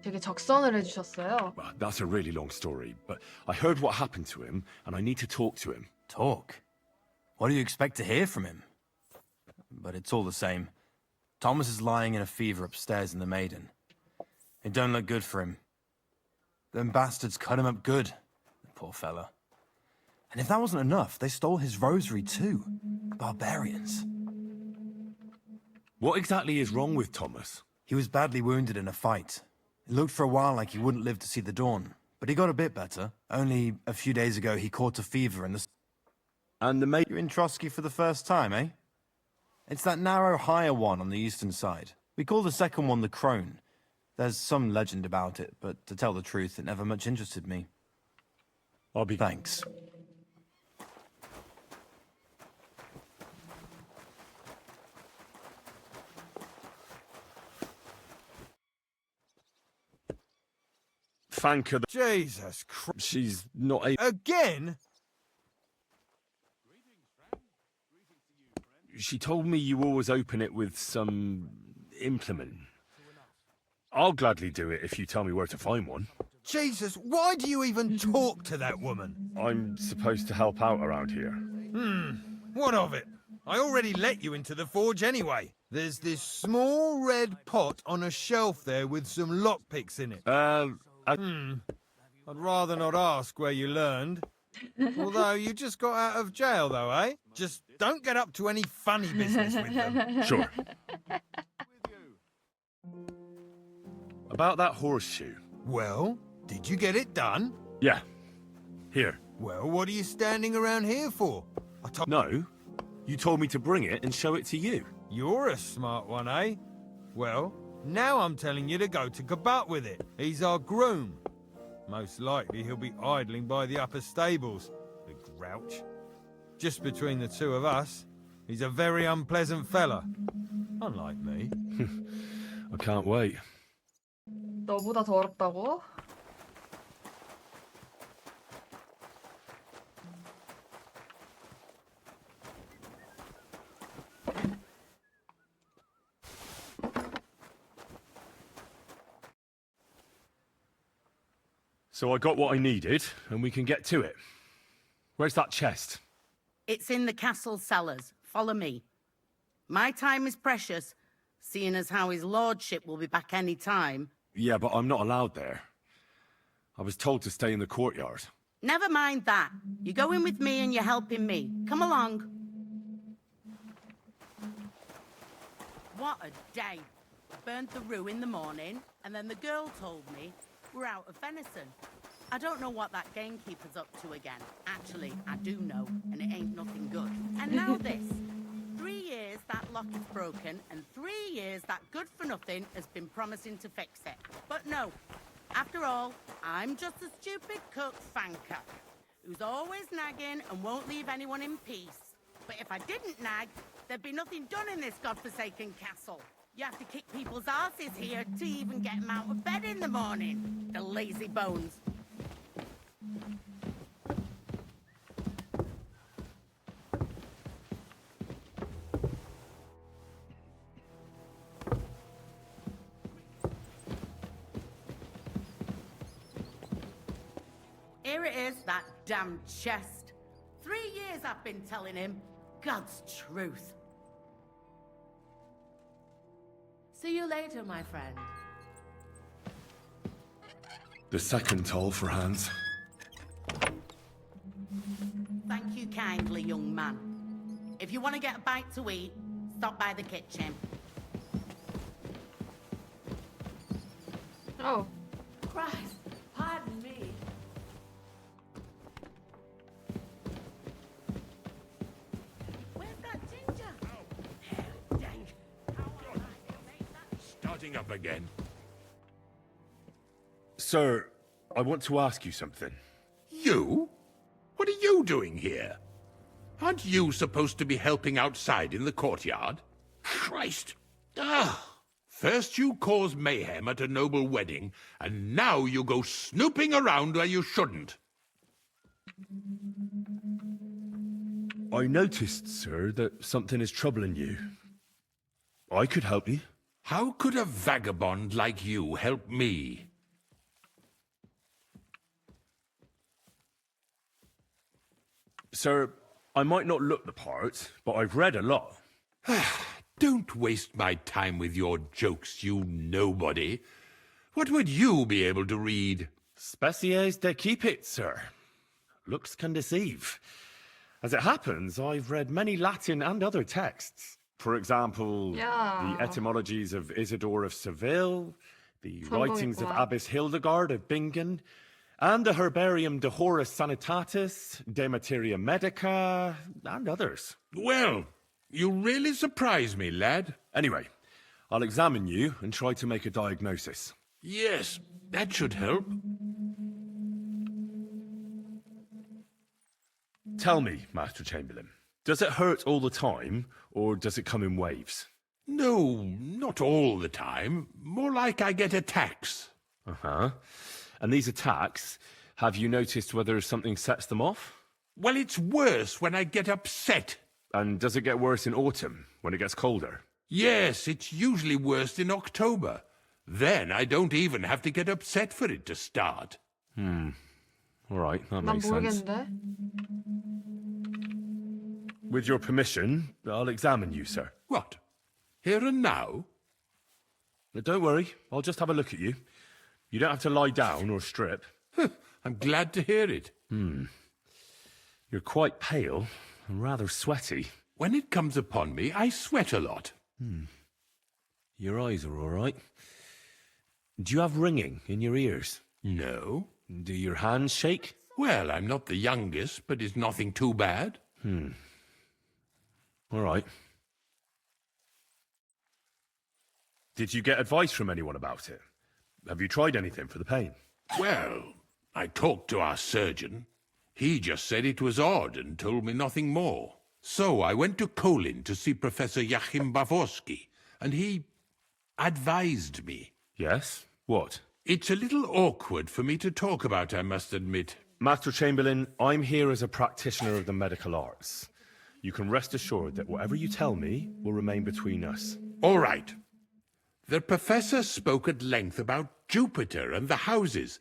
되게 적선을 해주셨어요. Well, that's a really long story, but I heard what happened to him, and I need to talk to him. Talk? What do you expect to hear from him? But it's all the same. Thomas is lying in a fever upstairs in the Maiden. It don't look good for him. Them bastards cut him up good, the poor fella. And if that wasn't enough, they stole his rosary too. Barbarians. What exactly is wrong with Thomas? He was badly wounded in a fight. It looked for a while like he wouldn't live to see the dawn, but he got a bit better. Only a few days ago he caught a fever and the... And the mate... You're in Trotsky for the first time, eh? It's that narrow, higher one on the eastern side. We call the second one the Crone. There's some legend about it, but to tell the truth, it never much interested me. I'll be... Thanks. Thank her. Jesus Christ. She's not able... Again? She told me you always open it with some implement. I'll gladly do it if you tell me where to find one. Jesus, why do you even talk to that woman? I'm supposed to help out around here. What of it? I already let you into the forge anyway. There's this small red pot on a shelf there with some lockpicks in it. I'd rather not ask where you learned. Although you just got out of jail though, eh? Just don't get up to any funny business with them. Sure. About that horseshoe. Well, did you get it done? Yeah. Here. Well, what are you standing around here for? No. You told me to bring it and show it to you. You're a smart one, eh? Well, now I'm telling you to go to Kabat with it. He's our groom. Most likely he'll be idling by the upper stables, the grouch. Just between the two of us, he's a very unpleasant fella. Unlike me. I can't wait. 너보다 더럽다고? So I got what I needed, and we can get to it. Where's that chest? It's in the castle cellars. Follow me. My time is precious, seeing as how his lordship will be back any time. Yeah, but I'm not allowed there. I was told to stay in the courtyard. Never mind that. You're going with me and you're helping me. Come along. What a day. I burned the rue in the morning, and then the girl told me we're out of venison. I don't know what that gamekeeper's up to again. Actually, I do know, and it ain't nothing good. And now this. 3 years that lock is broken, and 3 years that good-for-nothing has been promising to fix it. But no. After all, I'm just a stupid cook fanker who's always nagging and won't leave anyone in peace. But if I didn't nag, there'd be nothing done in this godforsaken castle. You have to kick people's asses here to even get them out of bed in the morning. The lazy bones. Here it is, that damn chest. 3 years I've been telling him. God's truth. See you later, my friend. The second toll for Hans. Thank you kindly, young man. If you want to get a bite to eat, stop by the kitchen. Oh. Christ, pardon me. acting up again? Sir, I want to ask you something. You? What are you doing here? Aren't you supposed to be helping outside in the courtyard? Christ! First you cause mayhem at a noble wedding, and now you go snooping around where you shouldn't. I noticed, sir, that something is troubling you. I could help you. How could a vagabond like you help me? Sir, I might not look the part, but I've read a lot. Don't waste my time with your jokes, you nobody. What would you be able to read? Species de keep sir. Looks can deceive. As it happens, I've read many Latin and other texts. For example, the etymologies of Isidore of Seville, the writings of Abbess Hildegard of Bingen, and the Herbarium de Horis Sanitatis, De Materia Medica, and others. Well, you really surprise me, lad. Anyway, I'll examine you and try to make a diagnosis. Yes, that should help. Tell me, Master Chamberlain, does it hurt all the time, or does it come in waves? No, not all the time. More like I get attacks. Uh-huh. And these attacks, have you noticed whether something sets them off? Well, it's worse when I get upset. And does it get worse in autumn, when it gets colder? Yes, it's usually worse in October. Then I don't even have to get upset for it to start. All right, that 난 makes sense. 모르겠는데. With your permission, I'll examine you, sir. What? Here and now? Don't worry, I'll just have a look at you. You don't have to lie down or strip. I'm glad to hear it. You're quite pale and rather sweaty. When it comes upon me, I sweat a lot. Your eyes are all right. Do you have ringing in your ears? No. Do your hands shake? Well, I'm not the youngest, but it's nothing too bad. All right. Did you get advice from anyone about it? Have you tried anything for the pain? Well, I talked to our surgeon. He just said it was odd and told me nothing more. So I went to Kolin to see Professor Joachim Bavorsky, and he advised me. Yes? What? It's a little awkward for me to talk about, I must admit. Master Chamberlain, I'm here as a practitioner of the medical arts. You can rest assured that whatever you tell me will remain between us. All right. The professor spoke at length about Jupiter and the houses,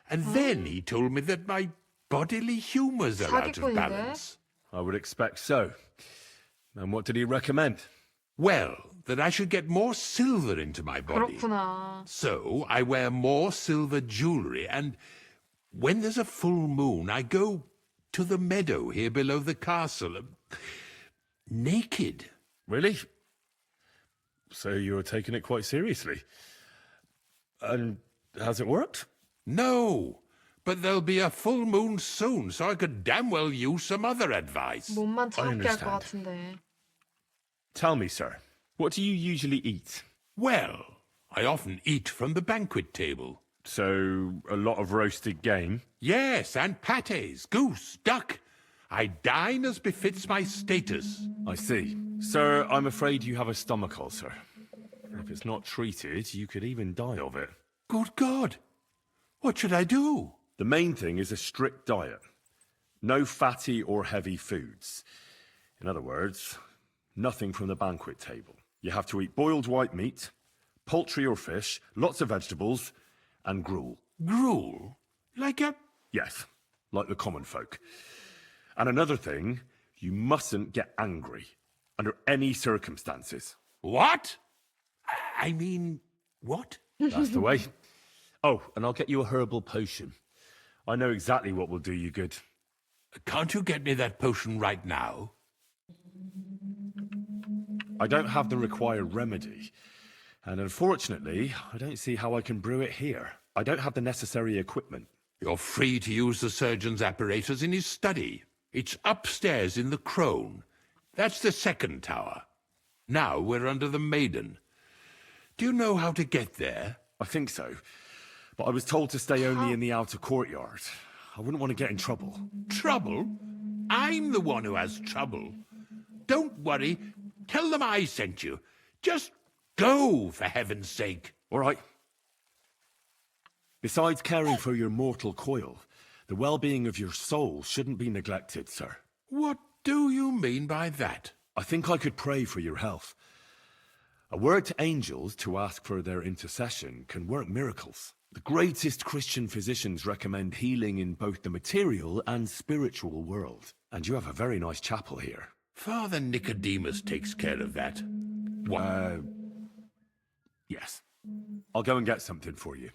and then he told me that my bodily humours are out of balance. I would expect so. And what did he recommend? Well, that I should get more silver into my body. 그렇구나. So I wear more silver jewellery, and when there's a full moon, I go to the meadow here below the castle, naked. Really? So you're taking it quite seriously. And has it worked? No, but there'll be a full moon soon, so I could damn well use some other advice. 몸만 차갑게 할 것 같은데. Tell me, sir, what do you usually eat? Well, I often eat from the banquet table. So, a lot of roasted game? Yes, and pâtés, goose, duck. I dine as befits my status. I see. Sir, I'm afraid you have a stomach ulcer. If it's not treated, you could even die of it. Good God! What should I do? The main thing is a strict diet. No fatty or heavy foods. In other words, nothing from the banquet table. You have to eat boiled white meat, poultry or fish, lots of vegetables, and gruel. Gruel? Like a... Yes, like the common folk. And another thing, you mustn't get angry, under any circumstances. What? I mean, what? That's the way. Oh, and I'll get you a herbal potion. I know exactly what will do you good. Can't you get me that potion right now? I don't have the required remedy. And unfortunately, I don't see how I can brew it here. I don't have the necessary equipment. You're free to use the surgeon's apparatus in his study. It's upstairs in the Crone. That's the second tower. Now we're under the Maiden. Do you know how to get there? I think so. But I was told to stay only in the outer courtyard. I wouldn't want to get in trouble. Trouble? I'm the one who has trouble. Don't worry. Tell them I sent you. Just go, for heaven's sake. All right. Besides caring for your mortal coil, the well-being of your soul shouldn't be neglected, sir. What do you mean by that? I think I could pray for your health. A word to angels to ask for their intercession can work miracles. The greatest Christian physicians recommend healing in both the material and spiritual world. And you have a very nice chapel here. Father Nicodemus takes care of that. What? Yes. I'll go and get something for you.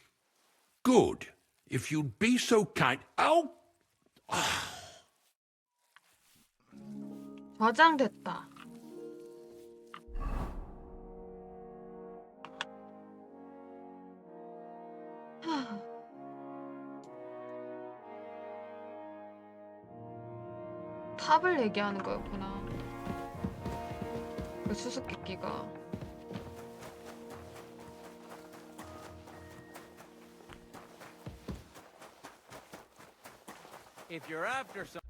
Good. If you'd be so kind... Oh! 저장됐다. 탑을 얘기하는 거였구나. 그 수수께끼가. If you're after some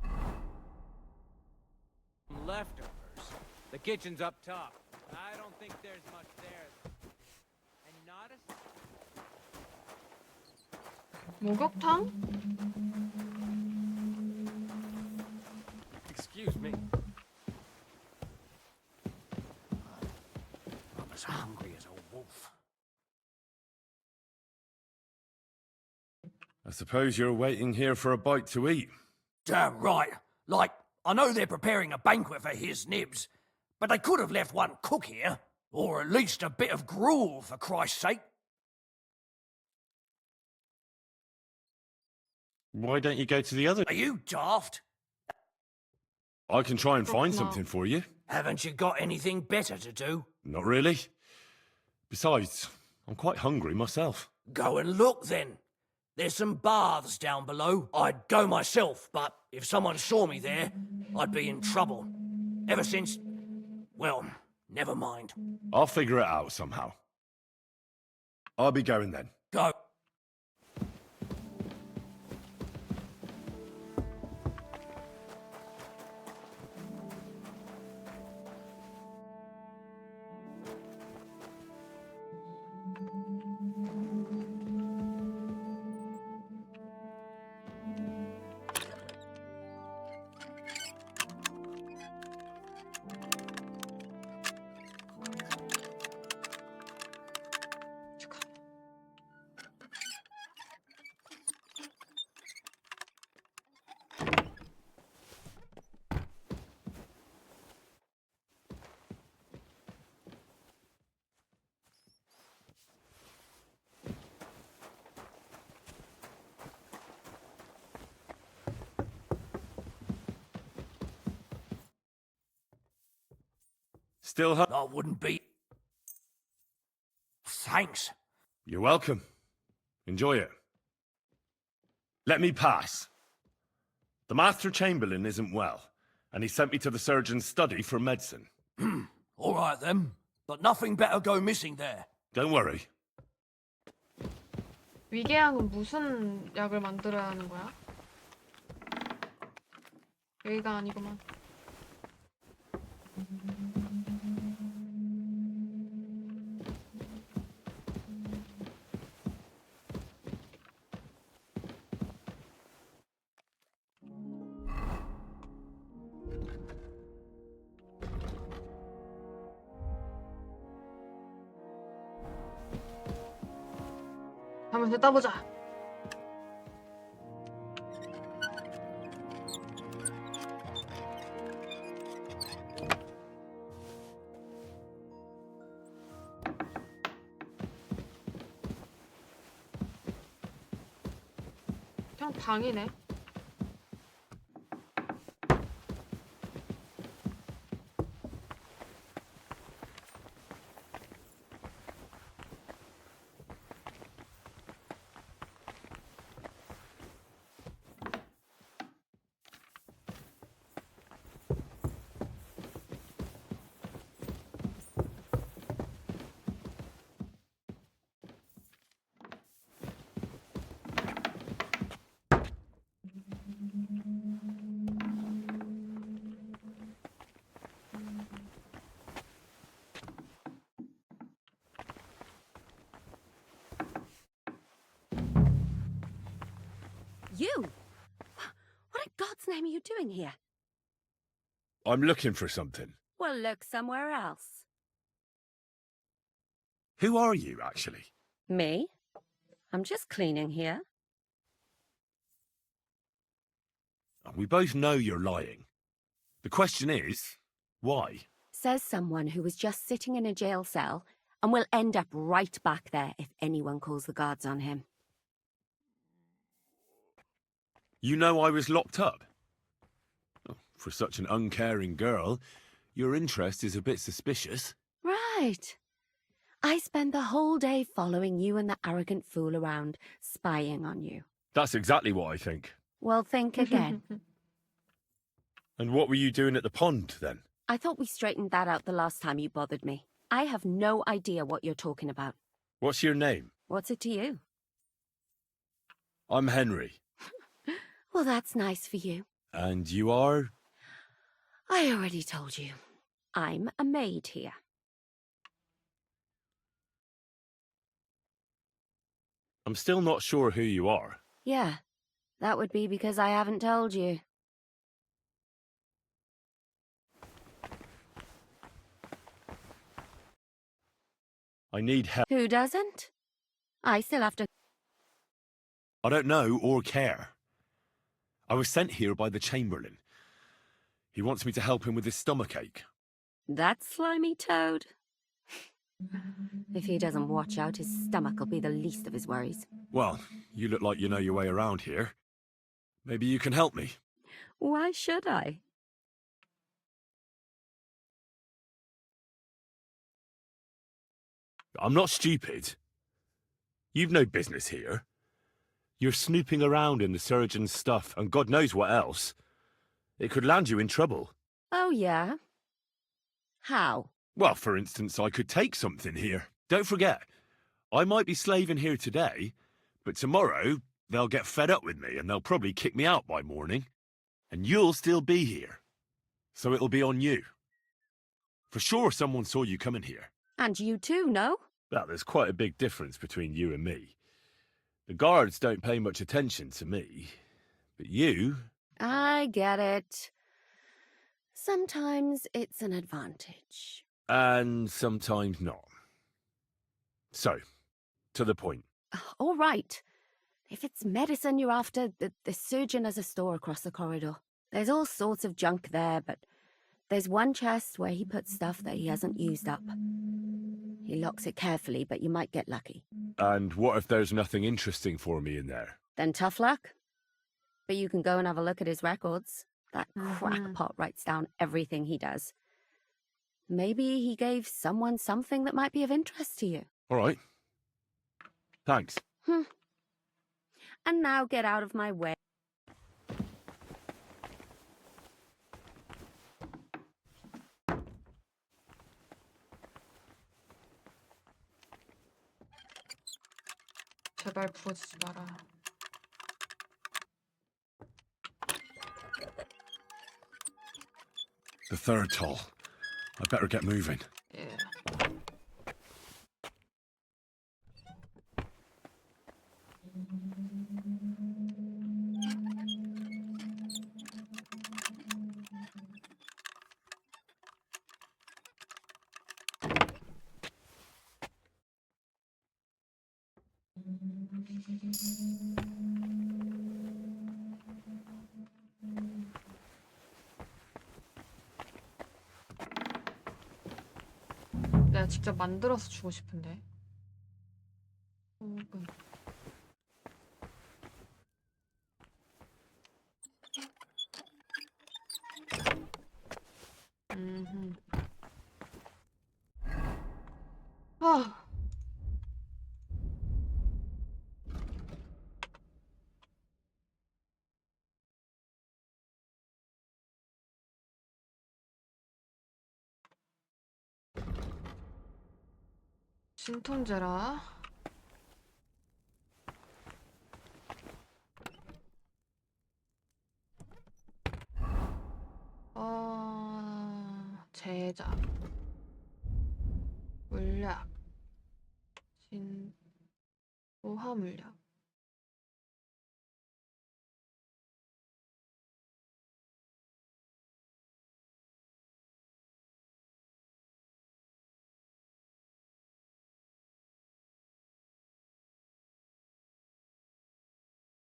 leftovers, the kitchen's up top. I don't think there's much there. And not a... 목욕탕? Excuse me. I'm as hungry as a wolf. I suppose you're waiting here for a bite to eat. Damn right. Like, I know they're preparing a banquet for his nibs, but they could have left one cook here. Or at least a bit of gruel, for Christ's sake. Why don't you go to the other... Are you daft? I can try and find something for you. Haven't you got anything better to do? Not really. Besides, I'm quite hungry myself. Go and look then. There's some baths down below. I'd go myself, but if someone saw me there, I'd be in trouble. Ever since... well, never mind. I'll figure it out somehow. I'll be going then. Go. Still I wouldn't be... Thanks. You're welcome. Enjoy it. Let me pass. The Master Chamberlain isn't well, and he sent me to the surgeon's study for medicine. All right then, but nothing better go missing there. Don't worry. 위궤양은 무슨 약을 만들어야 하는 거야? 여기가 아니구만. 한번 더 따보자. 그냥 방이네. name are you doing here? I'm looking for something. Well, look somewhere else. Who are you, actually? Me? I'm just cleaning here. We both know you're lying. The question is, why? Says someone who was just sitting in a jail cell and will end up right back there if anyone calls the guards on him. You know I was locked up? Oh, for such an uncaring girl, your interest is a bit suspicious. Right. I spend the whole day following you and the arrogant fool around, spying on you. That's exactly what I think. Well, think again. And what were you doing at the pond, then? I thought we straightened that out the last time you bothered me. I have no idea what you're talking about. What's your name? What's it to you? I'm Henry. Well, that's nice for you. And you are? I already told you. I'm a maid here. I'm still not sure who you are. Yeah, that would be because I haven't told you. I need help. Who doesn't? I still have to... I don't know or care. I was sent here by the Chamberlain. He wants me to help him with his stomachache. That slimy toad? If he doesn't watch out, his stomach will be the least of his worries. Well, you look like you know your way around here. Maybe you can help me. Why should I? I'm not stupid. You've no business here. You're snooping around in the surgeon's stuff and God knows what else. It could land you in trouble. Oh, yeah? How? Well, for instance, I could take something here. Don't forget, I might be slaving here today, but tomorrow they'll get fed up with me and they'll probably kick me out by morning. And you'll still be here. So it'll be on you. For sure someone saw you coming here. And you too, no? Well, there's quite a big difference between you and me. The guards don't pay much attention to me, but you... I get it. Sometimes it's an advantage. And sometimes not. So, to the point. All right. If it's medicine you're after, the surgeon has a store across the corridor. There's all sorts of junk there, but there's one chest where he puts stuff that he hasn't used up. He locks it carefully, but you might get lucky. And what if there's nothing interesting for me in there? Then tough luck. But you can go and have a look at his records. That crackpot writes down everything he does. Maybe he gave someone something that might be of interest to you. All right. Thanks. And now get out of my way. 제발 부어지지 마라. The third toll. I better get moving. 예. 내가 직접 만들어서 주고 싶은데. 혹은 아. 진통제라. 제작. 물약. 모화물약.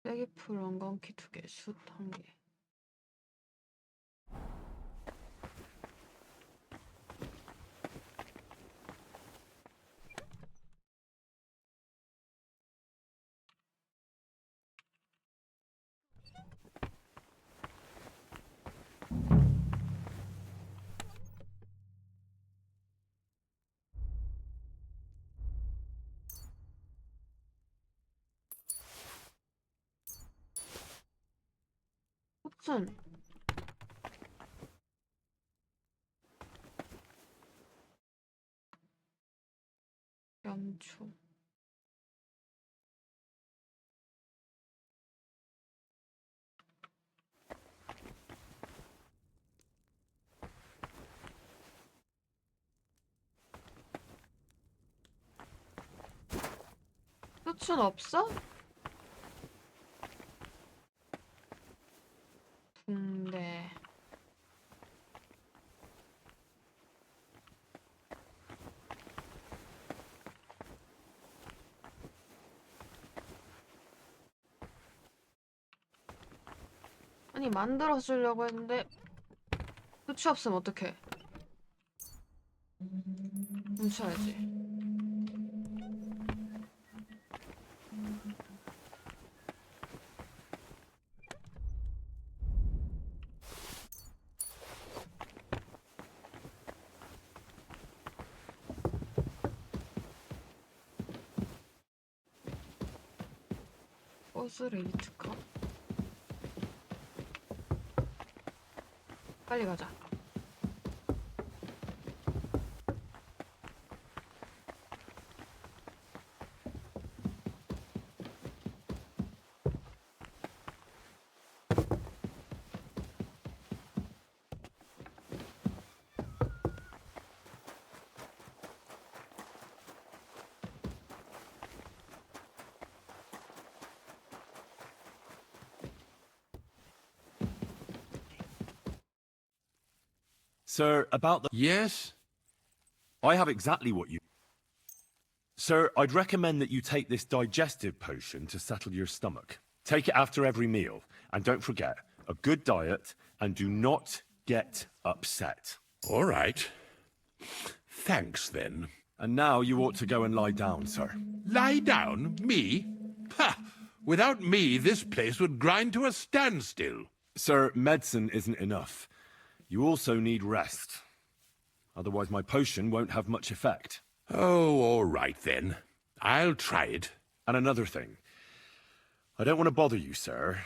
쐐기풀 원건키 2개, 숯 1개. 꽃은 연초. 꽃은 없어? 붕대. 아니 만들어 주려고 했는데 끝이 없으면 어떡해? 훔쳐야지. 버스 레이트카? 빨리 가자. Sir, about the... Yes? I have exactly what you... Sir, I'd recommend that you take this digestive potion to settle your stomach. Take it after every meal. And don't forget, a good diet, and do not get upset. All right. Thanks, then. And now you ought to go and lie down, sir. Lie down? Me? Ha! Without me, this place would grind to a standstill. Sir, medicine isn't enough. You also need rest. Otherwise my potion won't have much effect. Oh, all right then. I'll try it. And another thing. I don't want to bother you, sir,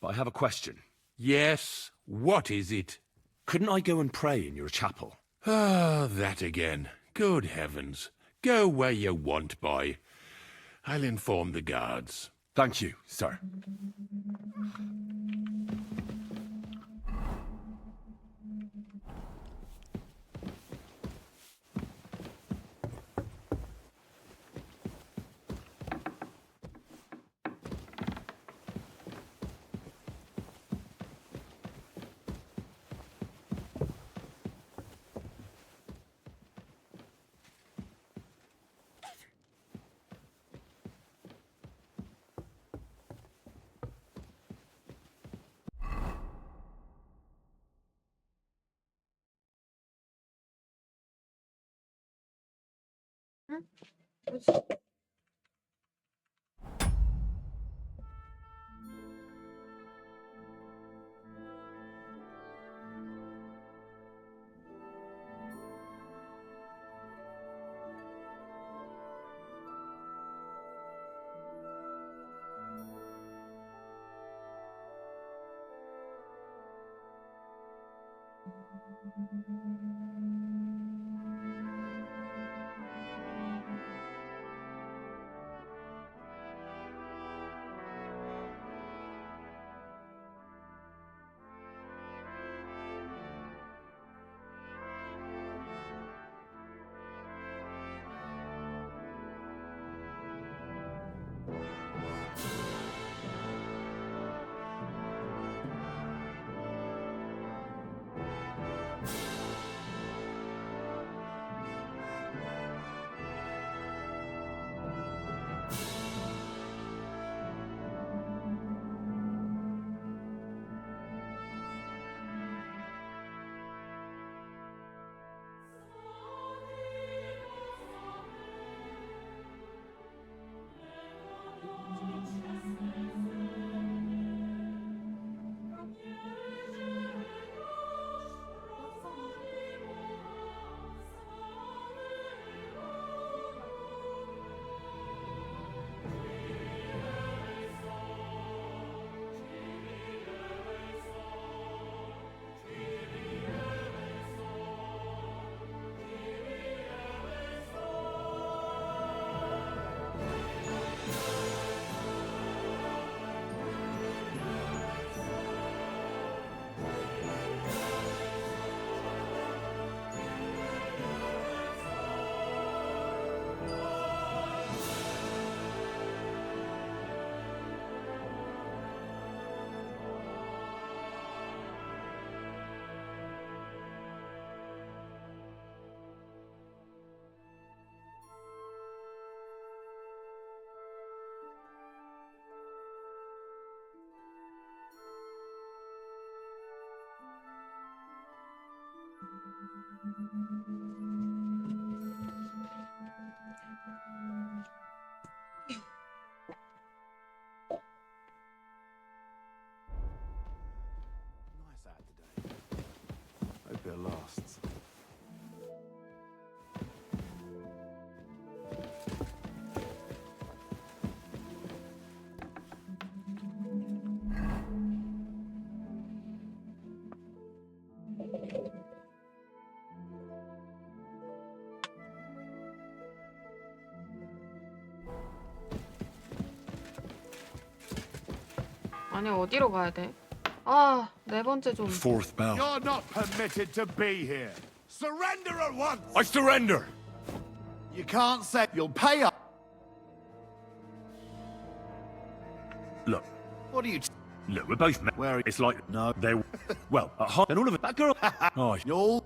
but I have a question. Yes? What is it? Couldn't I go and pray in your chapel? Ah, that again. Good heavens. Go where you want, boy. I'll inform the guards. Thank you, sir. Nice out today. Hope it lasts. 아니 어디로 가야 돼? 아, 네 번째 좀. Fourth bell. You're not permitted to be here. Surrender at once! I surrender! You can't say you'll pay up. Look, What are you... look, we're both men. Where it's like, no, they're... Well, at heart, and all of it, that girl... Oh, You're...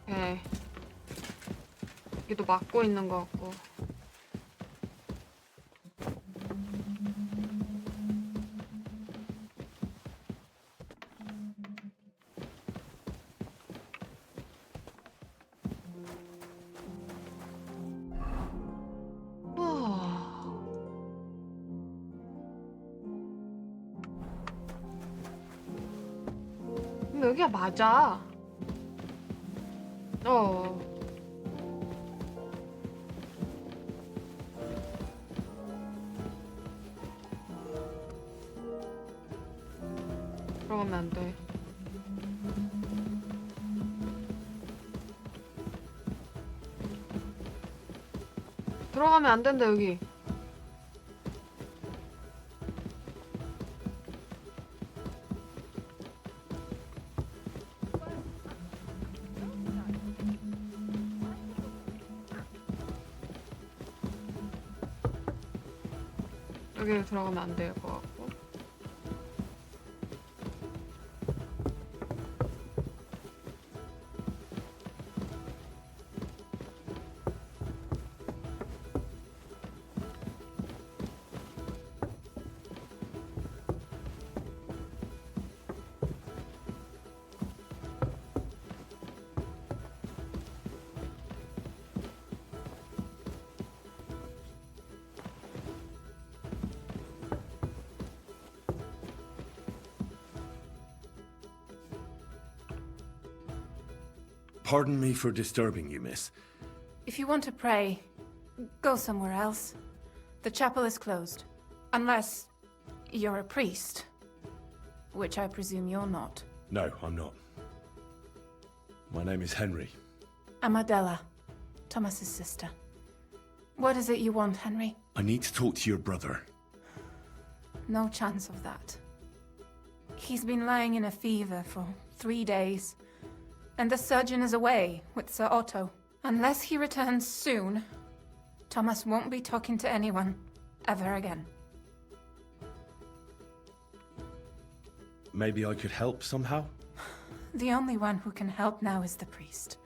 네. 여기도 막고 있는 것 같고. 근데 여기가 맞아. 들어가면 안 돼. 들어가면 안 된다, 여기. 여기 들어가면 안 될 것 같고. Pardon me for disturbing you, miss. If you want to pray, go somewhere else. The chapel is closed. Unless you're a priest. Which I presume you're not. No, I'm not. My name is Henry. I'm Adela, Thomas's sister. What is it you want, Henry? I need to talk to your brother. No chance of that. He's been lying in a fever for 3 days. And the surgeon is away with Sir Otto. Unless he returns soon, Thomas won't be talking to anyone ever again. Maybe I could help somehow? The only one who can help now is the priest.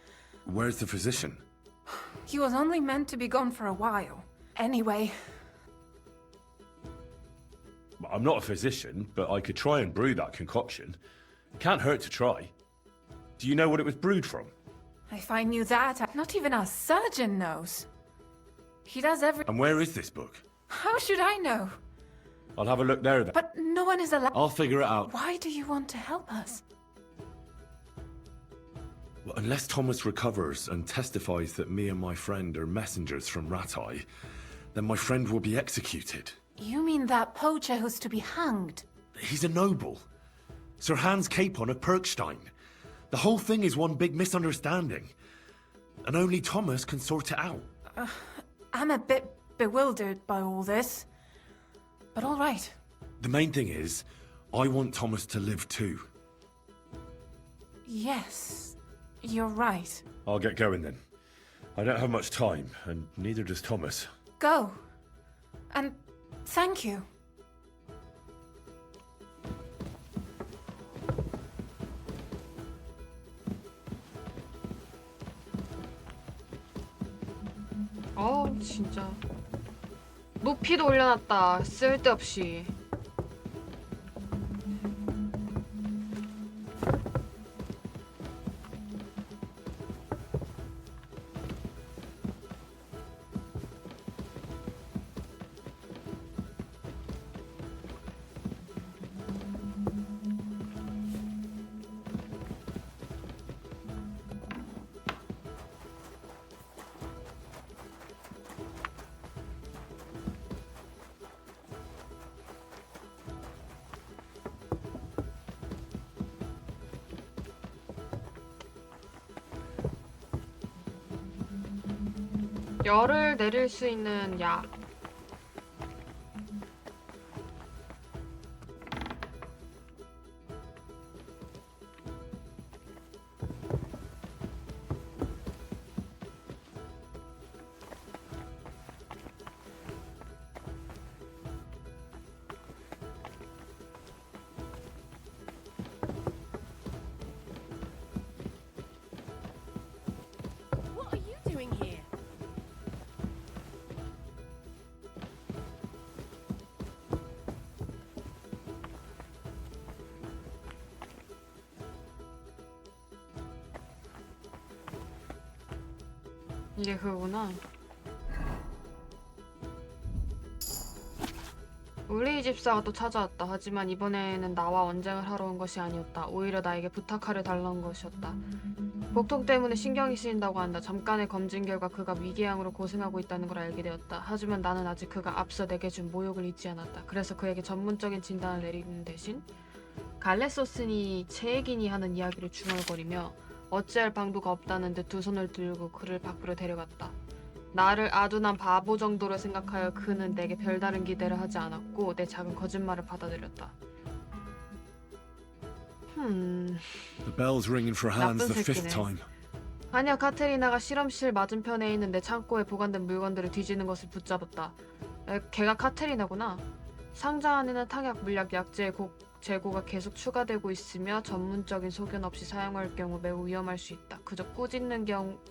Where's the physician? He was only meant to be gone for a while. Anyway, I'm not a physician, but I could try and brew that concoction. It can't hurt to try. Do you know what it was brewed from? if I knew that, not even our surgeon knows. He does every— And where is this book? How should I know? I'll have a look there then. But no one is allowed— I'll figure it out. Why do you want to help us? Well, unless Thomas recovers and testifies that me and my friend are messengers from Ratai, then my friend will be executed. You mean that poacher who's to be hanged? He's a noble. Sir Hans Capon of Perkstein. The whole thing is one big misunderstanding. And only Thomas can sort it out. I'm a bit bewildered by all this. But all right. The main thing is, I want Thomas to live too. Yes, you're right. I'll get going then. I don't have much time, and neither does Thomas. Go. And thank you. 진짜 높이도 올려놨다. 쓸데없이. 열을 내릴 수 있는 약. What are you doing here? 이게 그거구나. 우리 집사가 또 찾아왔다. 하지만 이번에는 나와 언쟁을 하러 온 것이 아니었다. 오히려 나에게 부탁하려 달라는 것이었다. 복통 때문에 신경이 쓰인다고 한다. 잠깐의 검진 결과 그가 위궤양으로 고생하고 있다는 걸 알게 되었다. 하지만 나는 아직 그가 앞서 내게 준 모욕을 잊지 않았다. 그래서 그에게 전문적인 진단을 내리는 대신 갈레소스니 체액이니 하는 이야기를 중얼거리며 어찌할 방도가 없다는 듯 두 손을 들고 그를 밖으로 데려갔다. 나를 아둔한 바보 정도로 생각하여 그는 내게 별다른 기대를 하지 않았고 내 작은 거짓말을 받아들였다. The bell's ringing for Hans 나쁜 the fifth 새끼네. time. 아니야, 카테리나가 실험실 맞은편에 있는 내 창고에 보관된 물건들을 뒤지는 것을 붙잡았다. 걔가 카테리나구나. 상자 안에는 탕약, 물약, 약재의 재고가 계속 추가되고 있으며 전문적인 소견 없이 사용할 경우 매우 위험할 수 있다. 그저 꾸짖는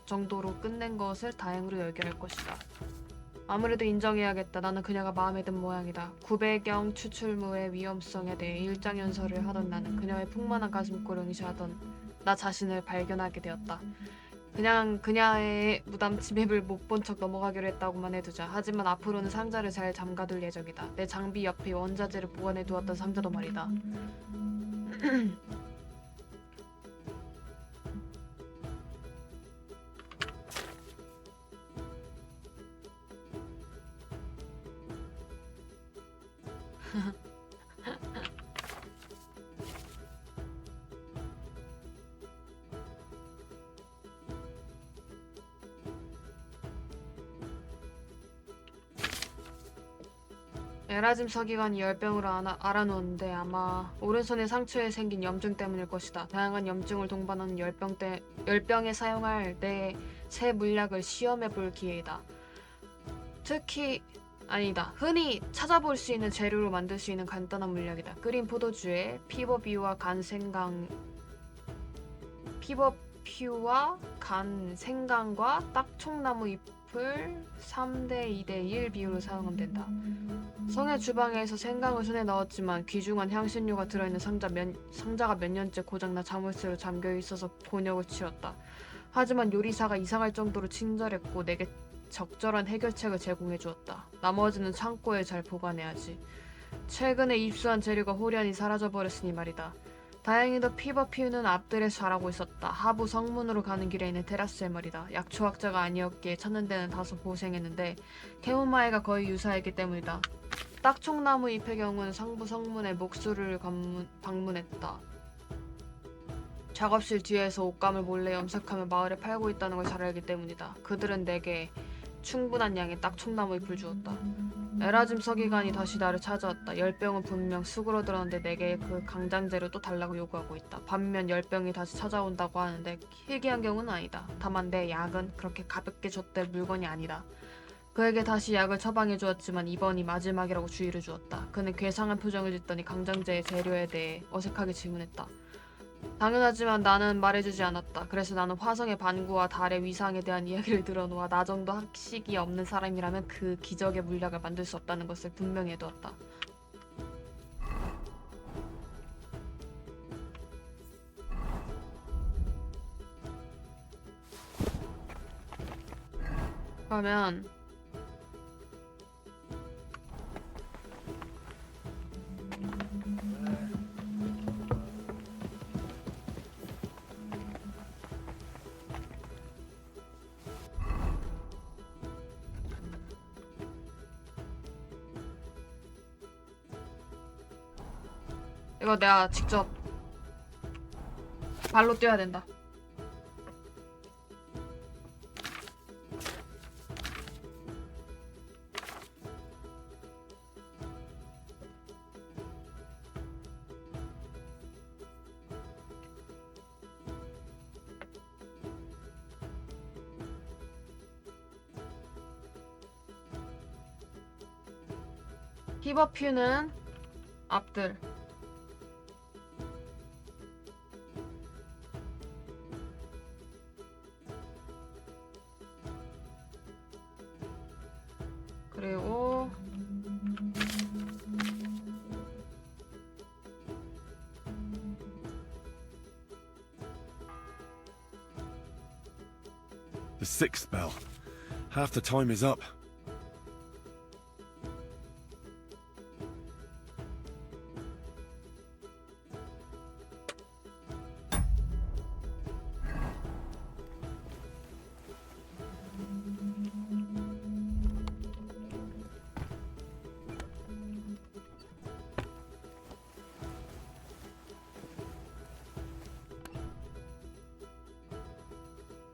정도로 끝낸 것을 다행으로 여겨야 할 것이다. 아무래도 인정해야겠다. 나는 그녀가 마음에 든 모양이다. 구배경 추출물의 위험성에 대해 일장연설을 하던 나는 그녀의 풍만한 가슴골을 응시하던 나 자신을 발견하게 되었다. 그냥 그녀의 무담 침입을 못 본 척 넘어가기로 했다고만 해두자. 하지만 앞으로는 상자를 잘 잠가둘 예정이다. 내 장비 옆에 원자재를 보관해 두었던 상자도 말이다. 에라짐 서기관이 열병으로 알아놓았는데 아마 오른손의 상처에 생긴 염증 때문일 것이다. 다양한 염증을 동반하는 열병에 사용할 내 새 물약을 시험해볼 기회이다. 흔히 찾아볼 수 있는 재료로 만들 수 있는 간단한 물약이다. 끓인 포도주에 피버퓨와 간 생강과 딱총나무 잎을 3대 2대1 비율로 사용하면 된다. 성의 주방에서 생강을 손에 넣었지만 귀중한 향신료가 들어있는 상자가 몇 년째 고장나 자물쇠로 잠겨 있어서 곤욕을 치렀다. 하지만 요리사가 이상할 정도로 친절했고 내게 적절한 해결책을 제공해 주었다. 나머지는 창고에 잘 보관해야지. 최근에 입수한 재료가 호련히 사라져버렸으니 말이다. 다행히도 피버퓨는 앞들에서 자라고 있었다. 하부 성문으로 가는 길에 있는 테라스에 말이다. 약초학자가 아니었기에 찾는 데는 다소 고생했는데 캐모마일과 거의 유사했기 때문이다. 딱총나무 잎의 경우는 상부 성문에 목수를 방문했다. 작업실 뒤에서 옷감을 몰래 염색하며 마을에 팔고 있다는 걸 잘 알기 때문이다. 그들은 내게 충분한 양의 딱총나무 잎을 주었다. 에라짐 서기관이 다시 나를 찾아왔다. 열병은 분명 수그러들었는데 내게 그 강장제를 또 달라고 요구하고 있다. 반면 열병이 다시 찾아온다고 하는데 희귀한 경우는 아니다. 다만 내 약은 그렇게 가볍게 줬될 물건이 아니다. 그에게 다시 약을 처방해 주었지만 이번이 마지막이라고 주의를 주었다. 그는 괴상한 표정을 짓더니 강장제의 재료에 대해 어색하게 질문했다. 당연하지만 나는 말해주지 않았다. 그래서 나는 화성의 반구와 달의 위상에 대한 이야기를 들어놓아 나 정도 학식이 없는 사람이라면 그 기적의 물약을 만들 수 없다는 것을 분명히 해두었다. 그러면 이거 내가 직접 발로 뛰어야 된다. 히버퓨는 앞들. 그리고 The sixth bell. Half the time is up.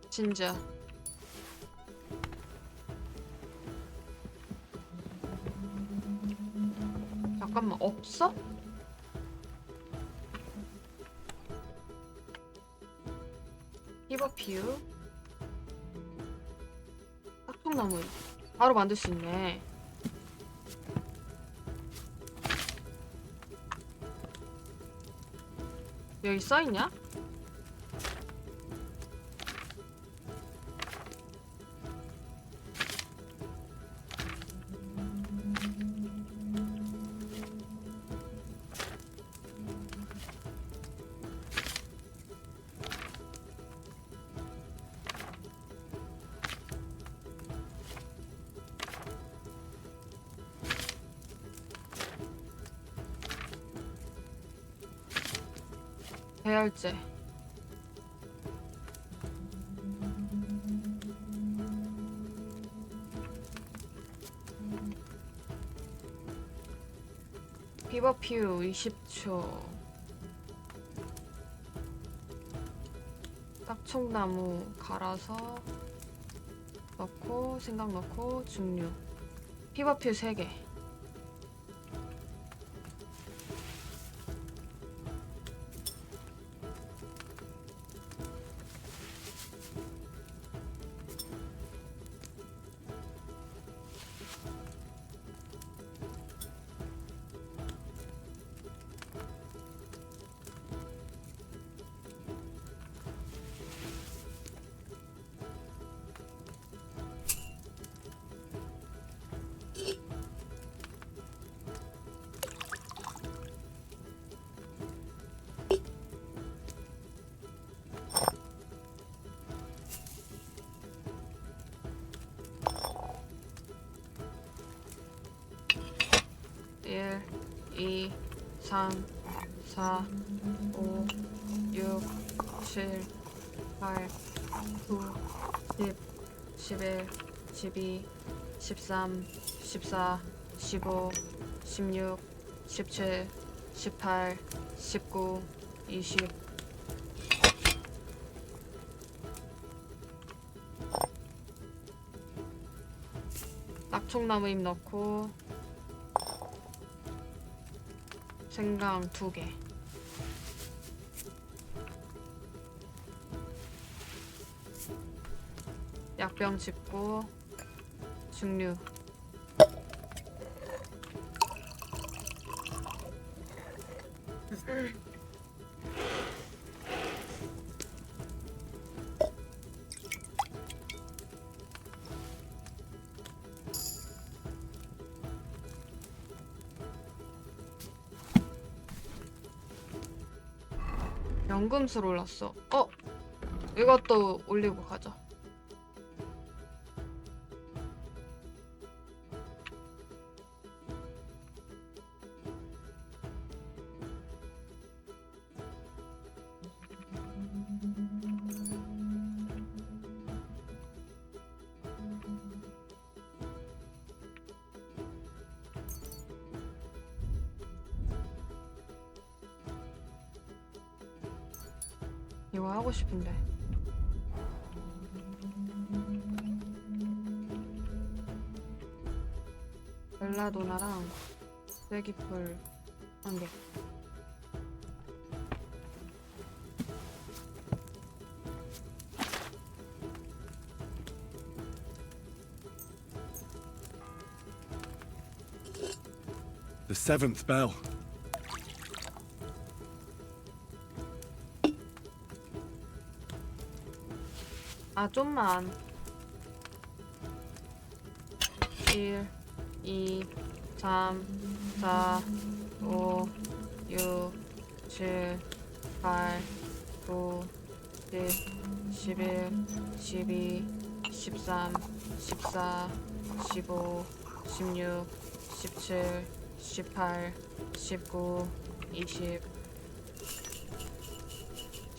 진짜. 잠깐만, 없어? 히버퓨. 딱통나무. 바로 만들 수 있네. 여기 써있냐? 배열제. 비버퓨 20초. 딱총나무 갈아서 넣고 생강 넣고 증류. 피버퓨 3개. 일, 2, 3, 4, 5, 6, 7, 8, 9, 10, 11, 12, 13, 14, 15, 16, 17, 18, 19, 20. 딱총나무 잎 넣고 생강 2개. 약병 짚고 증류. 연금술 올랐어. 이것도 올리고 가자. 이거 하고 싶은데. 벨라도나랑 쐐기풀 1개. The 7th bell. 아, 좀만. 1, 2, 3, 4, 5, 6, 7, 8, 9, 10, 11, 12, 13, 14, 15, 16, 17, 18, 19, 20, 19, 8, 7,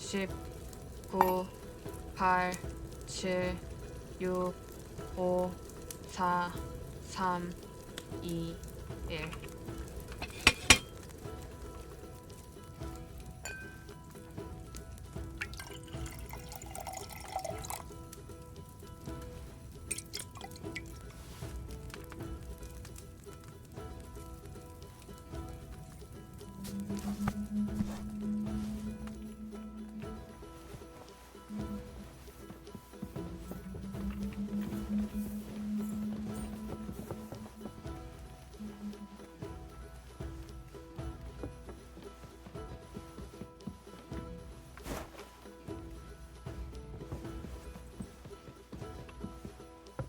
6, 5, 4, 3, 2, 1.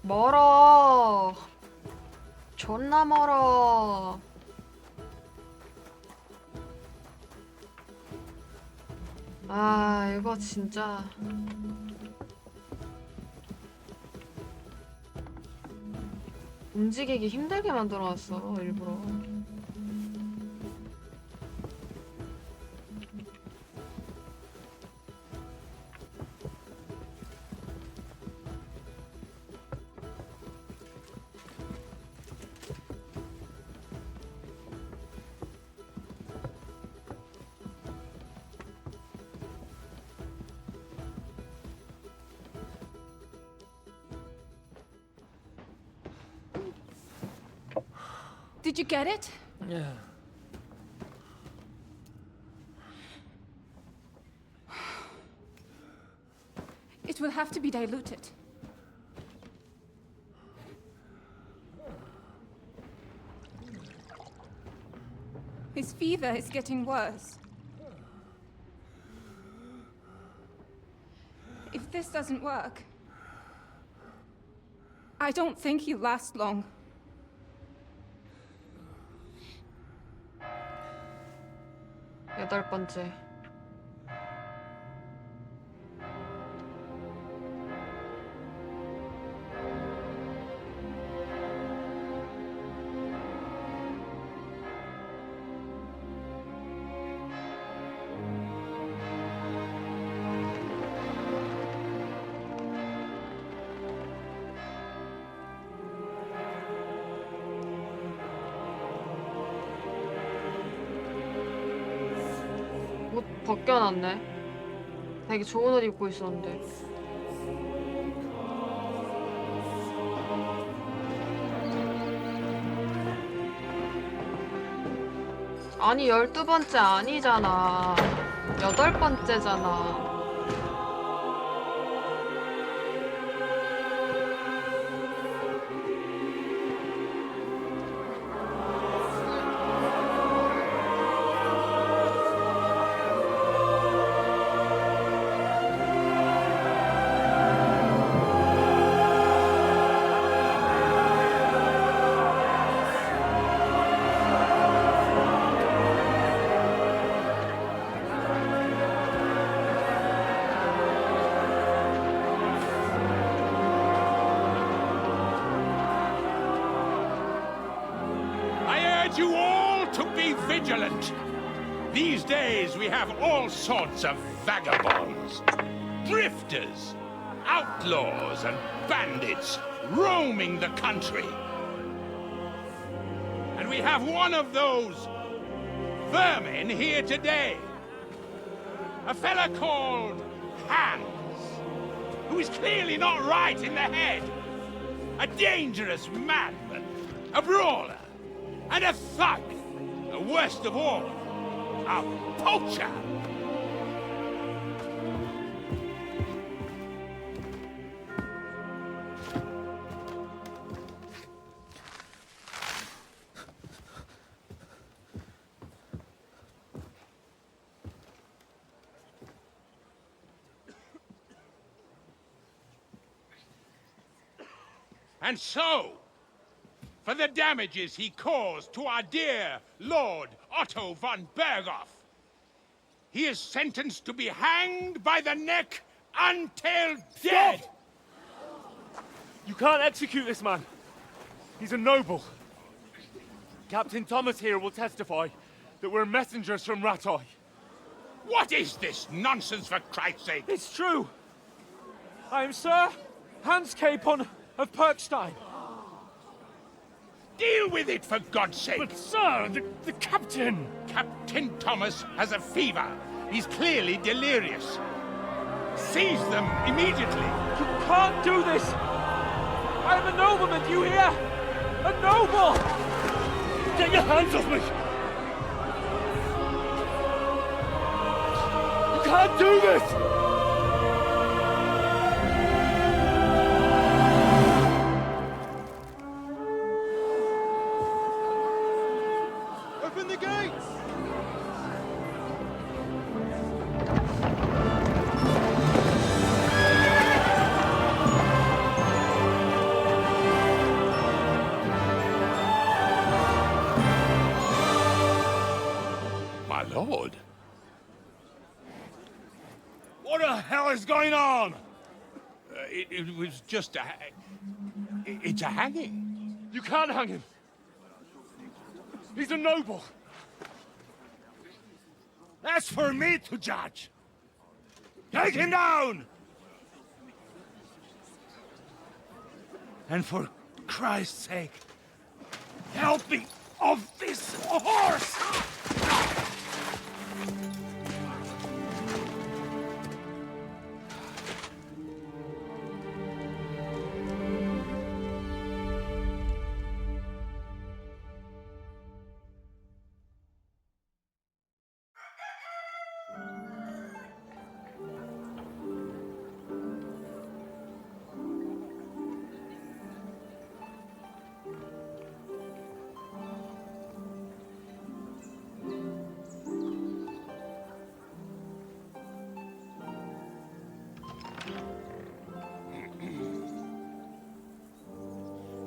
멀어. 존나 멀어. 아, 이거 진짜. 움직이기 힘들게 만들어놨어, 일부러. Did you get it? Yeah. It will have to be diluted. His fever is getting worse. If this doesn't work, I don't think he'll last long. 여덟 번째. 옷 벗겨놨네. 되게 좋은 옷 입고 있었는데. 아니, 12번째 아니잖아. 8번째잖아. You all to be vigilant. These days we have all sorts of vagabonds, drifters, outlaws and bandits roaming the country. And we have one of those vermin here today. A fella called Hans, who is clearly not right in the head. A dangerous madman, a brawler, and a thug, the worst of all, a poacher. And so, for the damages he caused to our dear Lord Otto von Berghoff, he is sentenced to be hanged by the neck until dead! You can't execute this man. He's a noble. Captain Thomas here will testify that we're messengers from Ratoi. What is this nonsense, for Christ's sake? It's true. I am Sir Hans Capon of Perkstein. Deal with it, for God's sake! But, sir, the captain... Captain Thomas has a fever. He's clearly delirious. Seize them immediately. You can't do this! I am a nobleman, do you hear? A noble! Get your hands off me! You can't do this! Open the gates! My lord. What the hell is going on? It was just a... It's a hanging. You can't hang him. He's a noble. That's for me to judge. Take him down! And for Christ's sake, help me off this horse!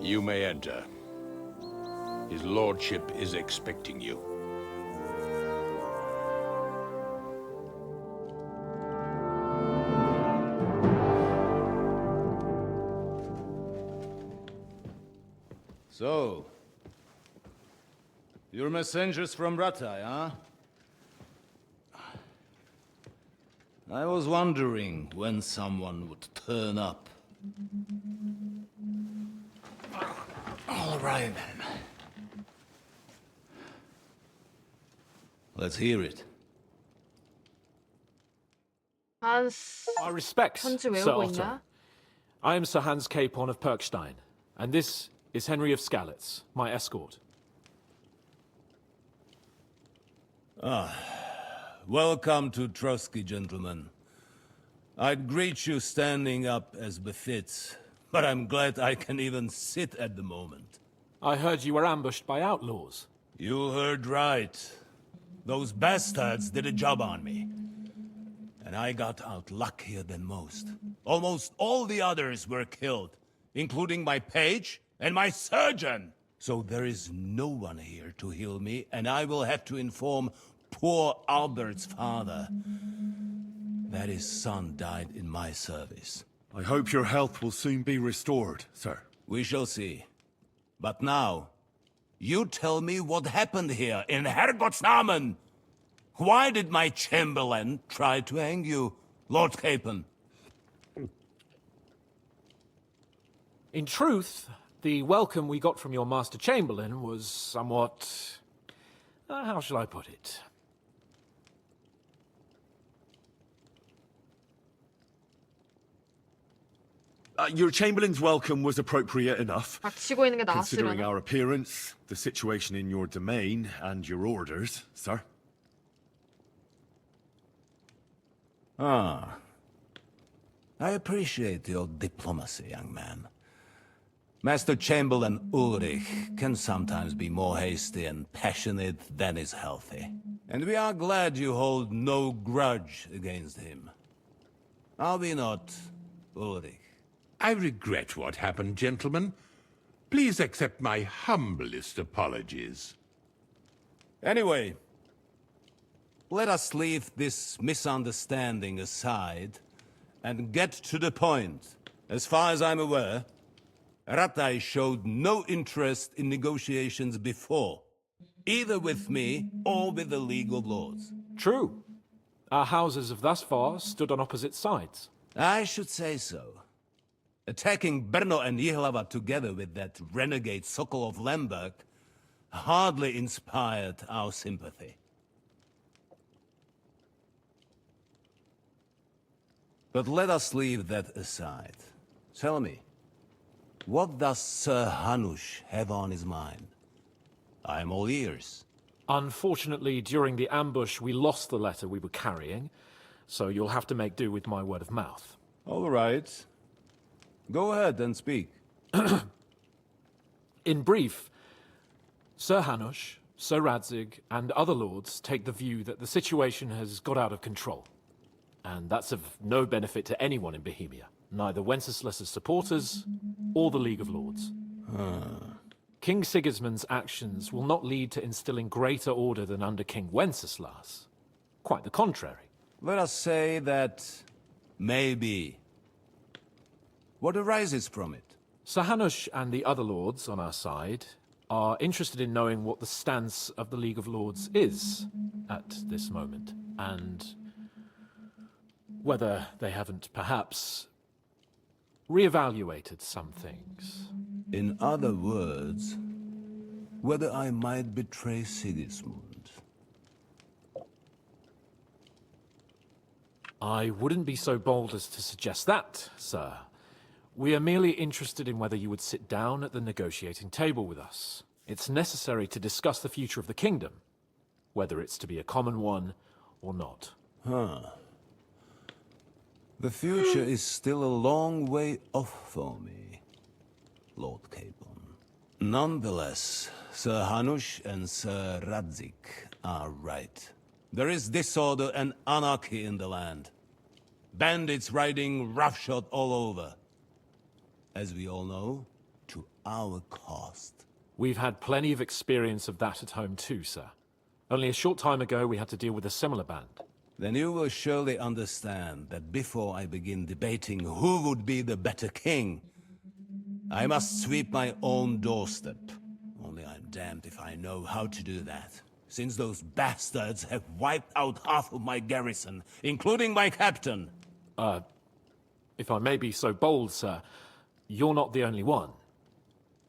You may enter. His lordship is expecting you. So, you're messengers from Ratai, huh? I was wondering when someone would turn up. All right, then. Let's hear it. 한스 Our respects, 편지 Sir 외우고 Otto. 있냐? I am Sir Hans Capon of Perkstein, and this is Henry of Skalitz, my escort. Welcome to Trotsky, gentlemen. I'd greet you standing up as befits, but I'm glad I can even sit at the moment. I heard you were ambushed by outlaws. You heard right. Those bastards did a job on me. And I got out luckier than most. Almost all the others were killed, including my page and my surgeon. So there is no one here to heal me, and I will have to inform poor Albert's father that his son died in my service. I hope your health will soon be restored, sir. We shall see. But now, you tell me what happened here in Herrgottsnamen. Why did my chamberlain try to hang you, Lord Capon? In truth, the welcome we got from your Master Chamberlain was somewhat... how shall I put it? Your Chamberlain's welcome was appropriate enough. 닥치고 있는 게 Considering 나았으려나? our appearance, the situation in your domain, and your orders, sir. I appreciate your diplomacy, young man. Master Chamberlain Ulrich can sometimes be more hasty and passionate than is healthy. And we are glad you hold no grudge against him. Are we not, Ulrich? I regret what happened, gentlemen, Please accept my humblest apologies. Anyway, let us leave this misunderstanding aside and get to the point. As far as I'm aware, Ratai showed no interest in negotiations before, either with me or with the League of Lords. True. Our houses have thus far stood on opposite sides. I should say so. Attacking Brno and Jihlava together with that renegade Sokol of Lemberg hardly inspired our sympathy. But let us leave that aside. Tell me, what does Sir Hanush have on his mind? I am all ears. Unfortunately, during the ambush, we lost the letter we were carrying, so you'll have to make do with my word of mouth. All right. Go ahead and speak. In brief, Sir Hanush, Sir Radzig, and other lords take the view that the situation has got out of control. And that's of no benefit to anyone in Bohemia, neither Wenceslas's supporters or the League of Lords. King Sigismund's actions will not lead to instilling greater order than under King Wenceslas. Quite the contrary. Let us say that maybe. What arises from it? Sir Hanush and the other lords on our side are interested in knowing what the stance of the League of Lords is at this moment, and whether they haven't perhaps reevaluated some things. In other words, whether I might betray Sigismund. I wouldn't be so bold as to suggest that, sir. We are merely interested in whether you would sit down at the negotiating table with us. It's necessary to discuss the future of the kingdom, whether it's to be a common one or not. The future is still a long way off for me, Lord Capon. Nonetheless, Sir Hanush and Sir Radzig are right. There is disorder and anarchy in the land. Bandits riding roughshod all over. As we all know, to our cost. We've had plenty of experience of that at home too, sir. Only a short time ago we had to deal with a similar band. Then you will surely understand that before I begin debating who would be the better king, I must sweep my own doorstep. Only I'm damned if I know how to do that, since those bastards have wiped out half of my garrison, including my captain. If I may be so bold, sir, you're not the only one.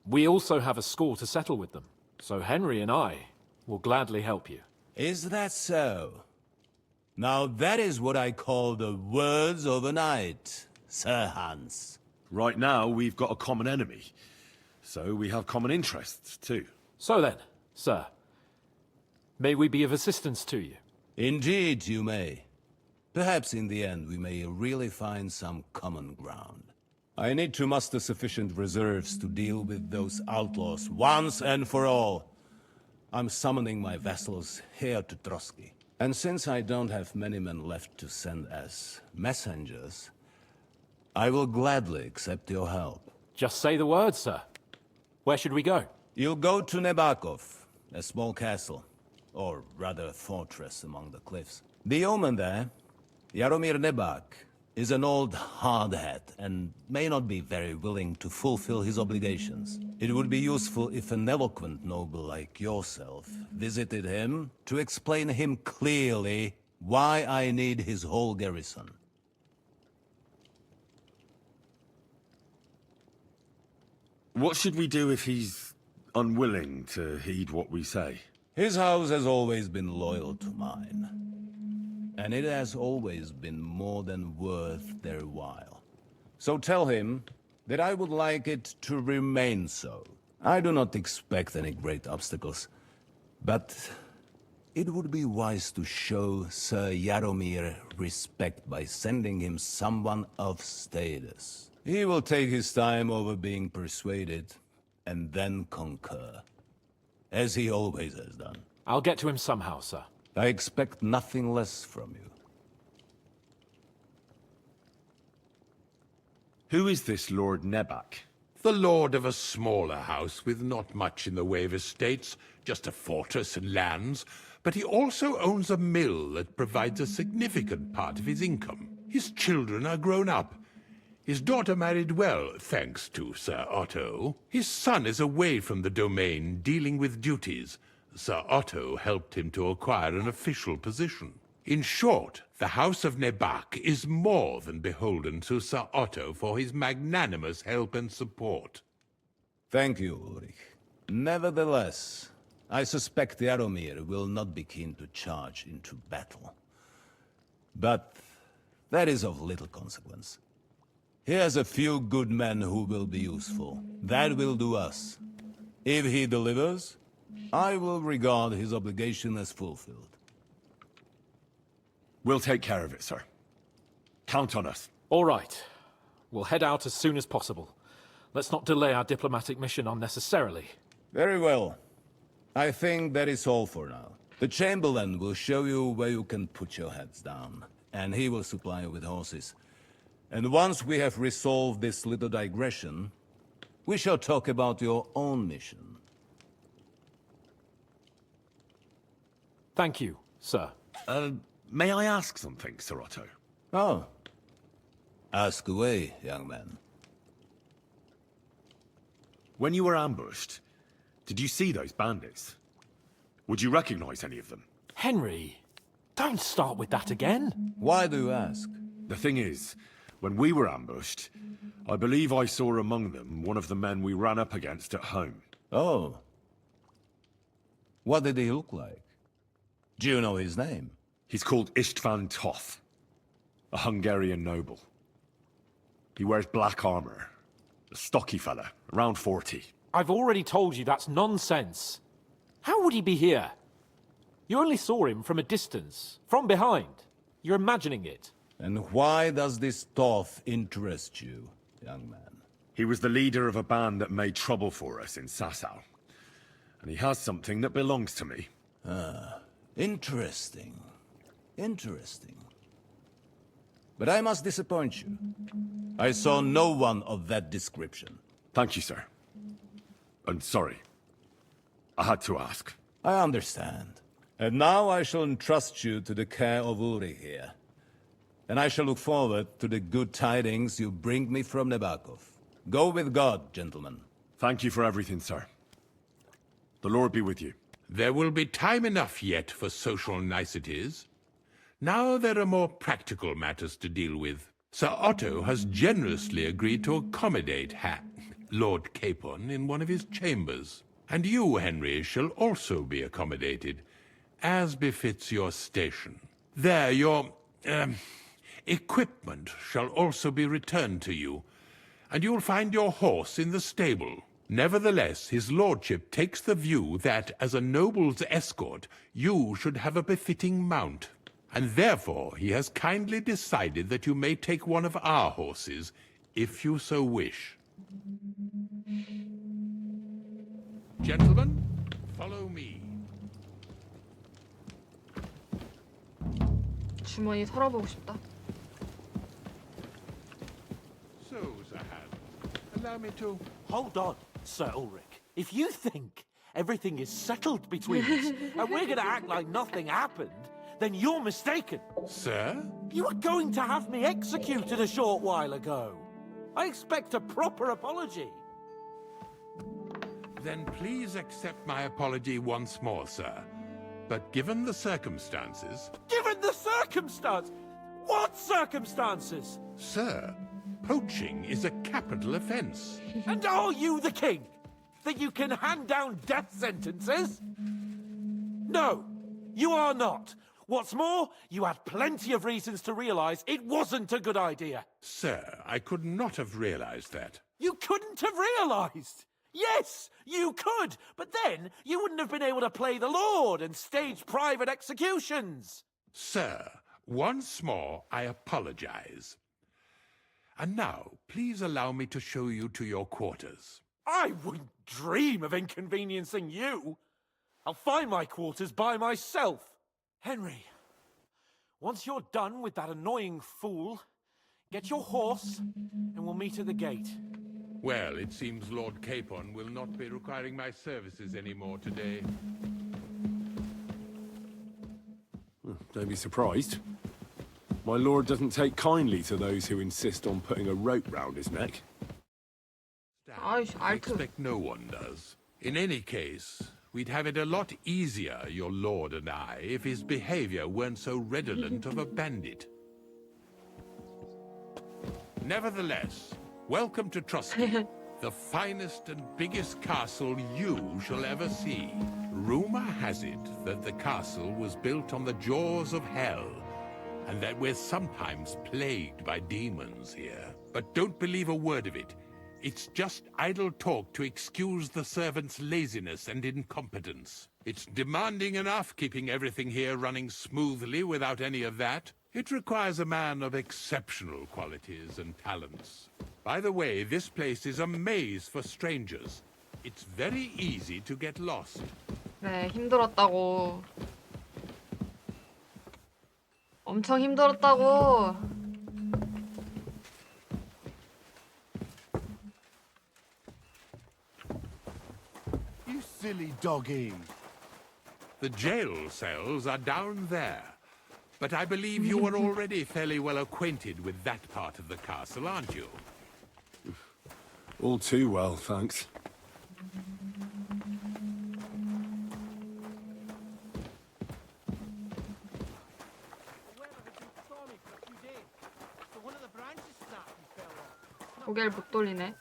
We also have a score to settle with them, so Henry and I will gladly help you. Is that so? Now that is what I call the words of a knight, Sir Hans. Right now, we've got a common enemy, so we have common interests too. So then, sir, may we be of assistance to you? Indeed you may. Perhaps in the end we may really find some common ground. I need to muster sufficient reserves to deal with those outlaws once and for all. I'm summoning my vassals here to Trotsky. And since I don't have many men left to send as messengers, I will gladly accept your help. Just say the word, sir. Where should we go? You'll go to Nebakov, a small castle, or rather a fortress among the cliffs. The yeoman there, Jaromir Nebak, is an old hardhat and may not be very willing to fulfill his obligations. It would be useful if an eloquent noble like yourself visited him to explain him clearly why I need his whole garrison. What should we do if he's unwilling to heed what we say? His house has always been loyal to mine. And it has always been more than worth their while. So tell him that I would like it to remain so. I do not expect any great obstacles, but it would be wise to show Sir Jaromir respect by sending him someone of status. He will take his time over being persuaded, and then concur, as he always has done. I'll get to him somehow, sir. I expect nothing less from you. Who is this Lord Nebak? The lord of a smaller house with not much in the way of estates, just a fortress and lands, but he also owns a mill that provides a significant part of his income. His children are grown up. His daughter married well, thanks to Sir Otto. His son is away from the domain, dealing with duties. Sir Otto helped him to acquire an official position. In short, the House of Nebak is more than beholden to Sir Otto for his magnanimous help and support. Thank you, Ulrich. Nevertheless, I suspect Jaromir will not be keen to charge into battle. But that is of little consequence. He has a few good men who will be useful. That will do us. If he delivers, I will regard his obligation as fulfilled. We'll take care of it, sir. Count on us. All right. We'll head out as soon as possible. Let's not delay our diplomatic mission unnecessarily. Very well. I think that is all for now. The Chamberlain will show you where you can put your heads down, and he will supply you with horses. And once we have resolved this little digression, we shall talk about your own mission. Thank you, sir. May I ask something, Sir Otto? Oh. Ask away, young man. When you were ambushed, did you see those bandits? Would you recognize any of them? Henry, don't start with that again. Why do you ask? The thing is, when we were ambushed, I believe I saw among them one of the men we ran up against at home. Oh. What did he look like? Do you know his name? He's called Istvan Toth, a Hungarian noble. He wears black armor. A stocky fella, around 40. I've already told you that's nonsense. How would he be here? You only saw him from a distance, from behind. You're imagining it. And why does this Toth interest you, young man? He was the leader of a band that made trouble for us in Sasau. And he has something that belongs to me. Ah, interesting. Interesting. But I must disappoint you. I saw no one of that description. Thank you, sir. And sorry. I had to ask. I understand. And now I shall entrust you to the care of Uri here. And I shall look forward to the good tidings you bring me from Nebakov. Go with God, gentlemen. Thank you for everything, sir. The Lord be with you. There will be time enough yet for social niceties. Now there are more practical matters to deal with. Sir Otto has generously agreed to accommodate Lord Capon in one of his chambers. And you, Henry, shall also be accommodated, as befits your station. There, your, equipment shall also be returned to you, and you'll find your horse in the stable. Nevertheless, his lordship takes the view that, as a noble's escort, you should have a befitting mount. And therefore he has kindly decided that you may take one of our horses, if you so wish. Gentlemen, follow me. 주머니 털어보고 싶다. So, Zahan, allow me to... Hold on, Sir Ulrich. If you think everything is settled between us, and we're gonna act like nothing happened, then you're mistaken. Sir? You were going to have me executed a short while ago. I expect a proper apology. Then please accept my apology once more, sir. But given the circumstances... Given the circumstance? What circumstances? Sir, poaching is a capital offense. And are you the king? That you can hand down death sentences? No, you are not. What's more, you had plenty of reasons to realize it wasn't a good idea. Sir, I could not have realized that. You couldn't have realized? Yes, you could, but then you wouldn't have been able to play the Lord and stage private executions. Sir, once more I apologize. And now, please allow me to show you to your quarters. I wouldn't dream of inconveniencing you. I'll find my quarters by myself. Henry, once you're done with that annoying fool, get your horse and we'll meet at the gate. Well, it seems Lord Capon will not be requiring my services anymore today. Don't be surprised. My lord doesn't take kindly to those who insist on putting a rope round his neck. I expect no one does. In any case, we'd have it a lot easier, your lord and I, if his behavior weren't so redolent of a bandit. Nevertheless, welcome to Trusky, the finest and biggest castle you shall ever see. Rumor has it that the castle was built on the jaws of hell, and that we're sometimes plagued by demons here. But don't believe a word of it. It's just idle talk to excuse the servants' laziness and incompetence. It's demanding enough keeping everything here running smoothly without any of that. It requires a man of exceptional qualities and talents. By the way, this place is a maze for strangers. It's very easy to get lost. 네, 힘들었다고. 엄청 힘들었다고. You silly doggy. The jail cells are down there. But I believe you are already fairly well acquainted with that part of the castle, aren't you? All too well, thanks. 고개를 못 돌리네.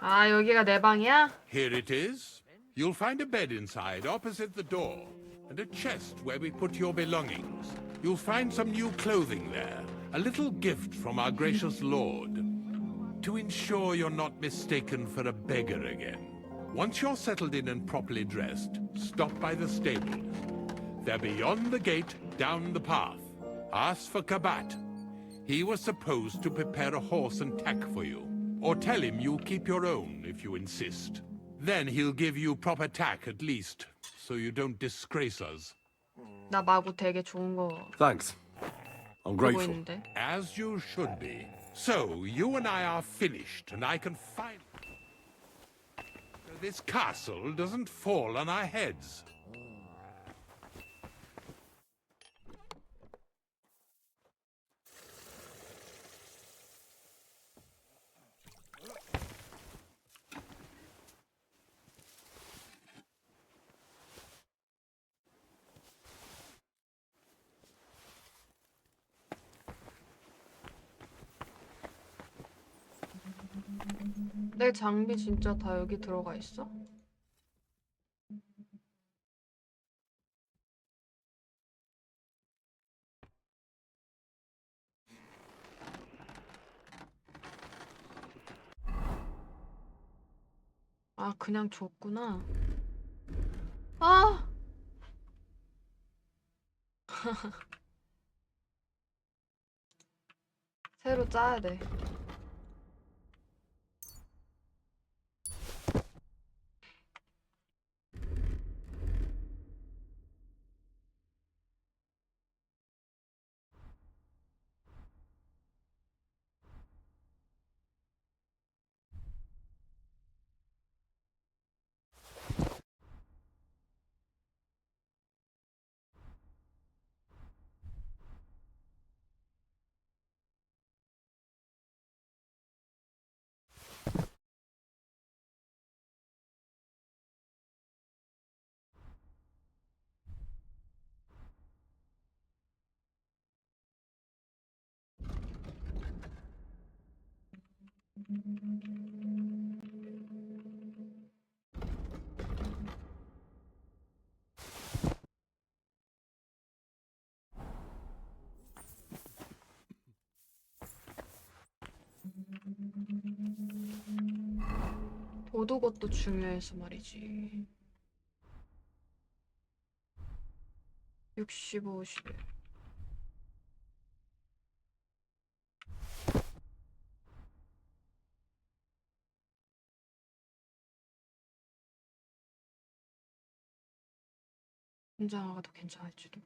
아, 여기가 내 방이야? Here it is. You'll find a bed inside, opposite the door, and a chest where we put your belongings. You'll find some new clothing there, a little gift from our gracious lord, to ensure you're not mistaken for a beggar again. Once you're settled in and properly dressed, stop by the stables. They're beyond the gate, down the path. Ask for Kabat. He was supposed to prepare a horse and tack for you. Or tell him you'll keep your own if you insist. Then he'll give you proper tack at least, so you don't disgrace us. 나 마구 되게 좋은 거 Thanks. I'm 보고 grateful. 있는데. As you should be. So, you and I are finished, and I can finally... This castle doesn't fall on our heads. 내 장비 진짜 다 여기 들어가 있어? 아, 그냥 줬구나. 아! 새로 짜야 돼. 도둑것도 중요해서 말이지. 65, 51. 분장화가 더 괜찮을지도.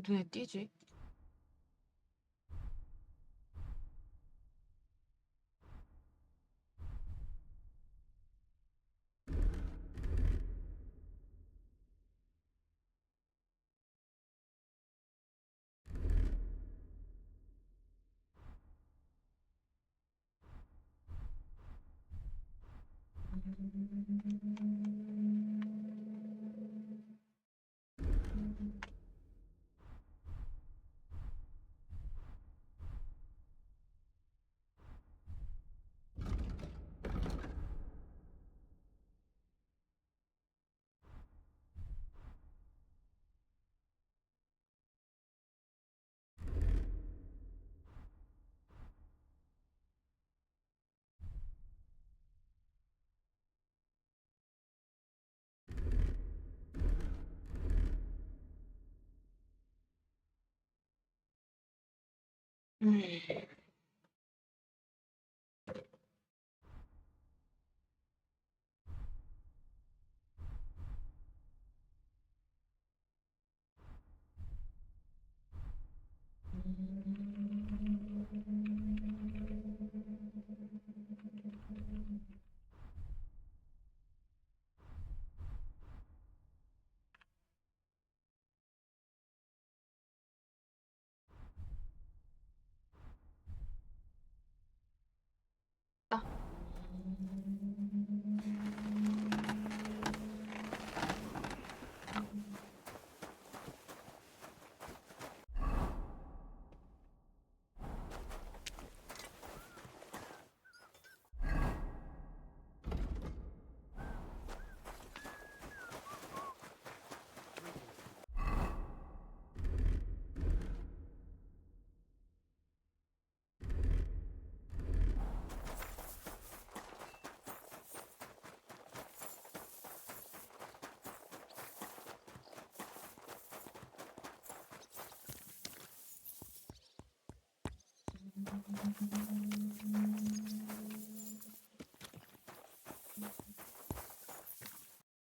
눈에 띄지?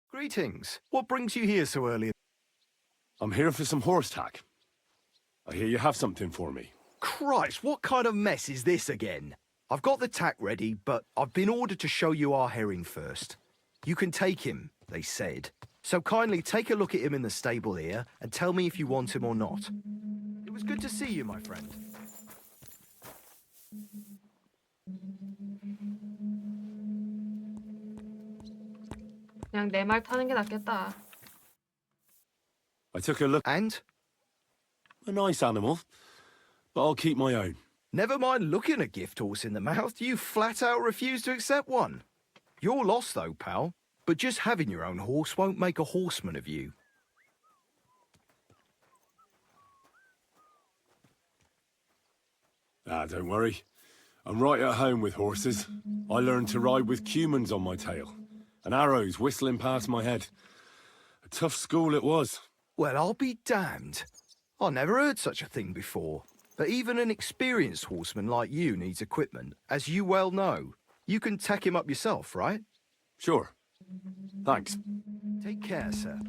Greetings. What brings you here so early? I'm here for some horse tack. I hear you have something for me. Christ, what kind of mess is this again? I've got the tack ready, but I've been ordered to show you our herring first. You can take him, they said. So kindly take a look at him in the stable here and tell me if you want him or not. It was good to see you, my friend. 그냥 내 말 타는 게 낫겠다. I took a look. And? A nice animal, but I'll keep my own. Never mind looking a gift horse in the mouth, you flat out refuse to accept one. You're lost though, pal. But just having your own horse won't make a horseman of you. Don't worry. I'm right at home with horses. I learned to ride with cumans on my tail, and arrows whistling past my head. A tough school it was. Well, I'll be damned. I never heard such a thing before. But even an experienced horseman like you needs equipment, as you well know. You can tack him up yourself, right? Sure. Thanks. Take care, sir.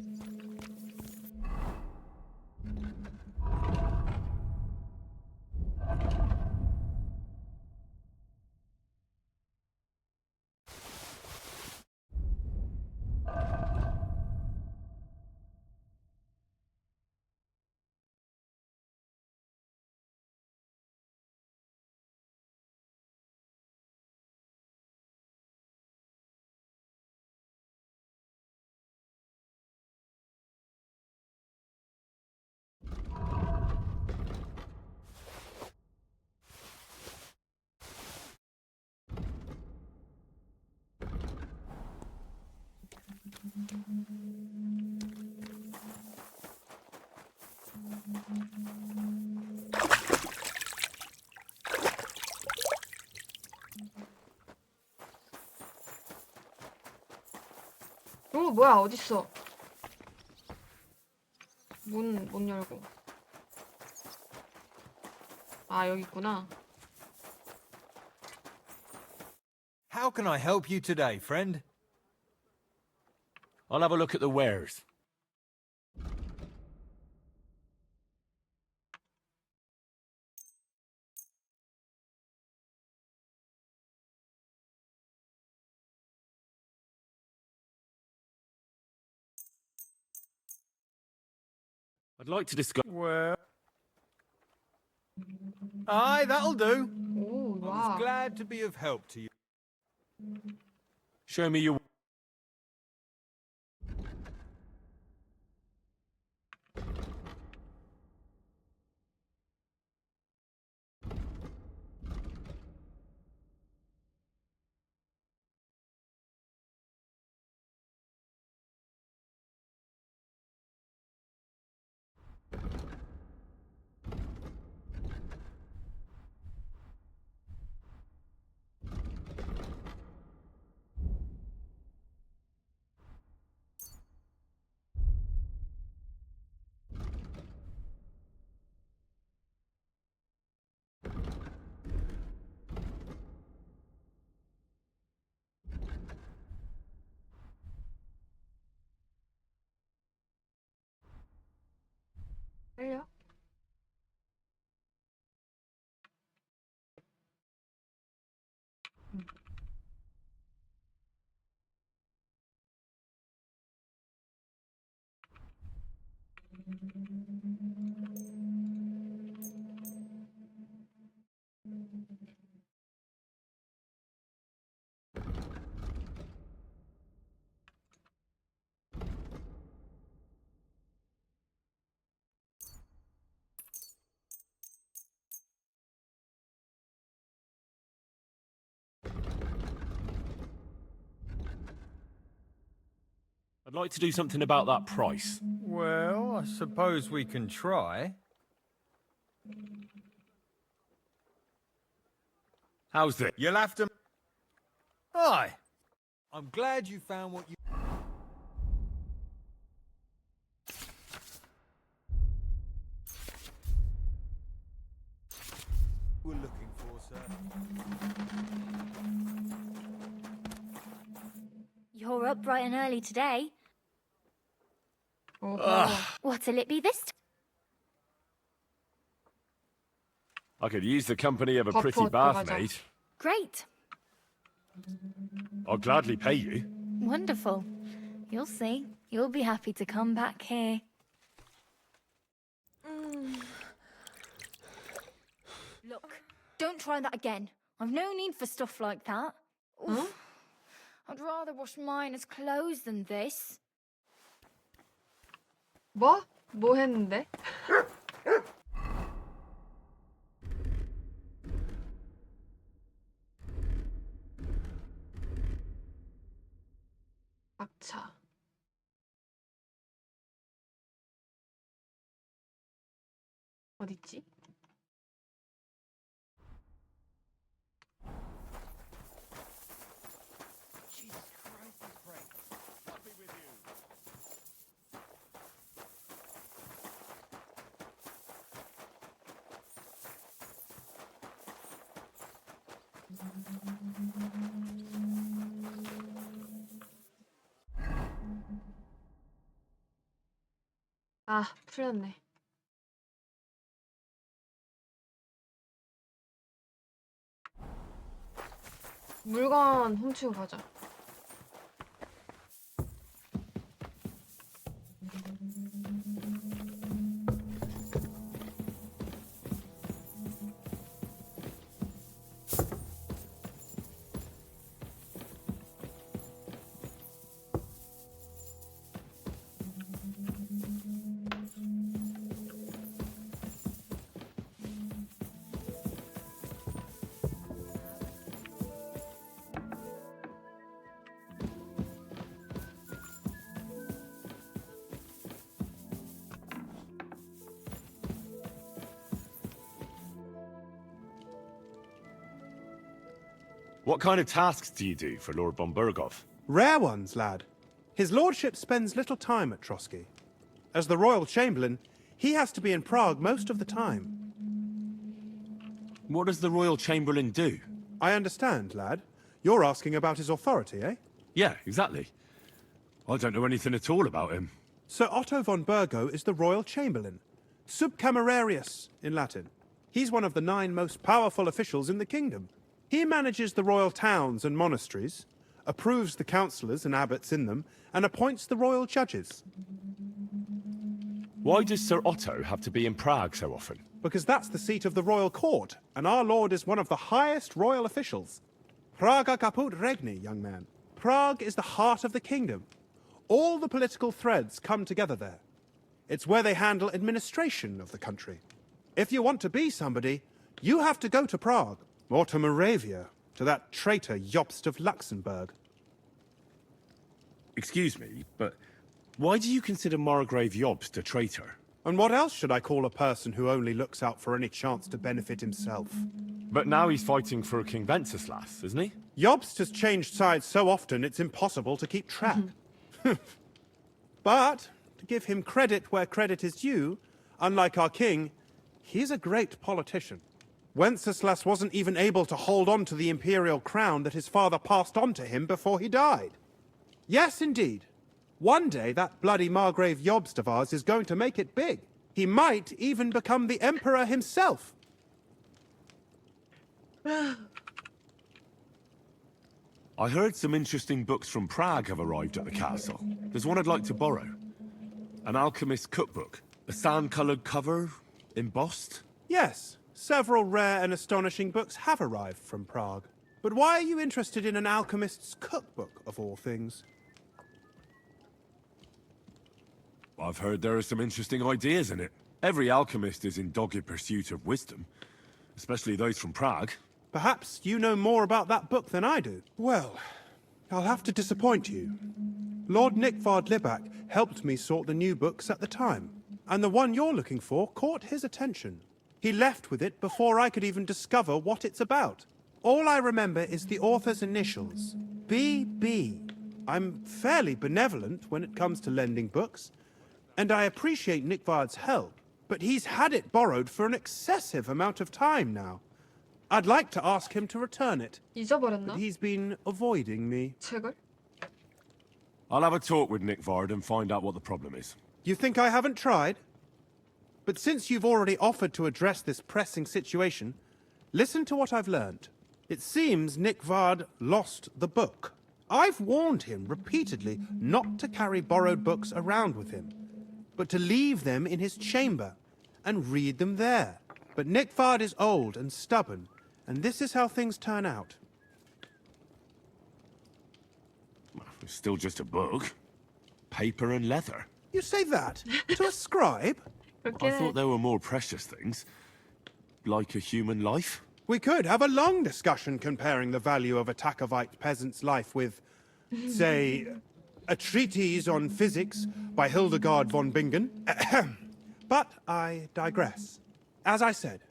뭐야, 어딨어? 문 열고. 아, 여기 있구나. How can I help you today, friend? I'll have a look at the wares. I'd like to discuss... Well... Aye, that'll do. 오, I 와. was glad to be of help to you. Show me your... 빨려? I'd like to do something about that price. Well, I suppose we can try. How's this? You'll have to... Aye. I'm glad you found what you... were looking for, sir. You're up bright and early today. What'll it be this time? I could use the company of a pretty bath, mate. Great. I'll gladly pay you. Wonderful. You'll see. You'll be happy to come back here. Look, don't try that again. I've no need for stuff like that. Oof. I'd rather wash mine as clothes than this. 뭐? 뭐 했는데? 막차. 어딨지? 아, 풀렸네. 물건 훔치고 가자. What kind of tasks do you do for Lord von Burgov? Rare ones, lad. His lordship spends little time at Trotsky. As the royal chamberlain, he has to be in Prague most of the time. What does the royal chamberlain do? I understand, lad. You're asking about his authority, eh? Yeah, exactly. I don't know anything at all about him. Sir Otto von Burgo is the royal chamberlain. Subcamerarius, in Latin. He's one of the 9 most powerful officials in the kingdom. He manages the royal towns and monasteries, approves the councillors and abbots in them, and appoints the royal judges. Why does Sir Otto have to be in Prague so often? Because that's the seat of the royal court, and our lord is one of the highest royal officials. Praga caput regni, young man. Prague is the heart of the kingdom. All the political threads come together there. It's where they handle administration of the country. If you want to be somebody, you have to go to Prague, or to Moravia, to that traitor Jobst of Luxembourg. Excuse me, but why do you consider Margrave Jobst a traitor? And what else should I call a person who only looks out for any chance to benefit himself? But now he's fighting for King Wenceslas, isn't he? Jobst has changed sides so often it's impossible to keep track. But, to give him credit where credit is due, unlike our king, he's a great politician. Wenceslas wasn't even able to hold on to the imperial crown that his father passed on to him before he died. Yes, indeed. One day that bloody Margrave Jobst of ours is going to make it big. He might even become the emperor himself. I heard some interesting books from Prague have arrived at the castle. There's one I'd like to borrow. An alchemist's cookbook. A sand-coloured cover, embossed. Yes, several rare and astonishing books have arrived from Prague. But why are you interested in an alchemist's cookbook, of all things? I've heard there are some interesting ideas in it. Every alchemist is in dogged pursuit of wisdom, especially those from Prague. Perhaps you know more about that book than I do. Well, I'll have to disappoint you. Lord Nickvard Libak helped me sort the new books at the time, and the one you're looking for caught his attention. He left with it before I could even discover what it's about. All I remember is the author's initials, B.B. I'm fairly benevolent when it comes to lending books, and I appreciate Nickvard's help, but he's had it borrowed for an excessive amount of time now. I'd like to ask him to return it, 잊어버렸나? but he's been avoiding me. 책을? I'll have a talk with Nickvard and find out what the problem is. You think I haven't tried? But since you've already offered to address this pressing situation, listen to what I've learned. It seems Nickvard lost the book. I've warned him repeatedly not to carry borrowed books around with him, but to leave them in his chamber and read them there. But Nickvard is old and stubborn, and this is how things turn out. It's still just a book. Paper and leather. You say that? To a scribe? I thought there were more precious things. Like a human life. We could have a long discussion comparing the value of a Takovite peasant's life with, say, a treatise on physics by Hildegard von Bingen. But I digress. As I said,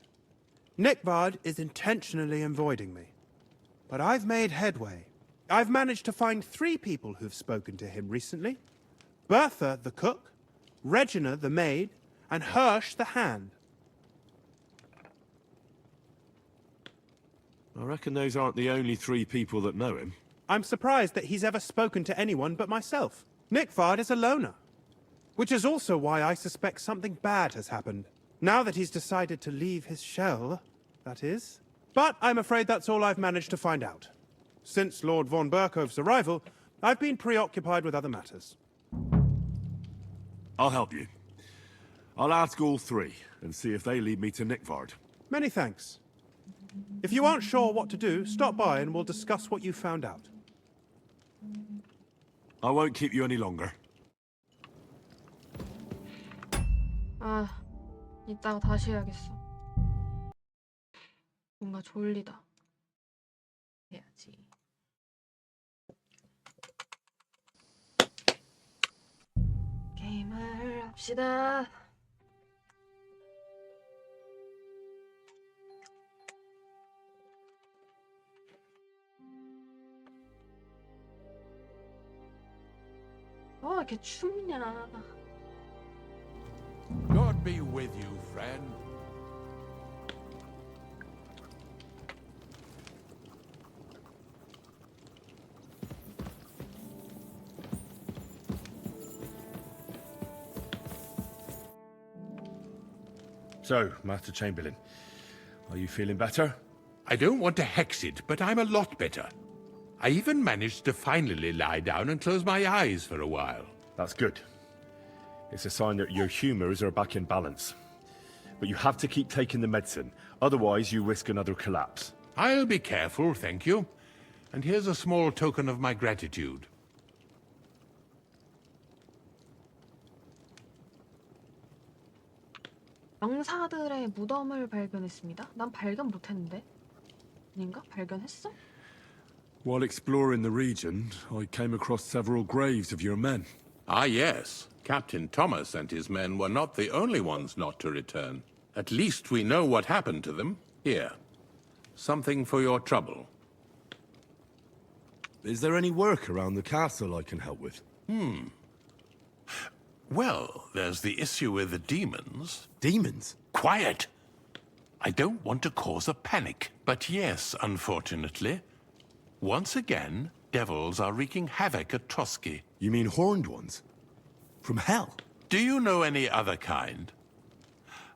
Nickvard is intentionally avoiding me. But I've made headway. I've managed to find 3 people who've spoken to him recently. Bertha, the cook, Regina, the maid, and Hirsch, the hand. I reckon those aren't the only 3 people that know him. I'm surprised that he's ever spoken to anyone but myself. Nickfard is a loner. Which is also why I suspect something bad has happened. Now that he's decided to leave his shell, that is. But I'm afraid that's all I've managed to find out. Since Lord von Berkov's arrival, I've been preoccupied with other matters. I'll help you. I'll ask all 3 and see if they lead me to Nickfard. Many thanks. If you aren't sure what to do, stop by and we'll discuss what you found out. I won't keep you any longer. 아, 이따가 다시 해야겠어. 뭔가 졸리다. 해야지. 게임을 합시다. 왜 이렇게 춥냐. God be with you, friend. So, Master Chamberlain, are you feeling better? I don't want to hex it, but I'm a lot better. I even managed to finally lie down and close my eyes for a while. That's good. It's a sign that your humors are back in balance. But you have to keep taking the medicine, otherwise you risk another collapse. I'll be careful, thank you. And here's a small token of my gratitude. 명사들의 무덤을 발견했습니다. 난 발견 못했는데. 아닌가? 발견했어? While exploring the region, I came across several graves of your men. Ah, yes. Captain Thomas and his men were not the only ones not to return. At least we know what happened to them. Here. Something for your trouble. Is there any work around the castle I can help with? Well, there's the issue with the demons. Demons? Quiet! I don't want to cause a panic, but yes, unfortunately. Once again, devils are wreaking havoc at Trotsky. You mean horned ones? From hell? Do you know any other kind?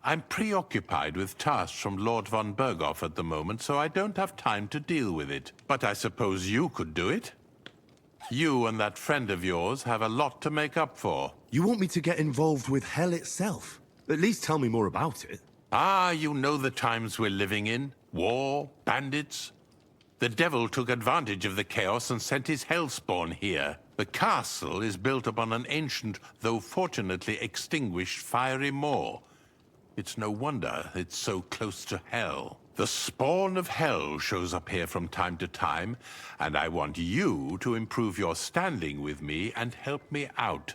I'm preoccupied with tasks from Lord von Bergoff at the moment, so I don't have time to deal with it. But I suppose you could do it? You and that friend of yours have a lot to make up for. You want me to get involved with hell itself? At least tell me more about it. Ah, you know the times we're living in. War, bandits. The devil took advantage of the chaos and sent his hellspawn here. The castle is built upon an ancient, though fortunately extinguished, fiery moor. It's no wonder it's so close to hell. The spawn of hell shows up here from time to time, and I want you to improve your standing with me and help me out.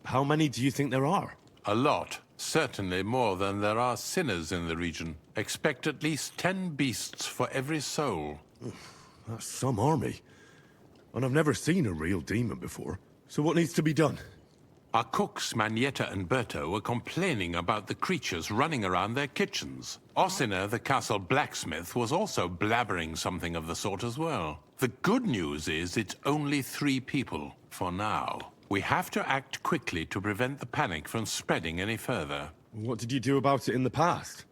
How many do you think there are? A lot. Certainly more than there are sinners in the region. Expect at least 10 beasts for every soul. That's some army. And I've never seen a real demon before. So what needs to be done? Our cooks, Manietta and Berto, were complaining about the creatures running around their kitchens. Ossina, the castle blacksmith, was also blabbering something of the sort as well. The good news is it's only 3 people, for now. We have to act quickly to prevent the panic from spreading any further. What did you do about it in the past?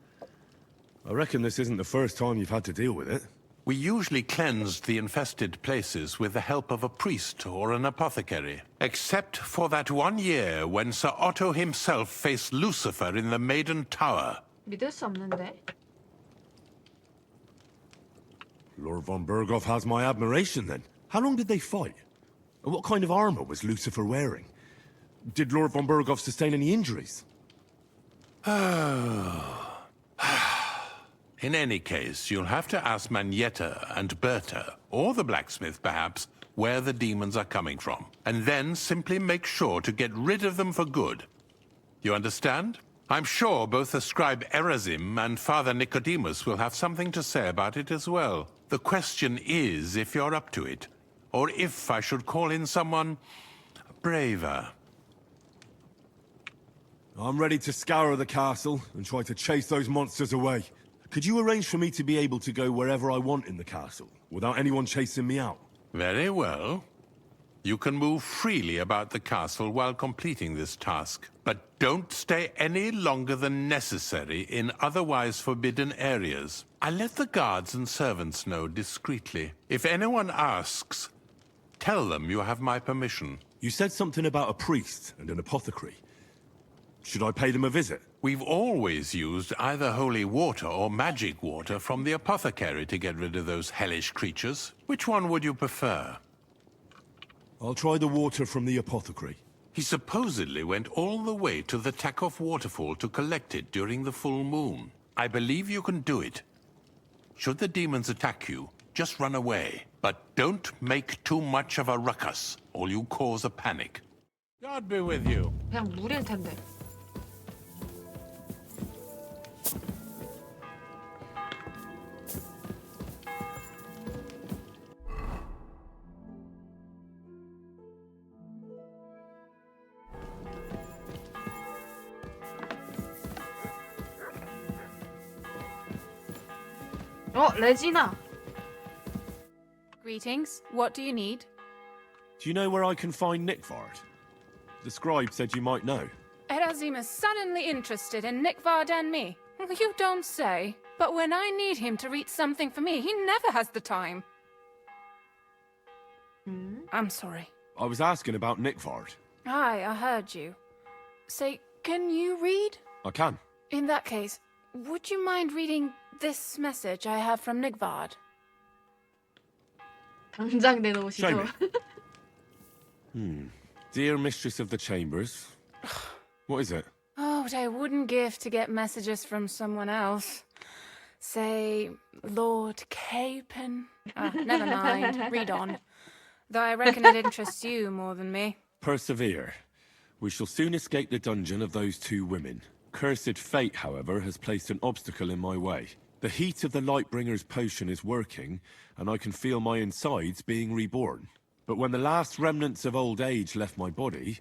I reckon this isn't the first time you've had to deal with it. We usually cleansed the infested places with the help of a priest or an apothecary. Except for that one year when Sir Otto himself faced Lucifer in the Maiden Tower. 믿을 수 없는데. Lord von Bergoff has my admiration then. How long did they fight? And what kind of armor was Lucifer wearing? Did Lord von Bergoff sustain any injuries? In any case, you'll have to ask Manietta and Berta, or the blacksmith perhaps, where the demons are coming from. And then simply make sure to get rid of them for good. You understand? I'm sure both the scribe Erazim and Father Nicodemus will have something to say about it as well. The question is if you're up to it, or if I should call in someone braver. I'm ready to scour the castle and try to chase those monsters away. Could you arrange for me to be able to go wherever I want in the castle, without anyone chasing me out? Very well. You can move freely about the castle while completing this task, but don't stay any longer than necessary in otherwise forbidden areas. I'll let the guards and servants know discreetly. If anyone asks, tell them you have my permission. You said something about a priest and an apothecary. Should I pay them a visit? We've always used either holy water or magic water from the apothecary to get rid of those hellish creatures. Which one would you prefer? I'll try the water from the apothecary. He supposedly went all the way to the Takov waterfall to collect it during the full moon. I believe you can do it. Should the demons attack you, just run away. But don't make too much of a ruckus, or you cause a panic. God be with you. 그냥 물일 텐데. 레지나. Greetings. What do you need? Do you know where I can find Nickvard? The scribe said you might know. Erazim is suddenly interested in Nickvard and me. You don't say. But when I need him to read something for me, he never has the time. I'm sorry. I was asking about Nickvard. Aye, I heard you. Say, can you read? I can. In that case, would you mind reading this message I have from Nickvard? 당장 내놓으시죠. Dear Mistress of the Chambers. What is it? Oh, what I wouldn't give to get messages from someone else. Say, Lord Capon. Never mind. Read on. Though I reckon it interests you more than me. Persevere. We shall soon escape the dungeon of those two women. Cursed fate, however, has placed an obstacle in my way. The heat of the Lightbringer's potion is working, and I can feel my insides being reborn. But when the last remnants of old age left my body,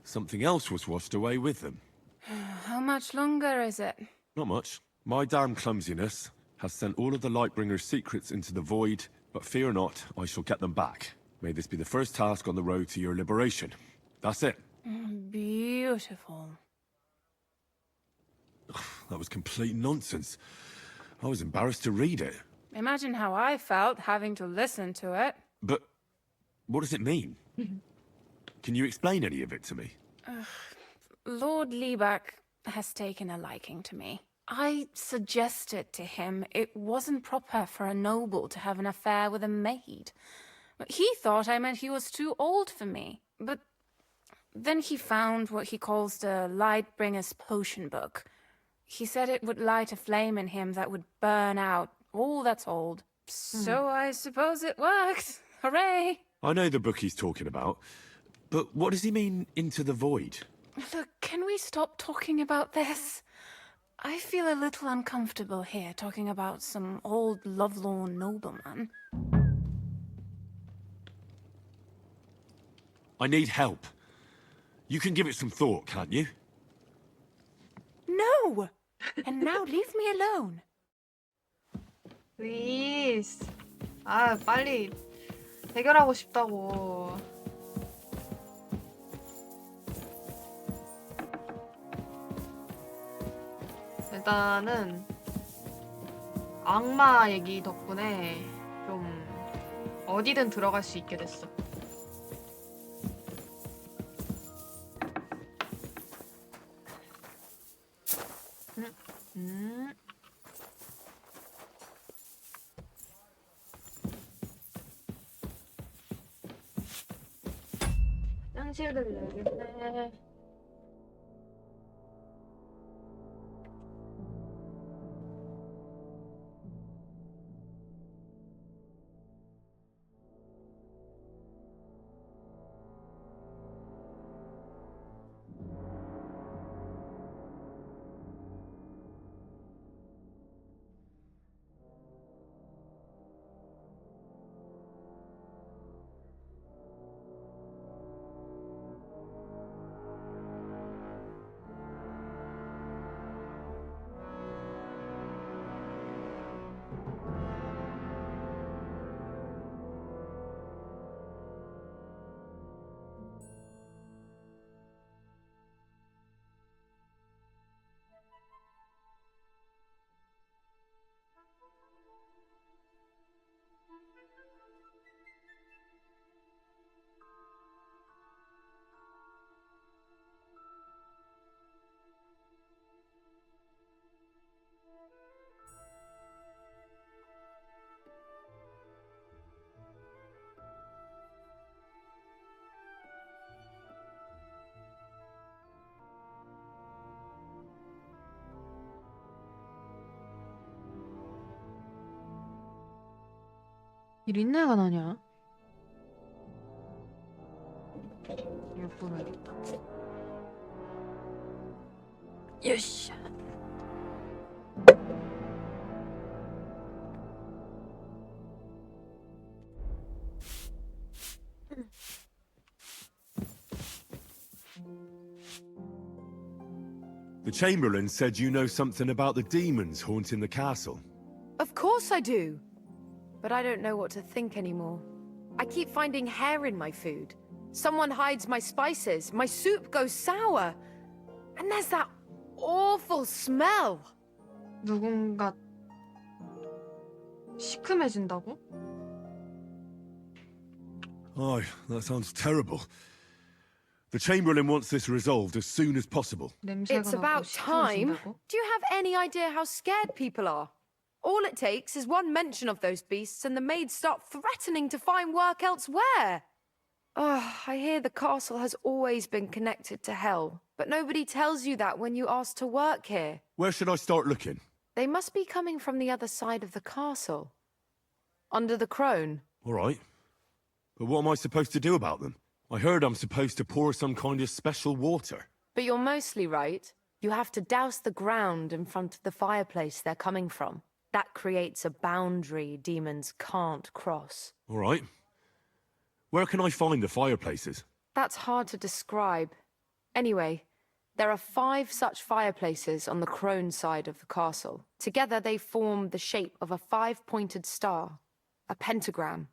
something else was washed away with them. How much longer is it? Not much. My damn clumsiness has sent all of the Lightbringer's secrets into the void, but fear not, I shall get them back. May this be the first task on the road to your liberation. That's it. Beautiful. That was complete nonsense. I was embarrassed to read it. Imagine how I felt having to listen to it. But what does it mean? Can you explain any of it to me? Lord Liebach has taken a liking to me. I suggested to him it wasn't proper for a noble to have an affair with a maid. But he thought I meant he was too old for me. But then he found what he calls the Lightbringer's potion book. He said it would light a flame in him that would burn out all that's old. So I suppose it worked. Hooray! I know the book he's talking about, but what does he mean, into the void? Look, can we stop talking about this? I feel a little uncomfortable here talking about some old lovelorn nobleman. I need help. You can give it some thought, can't you? No! And now leave me alone. Please. 빨리 해결하고 싶다고. 일단은 악마 얘기 덕분에 좀 어디든 들어갈 수 있게 됐어. 화장실을 내야겠네. 비린내가 나냐? 물 뿌려야겠다. 예시. The Chamberlain said you know something about the demons haunting the castle. Of course I do. But I don't know what to think anymore. I keep finding hair in my food. Someone hides my spices. My soup goes sour. And there's that awful smell. 누군가 시큼해진다고? Oh, that sounds terrible. The Chamberlain wants this resolved as soon as possible. It's about time. Do you have any idea how scared people are? All it takes is one mention of those beasts and the maids start threatening to find work elsewhere. I hear the castle has always been connected to hell, but nobody tells you that when you ask to work here. Where should I start looking? They must be coming from the other side of the castle. Under the crone. All right. But what am I supposed to do about them? I heard I'm supposed to pour some kind of special water. But you're mostly right. You have to douse the ground in front of the fireplace they're coming from. That creates a boundary demons can't cross. All right. Where can I find the fireplaces? That's hard to describe. Anyway, there are 5 such fireplaces on the crone side of the castle. Together they form the shape of a 5-pointed star, a pentagram.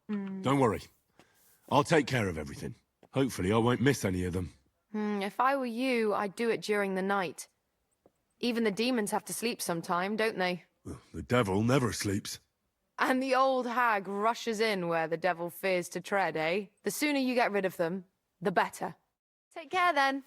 Don't worry. I'll take care of everything. Hopefully I won't miss any of them. If I were you, I'd do it during the night. Even the demons have to sleep sometime, don't they? The devil never sleeps. And the old hag rushes in where the devil fears to tread, eh? The sooner you get rid of them, the better. Take care then.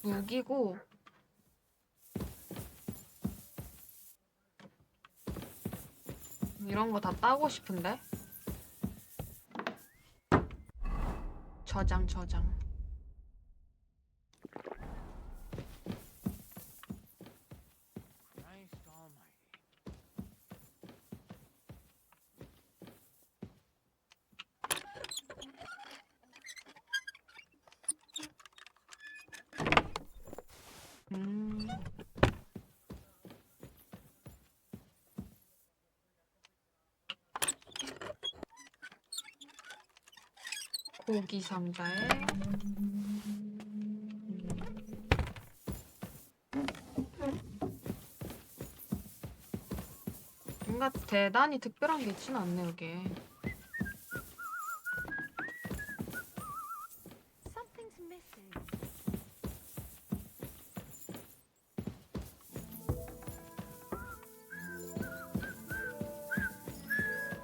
무기고 이런 거 다 따고 싶은데? 저장. 고기 상자에 뭔가 대단히 특별한 게 있진 않네 여기에.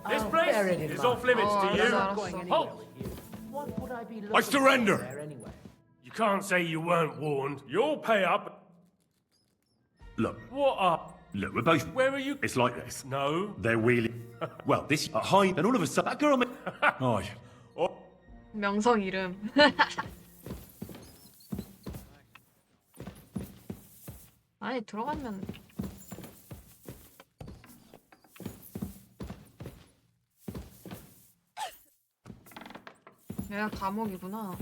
This place is off limits to you. Halt! I surrender! You can't say you weren't warned. You'll pay up. Look. What up? Look, we're both... Where are you? It's like this. No. They're really... Well, this... Hi, and all of a sudden, that girl... Hi. 명성 이름. 아니 들어가면 얘가 감옥이구나.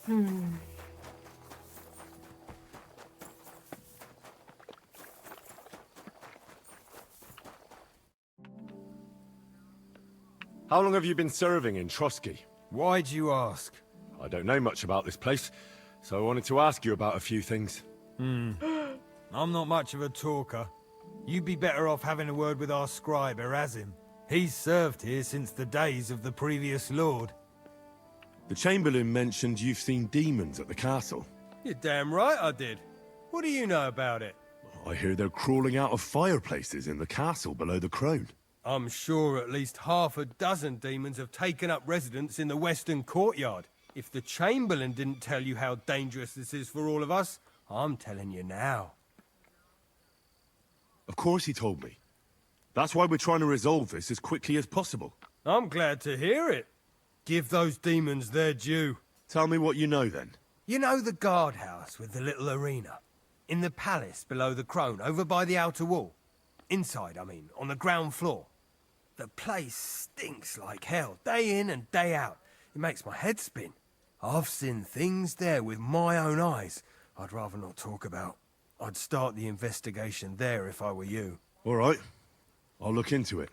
How long have you been serving in Trotsky? Why'd you ask? I don't know much about this place, so I wanted to ask you about a few things. I'm not much of a talker. You'd be better off having a word with our scribe, Erasim. He's served here since the days of the previous lord. The Chamberlain mentioned you've seen demons at the castle. You're damn right I did. What do you know about it? I hear they're crawling out of fireplaces in the castle below the Crone. I'm sure at least half a dozen demons have taken up residence in the western courtyard. If the Chamberlain didn't tell you how dangerous this is for all of us, I'm telling you now. Of course he told me. That's why we're trying to resolve this as quickly as possible. I'm glad to hear it. Give those demons their due. Tell me what you know, then. You know the guardhouse with the little arena? In the palace below the Crone, over by the outer wall? Inside, I mean, on the ground floor. The place stinks like hell, day in and day out. It makes my head spin. I've seen things there with my own eyes I'd rather not talk about. I'd start the investigation there if I were you. All right. I'll look into it.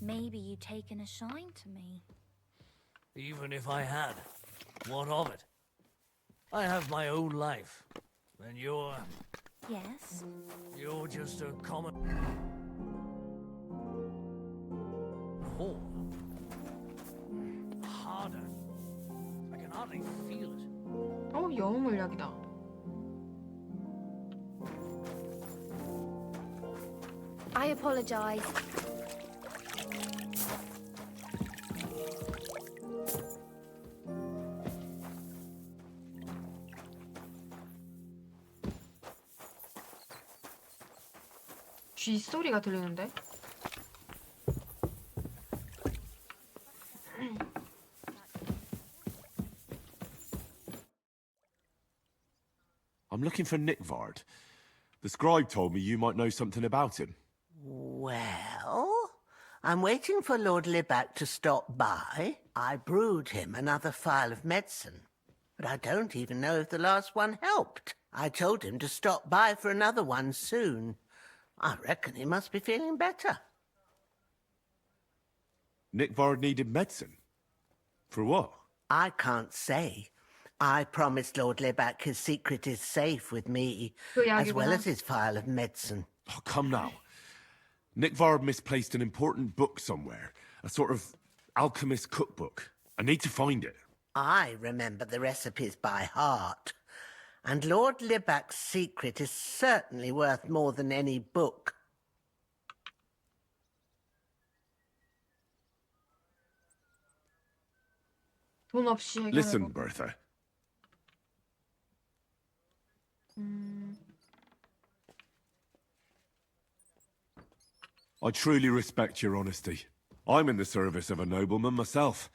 Maybe you'd taken a shine to me. Even if I had, what of it? I have my own life, and you're Yes? just a common whore. Harder. I can hardly feel it. 영웅 물약이다. I apologize. 쥐 소리가 들리는데? I'm looking for Nickvard. The scribe told me you might know something about him. Well, I'm waiting for Lord Libac to stop by. I brewed him another phial of medicine, but I don't even know if the last one helped. I told him to stop by for another one soon. I reckon he must be feeling better. Nickvard needed medicine? For what? I can't say. I promised Lord Libac his secret is safe with me, as well as his phial of medicine. Oh, come now. Nickvard misplaced an important book somewhere. A sort of alchemist cookbook. I need to find it. I remember the recipes by heart. And Lord Libac's secret is certainly worth more than any book. 돈 없이 해결하고. Listen, Bertha. I truly respect your honesty. I'm in the service of a nobleman myself,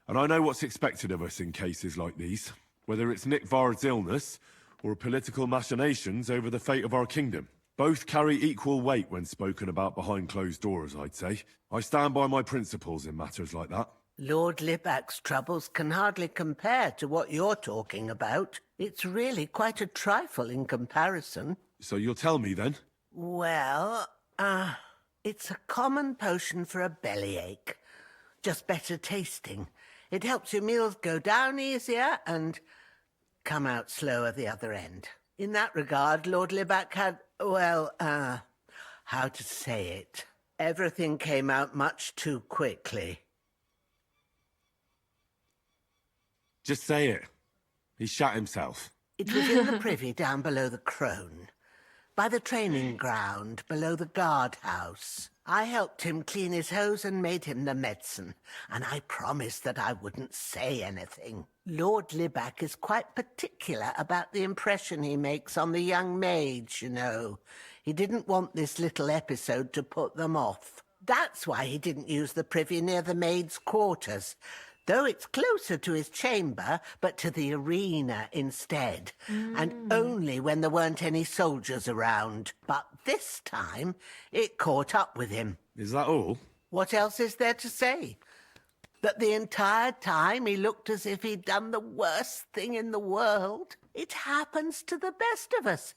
and I know what's expected of us in cases like these, whether it's Nickvard's illness or political machinations over the fate of our kingdom. Both carry equal weight when spoken about behind closed doors, I'd say. I stand by my principles in matters like that. Lord Libac's troubles can hardly compare to what you're talking about. It's really quite a trifle in comparison. So you'll tell me then? Well, it's a common potion for a bellyache. Just better tasting. It helps your meals go down easier and come out slower the other end. In that regard, Lord Libac had, well, how to say it? Everything came out much too quickly. Just say it. He shot himself. It was in the privy down below the Crone, by the training ground below the guardhouse. I helped him clean his hose and made him the medicine, and I promised that I wouldn't say anything. Lord Libac is quite particular about the impression he makes on the young maids, you know. He didn't want this little episode to put them off. That's why he didn't use the privy near the maids' quarters, though it's closer to his chamber, but to the arena instead, and only when there weren't any soldiers around. But this time, it caught up with him. Is that all? What else is there to say? That the entire time he looked as if he'd done the worst thing in the world. It happens to the best of us.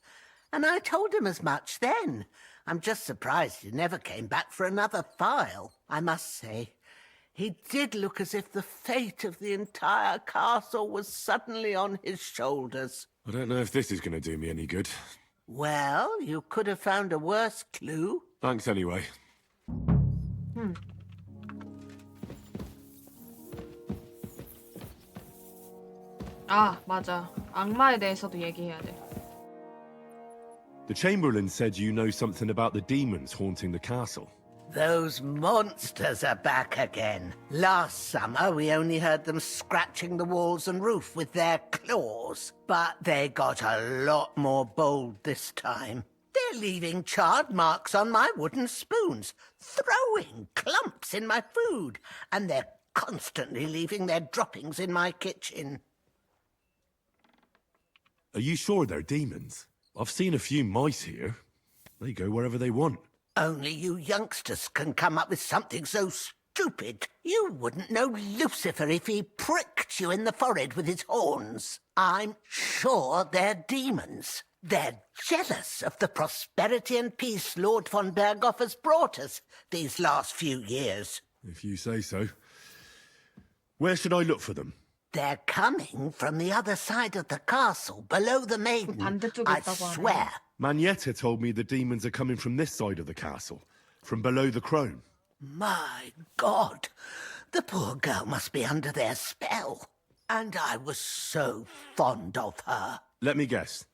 And I told him as much then. I'm just surprised he never came back for another file. I must say, he did look as if the fate of the entire castle was suddenly on his shoulders. I don't know if this is going to do me any good. Well, you could have found a worse clue. Thanks anyway. 아, 맞아. 악마에 대해서도 얘기해야 돼. The Chamberlain said you know something about the demons haunting the castle. Those monsters are back again. Last summer, we only heard them scratching the walls and roof with their claws. But they got a lot more bold this time. They're leaving charred marks on my wooden spoons, throwing clumps in my food, and they're constantly leaving their droppings in my kitchen. Are you sure they're demons? I've seen a few mice here. They go wherever they want. Only you youngsters can come up with something so stupid. You wouldn't know Lucifer if he pricked you in the forehead with his horns. I'm sure they're demons. They're jealous of the prosperity and peace Lord von Berghoff has brought us these last few years. If you say so. Where should I look for them? They're coming from the other side of the castle, below the maiden. I swear. Manietta told me the demons are coming from this side of the castle, from below the crone. My God, the poor girl must be under their spell. And I was so fond of her. Let me guess.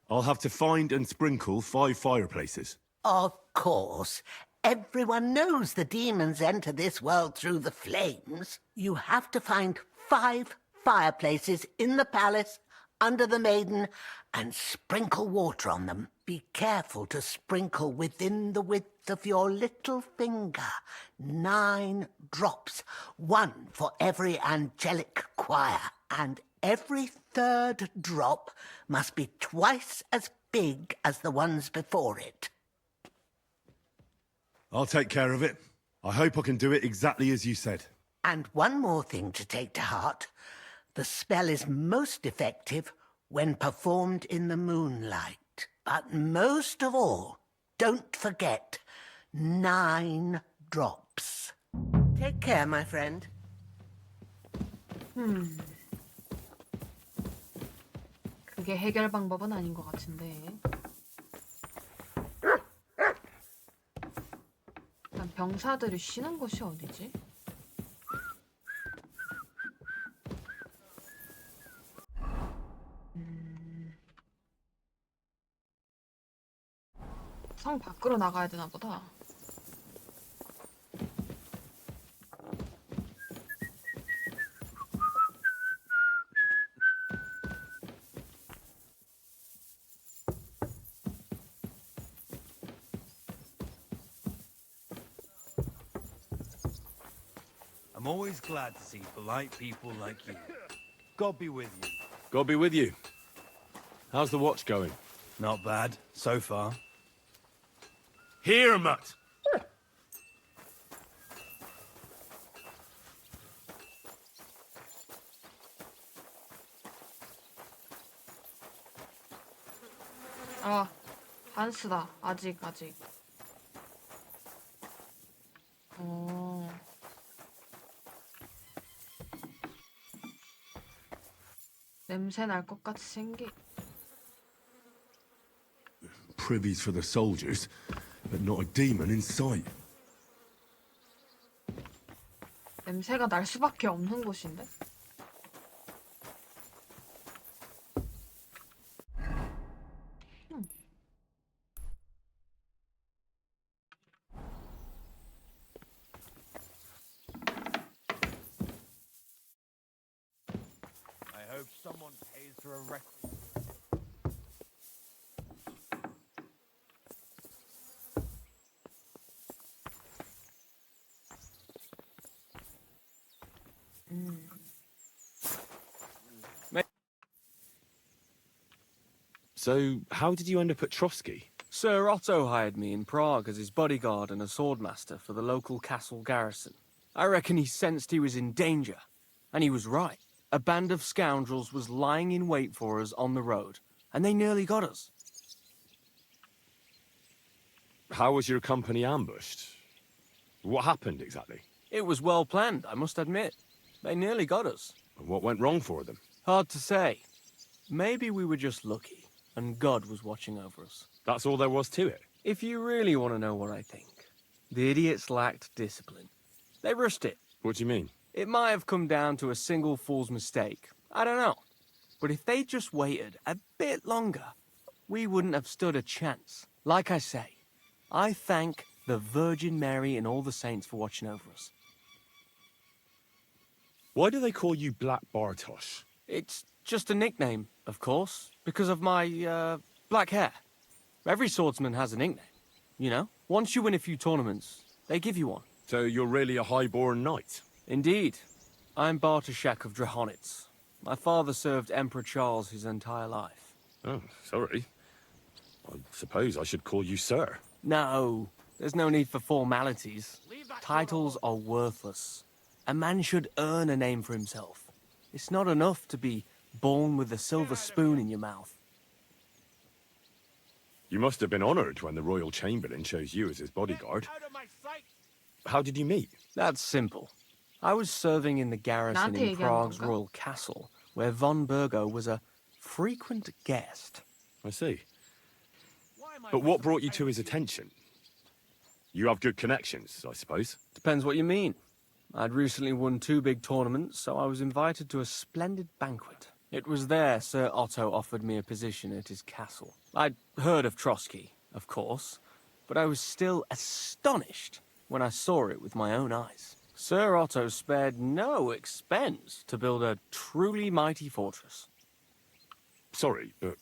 I'll have to find and sprinkle 5 fireplaces. Of course. Everyone knows the demons enter this world through the flames. You have to find 5 fireplaces in the palace, under the maiden, and sprinkle water on them. Be careful to sprinkle within the width of your little finger. 9 drops, 1 for every angelic choir, and every 3rd drop must be twice as big as the ones before it. I'll take care of it. I hope I can do it exactly as you said. And one more thing to take to heart. The spell is most effective when performed in the moonlight. But most of all, don't forget 9 drops. Take care, my friend. 그게 해결 방법은 아닌 것 같은데. 일단 병사들이 쉬는 곳이 어디지? 성 밖으로 나가야 되나 보다. I'm always glad to see polite people like you. God be with you. God be with you. How's the watch going? Not bad, so far. Here, Mutt! 아, 한스다. 아직. 냄새 날 것 같이 생기. Privies for the soldiers, but not a demon in sight. 냄새가 날 수밖에 없는 곳인데? I hope someone pays for a record. So, how did you end up at Trotsky? Sir Otto hired me in Prague as his bodyguard and a swordmaster for the local castle garrison. I reckon he sensed he was in danger. And he was right. A band of scoundrels was lying in wait for us on the road, and they nearly got us. How was your company ambushed? What happened exactly? It was well planned, I must admit. They nearly got us. And what went wrong for them? Hard to say. Maybe we were just lucky, and God was watching over us. That's all there was to it? If you really want to know what I think, the idiots lacked discipline. They rushed it. What do you mean? It might have come down to a single fool's mistake. I don't know. But if they just waited a bit longer, we wouldn't have stood a chance. Like I say, I thank the Virgin Mary and all the saints for watching over us. Why do they call you Black Bartosz? It's just a nickname, of course, because of my, black hair. Every swordsman has a nickname, you know? Once you win a few tournaments, they give you one. So you're really a high-born knight? Indeed. I'm Bartoszek of Drahonitz. My father served Emperor Charles his entire life. Oh, sorry. I suppose I should call you Sir. No, there's no need for formalities. Titles are worthless. A man should earn a name for himself. It's not enough to be born with a silver spoon in your mouth. You must have been honoured when the Royal Chamberlain chose you as his bodyguard. How did you meet? That's simple. I was serving in the garrison in Prague's 건가? royal castle, where von Burgo was a frequent guest. I see. But what brought you to his attention? You have good connections, I suppose. Depends what you mean. I'd recently won 2 big tournaments, so I was invited to a splendid banquet. It was there Sir Otto offered me a position at his castle. I'd heard of Trotsky, of course, but I was still astonished when I saw it with my own eyes. Sir Otto spared no expense to build a truly mighty fortress. Sorry, but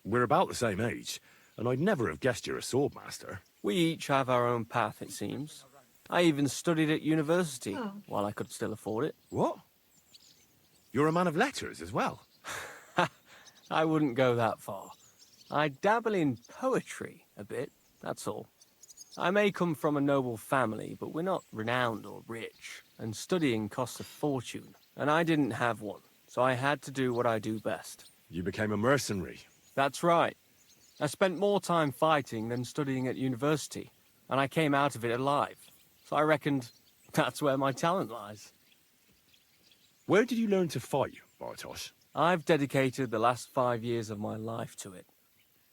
we're about the same age, and I'd never have guessed you're a swordmaster. We each have our own path, it seems. I even studied at university, while I could still afford it. What? You're a man of letters as well? I wouldn't go that far. I dabble in poetry a bit, that's all. I may come from a noble family, but we're not renowned or rich, and studying costs a fortune, and I didn't have one, so I had to do what I do best. You became a mercenary. That's right. I spent more time fighting than studying at university, and I came out of it alive. So I reckoned that's where my talent lies. Where did you learn to fight, Bartosz? I've dedicated the last 5 years of my life to it.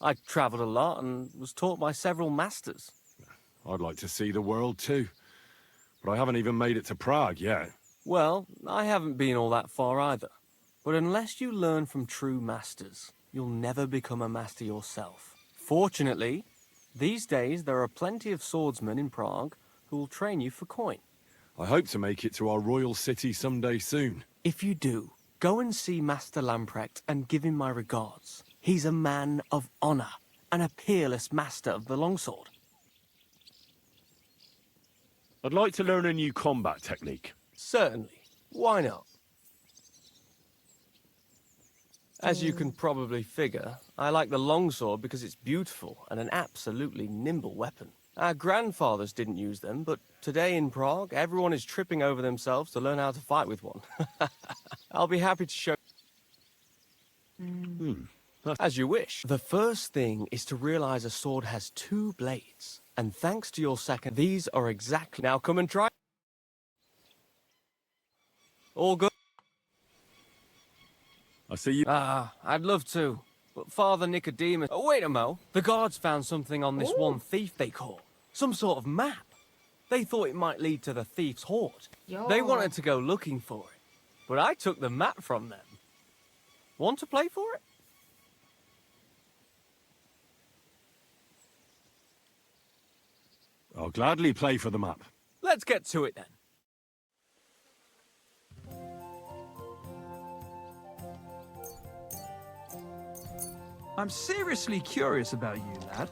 I travelled a lot and was taught by several masters. I'd like to see the world too, but I haven't even made it to Prague yet. Well, I haven't been all that far either. But unless you learn from true masters, you'll never become a master yourself. Fortunately, these days there are plenty of swordsmen in Prague who will train you for coin. I hope to make it to our royal city someday soon. If you do, go and see Master Lamprecht and give him my regards. He's a man of honor and a peerless master of the longsword. I'd like to learn a new combat technique. Certainly. Why not? As you can probably figure, I like the longsword because it's beautiful and an absolutely nimble weapon. Our grandfathers didn't use them, but today in Prague, everyone is tripping over themselves to learn how to fight with one. I'll be happy to show... As you wish. The first thing is to realize a sword has 2 blades. And thanks to your second, these are exactly... Now come and try. All good? I see you... I'd love to. But Father Nicodemus... Oh, wait a mo. The guards found something on this one thief they caught. Some sort of map. They thought it might lead to the thief's hoard. They wanted to go looking for it. But I took the map from them. Want to play for it? I'll gladly play for the map. Let's get to it then. I'm seriously curious about you, lad.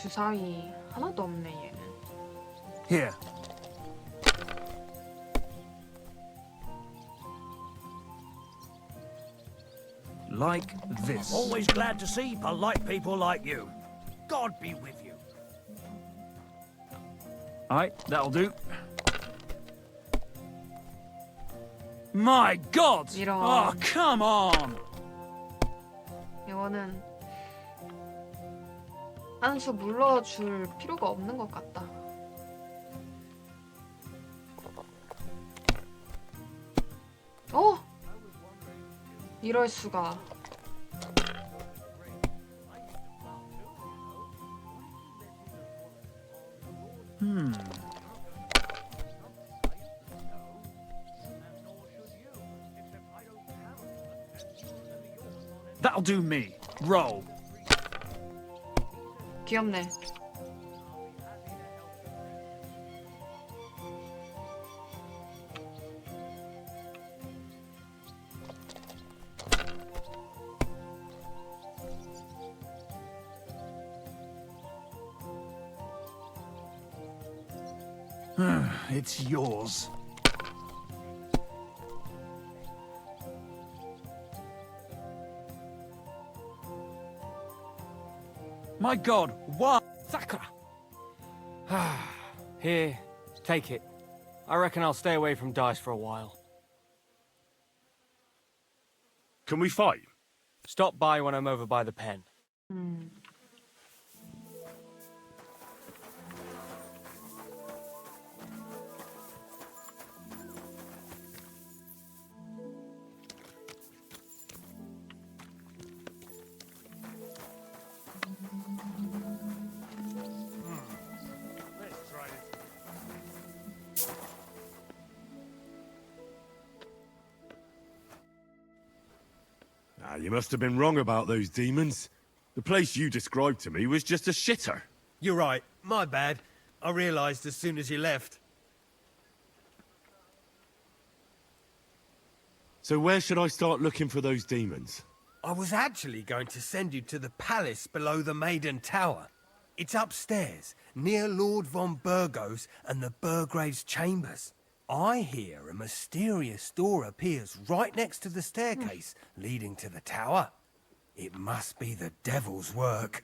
주사위. 하나도 없네 얘는. Here. Like this. Always glad to see polite people like you. God be with you. Aye, that'll do. My God! 이런. Oh, come on! 이거는 한 수 물러줄 필요가 없는 것 같다. 어? 이럴 수가. That'll do me. Roll. 귀엽네. It's yours. My God, what? Thakra! Here, take it. I reckon I'll stay away from dice for a while. Can we fight? Stop by when I'm over by the pen. Let's try it. Ah, you must have been wrong about those demons. The place you described to me was just a shitter. You're right. My bad. I realised as soon as you left. So where should I start looking for those demons? I was actually going to send you to the palace below the Maiden Tower. It's upstairs, near Lord von Burgos and the Burgrave's chambers. I hear a mysterious door appears right next to the staircase leading to the tower. It must be the devil's work.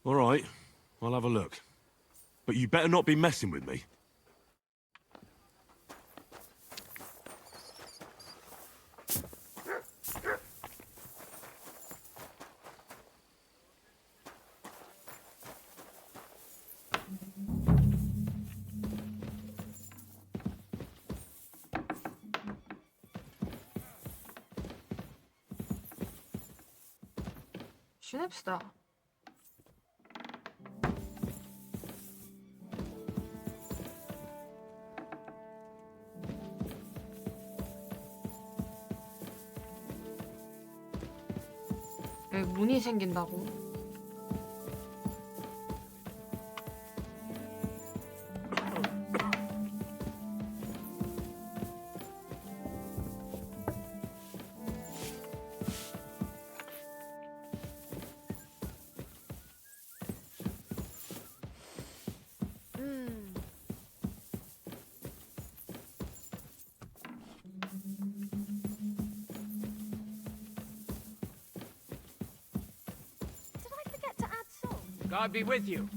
All right, I'll have a look. But you better not be messing with me. 시냅시다. 여기 문이 생긴다고? God be with you.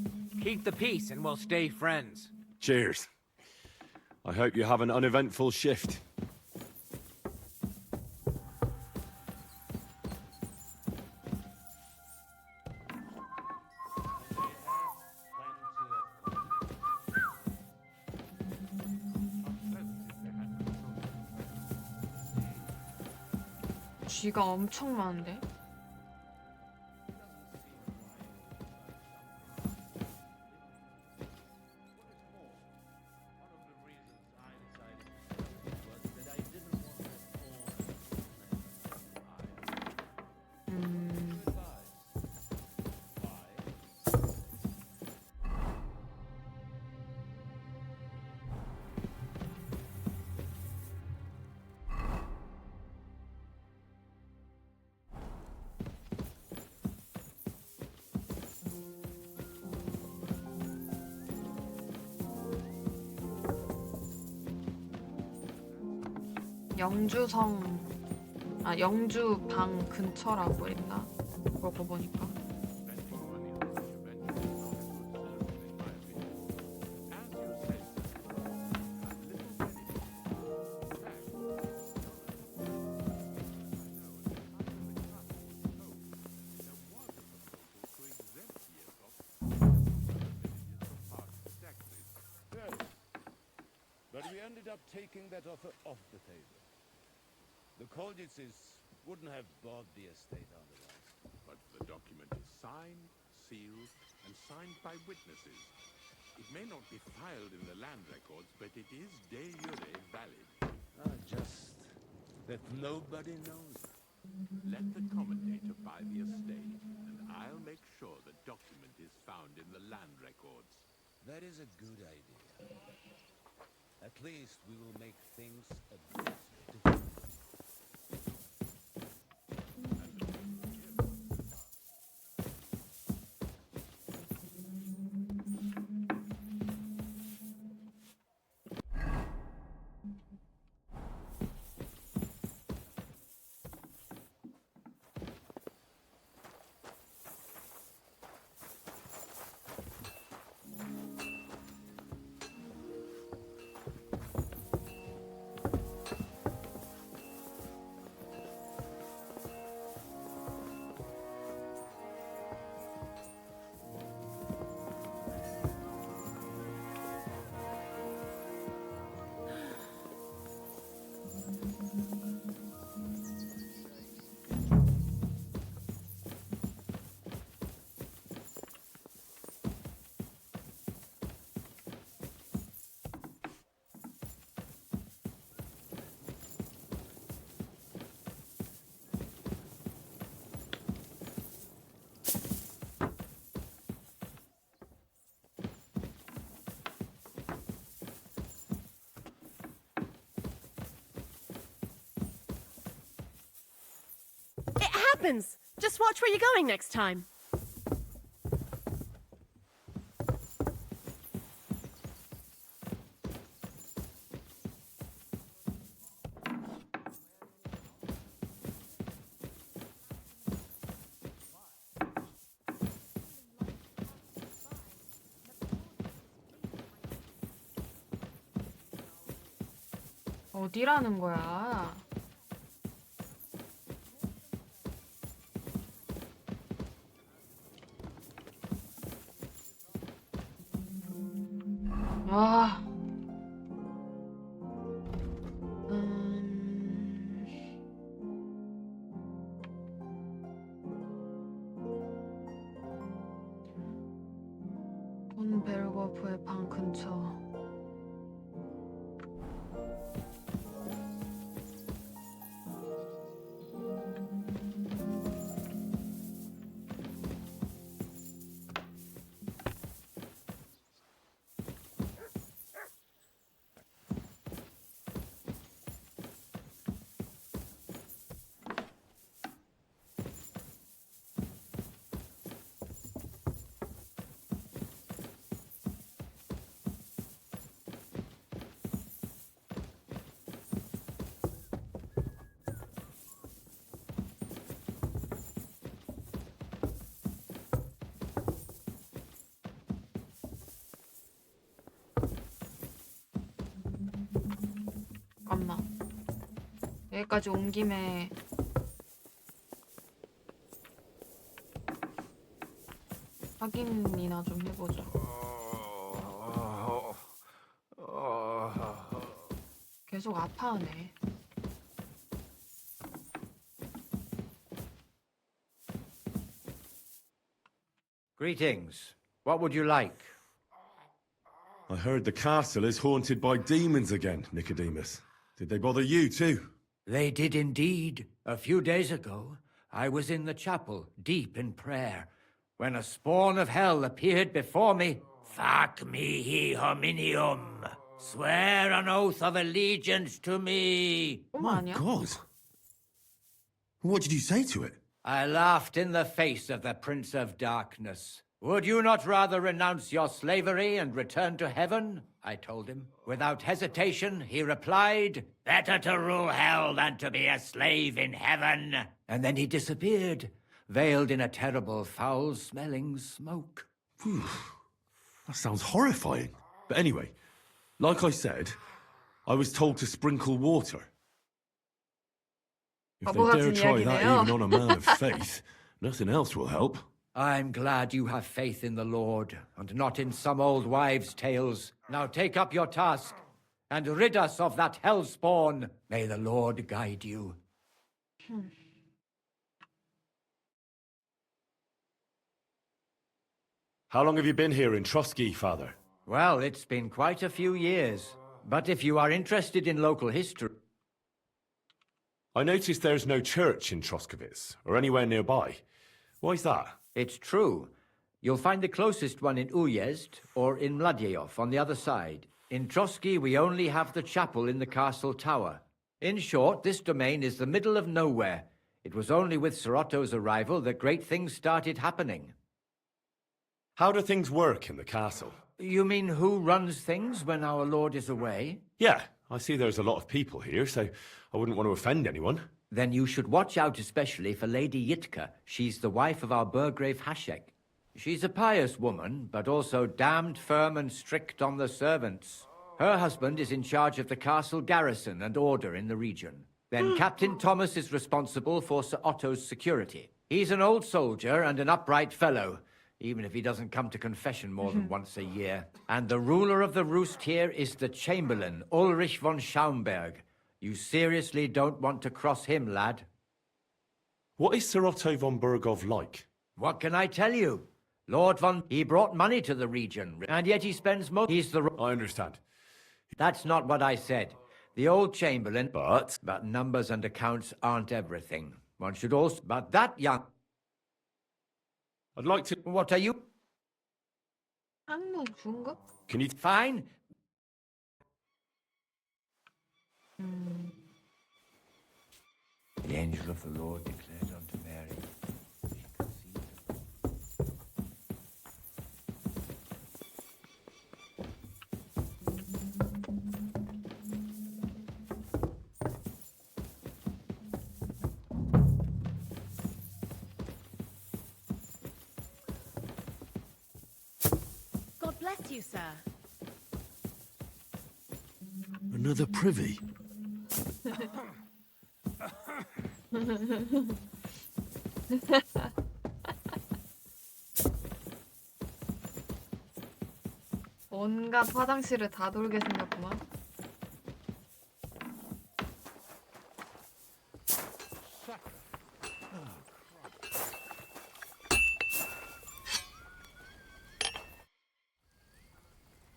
Keep the peace and we'll stay friends. Cheers. I hope you have an uneventful shift. 쥐가 엄청 많은데? 영주 방 근처라고 했나? 그러고 보니까. But we ended up taking that offer off the table. The Kolditzes wouldn't have bought the estate otherwise. But the document is signed, sealed, and signed by witnesses. It may not be filed in the land records, but it is de jure valid. Just that nobody knows. Let the commentator buy the estate, and I'll make sure the document is found in the land records. That is a good idea. At least we will make things a bit different. It happens! Just watch where you're going next time. 어디라는 거야? 아. 본 베르거프의 방 근처. 잠깐만. 여기까지 온 김에 확인이나 좀 해보자. 계속 아파하네. Greetings. What would you like? I heard the castle is haunted by demons again, Nicodemus. Did they bother you too? They did indeed. A few days ago, I was in the chapel, deep in prayer, when a spawn of hell appeared before me. Fac mihi hominium. Swear an oath of allegiance to me. My God. What did you say to it? I laughed in the face of the Prince of Darkness. Would you not rather renounce your slavery and return to heaven? I told him. Without hesitation, he replied, better to rule hell than to be a slave in heaven. And then he disappeared, veiled in a terrible, foul-smelling smoke. Phew. That sounds horrifying. But anyway, like I said, I was told to sprinkle water. If they dare try that even on a man of faith, nothing else will help. I'm glad you have faith in the Lord, and not in some old wives' tales. Now take up your task, and rid us of that hellspawn. May the Lord guide you. How long have you been here in Trotsky, Father? Well, it's been quite a few years. But if you are interested in local history... I noticed there's no church in Troskowitz, or anywhere nearby. Why's that? It's true. You'll find the closest one in Uyezd or in Mladyeyov on the other side. In Trotsky, we only have the chapel in the castle tower. In short, this domain is the middle of nowhere. It was only with Sir Otto's arrival that great things started happening. How do things work in the castle? You mean who runs things when our lord is away? Yeah, I see there's a lot of people here, so I wouldn't want to offend anyone. Then you should watch out especially for Lady Yitka. She's the wife of our Burgrave Hashek. She's a pious woman, but also damned firm and strict on the servants. Her husband is in charge of the castle garrison and order in the region. Then Captain Thomas is responsible for Sir Otto's security. He's an old soldier and an upright fellow, even if he doesn't come to confession more than once a year. And the ruler of the roost here is the Chamberlain, Ulrich von Schaumburg. You seriously don't want to cross him, lad. What is Sir Otto von Burgov like? What can I tell you? Lord von... He brought money to the region, and yet he spends most... He's the... I understand. That's not what I said. The old Chamberlain... But numbers and accounts aren't everything. One should also... But that young... I'd like to... What are you... 항목 좋은가? Can you... Fine. The angel of the Lord declared unto Mary, she conceived. God bless you, sir. Another privy? 온갖 화장실을 다 돌게 생겼구만.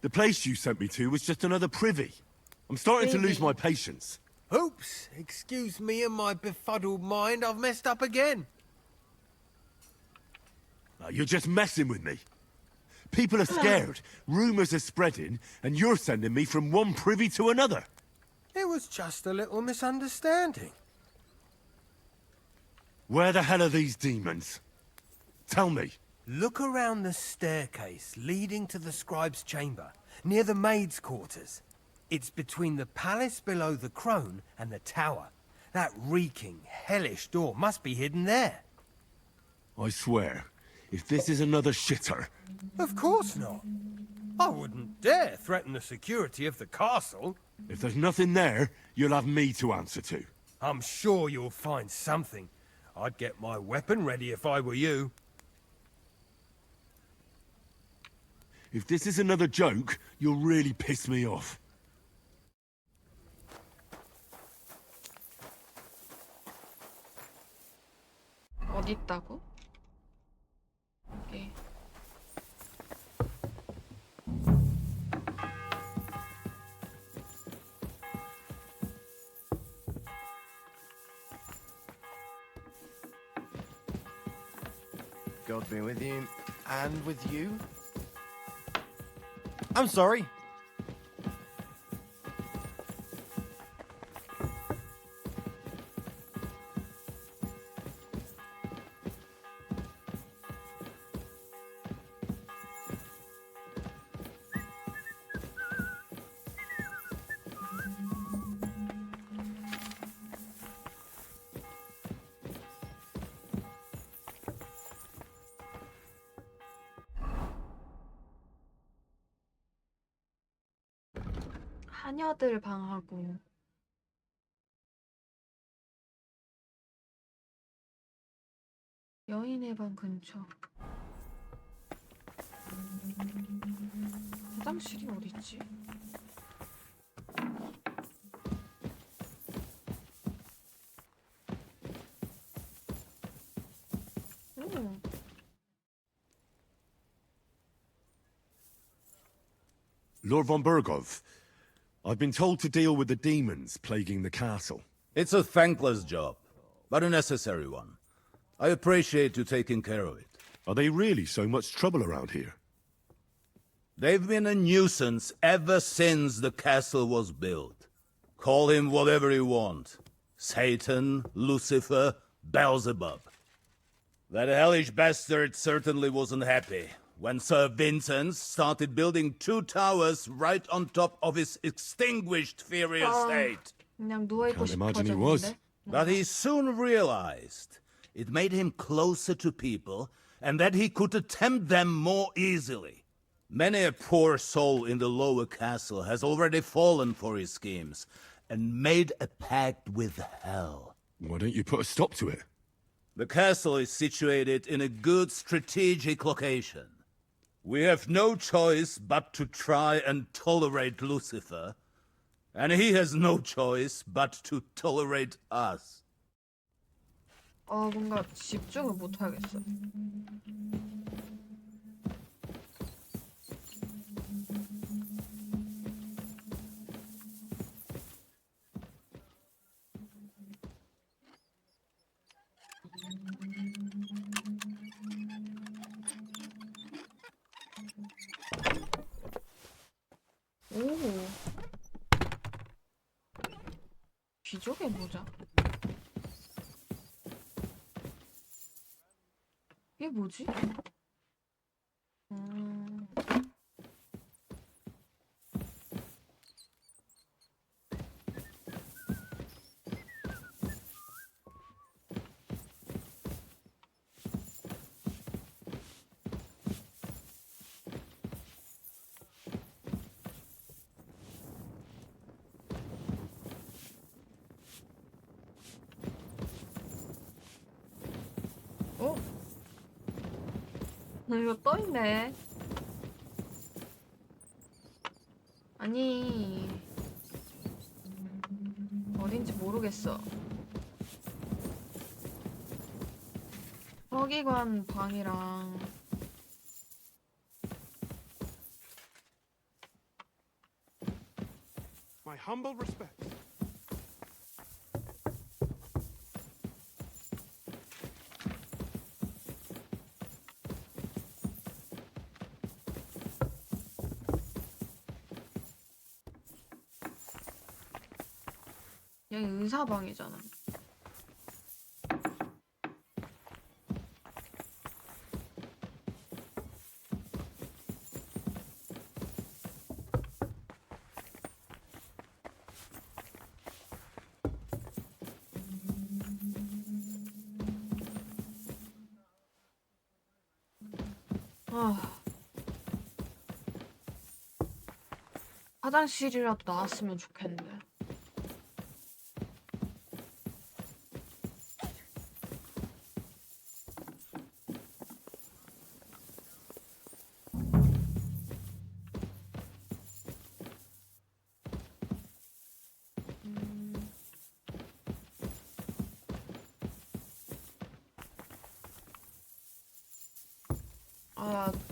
The place you sent me to was just another privy. I'm starting to lose my patience. Oops, excuse me and my befuddled mind, I've messed up again. You're just messing with me. People are scared, rumours are spreading, and you're sending me from one privy to another. It was just a little misunderstanding. Where the hell are these demons? Tell me. Look around the staircase leading to the scribe's chamber, near the maid's quarters. It's between the palace below the crone and the tower. That reeking, hellish door must be hidden there. I swear, if this is another shitter... Of course not. I wouldn't dare threaten the security of the castle. If there's nothing there, you'll have me to answer to. I'm sure you'll find something. I'd get my weapon ready if I were you. If this is another joke, you'll really piss me off. 어디 있다고? 오케이. God be with you, and with you. I'm sorry. 사녀들 방하고 여인의 방 근처. 화장실이 어딨지? 오. Lord von Bergov, I've been told to deal with the demons plaguing the castle. It's a thankless job, but a necessary one. I appreciate you taking care of it. Are they really so much trouble around here? They've been a nuisance ever since the castle was built. Call him whatever you want. Satan, Lucifer, Beelzebub. That hellish bastard certainly wasn't happy when Sir Vincent started building 2 towers right on top of his extinguished fiery estate. 그냥 누워있고 Can't imagine he was. 싶어졌는데. But he soon realized it made him closer to people and that he could attempt them more easily. Many a poor soul in the lower castle has already fallen for his schemes and made a pact with hell. Why don't you put a stop to it? The castle is situated in a good strategic location. We have no choice but to try and tolerate Lucifer, and he has no choice but to tolerate us. 뭔가 집중을 못 하겠어. 오. 귀족의 모자. 이게 뭐지? 이거 떠있네. 아니 어딘지 모르겠어. 서기관 방이랑 My humble respects. 여기 의사방이잖아. 화장실이라도 나왔으면 좋겠는데.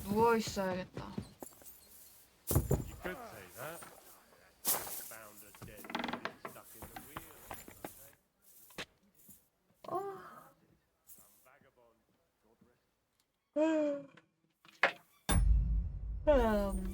누워 있어야겠다. You could say that. Found a dead body stuck in the wheel. Some vagabond.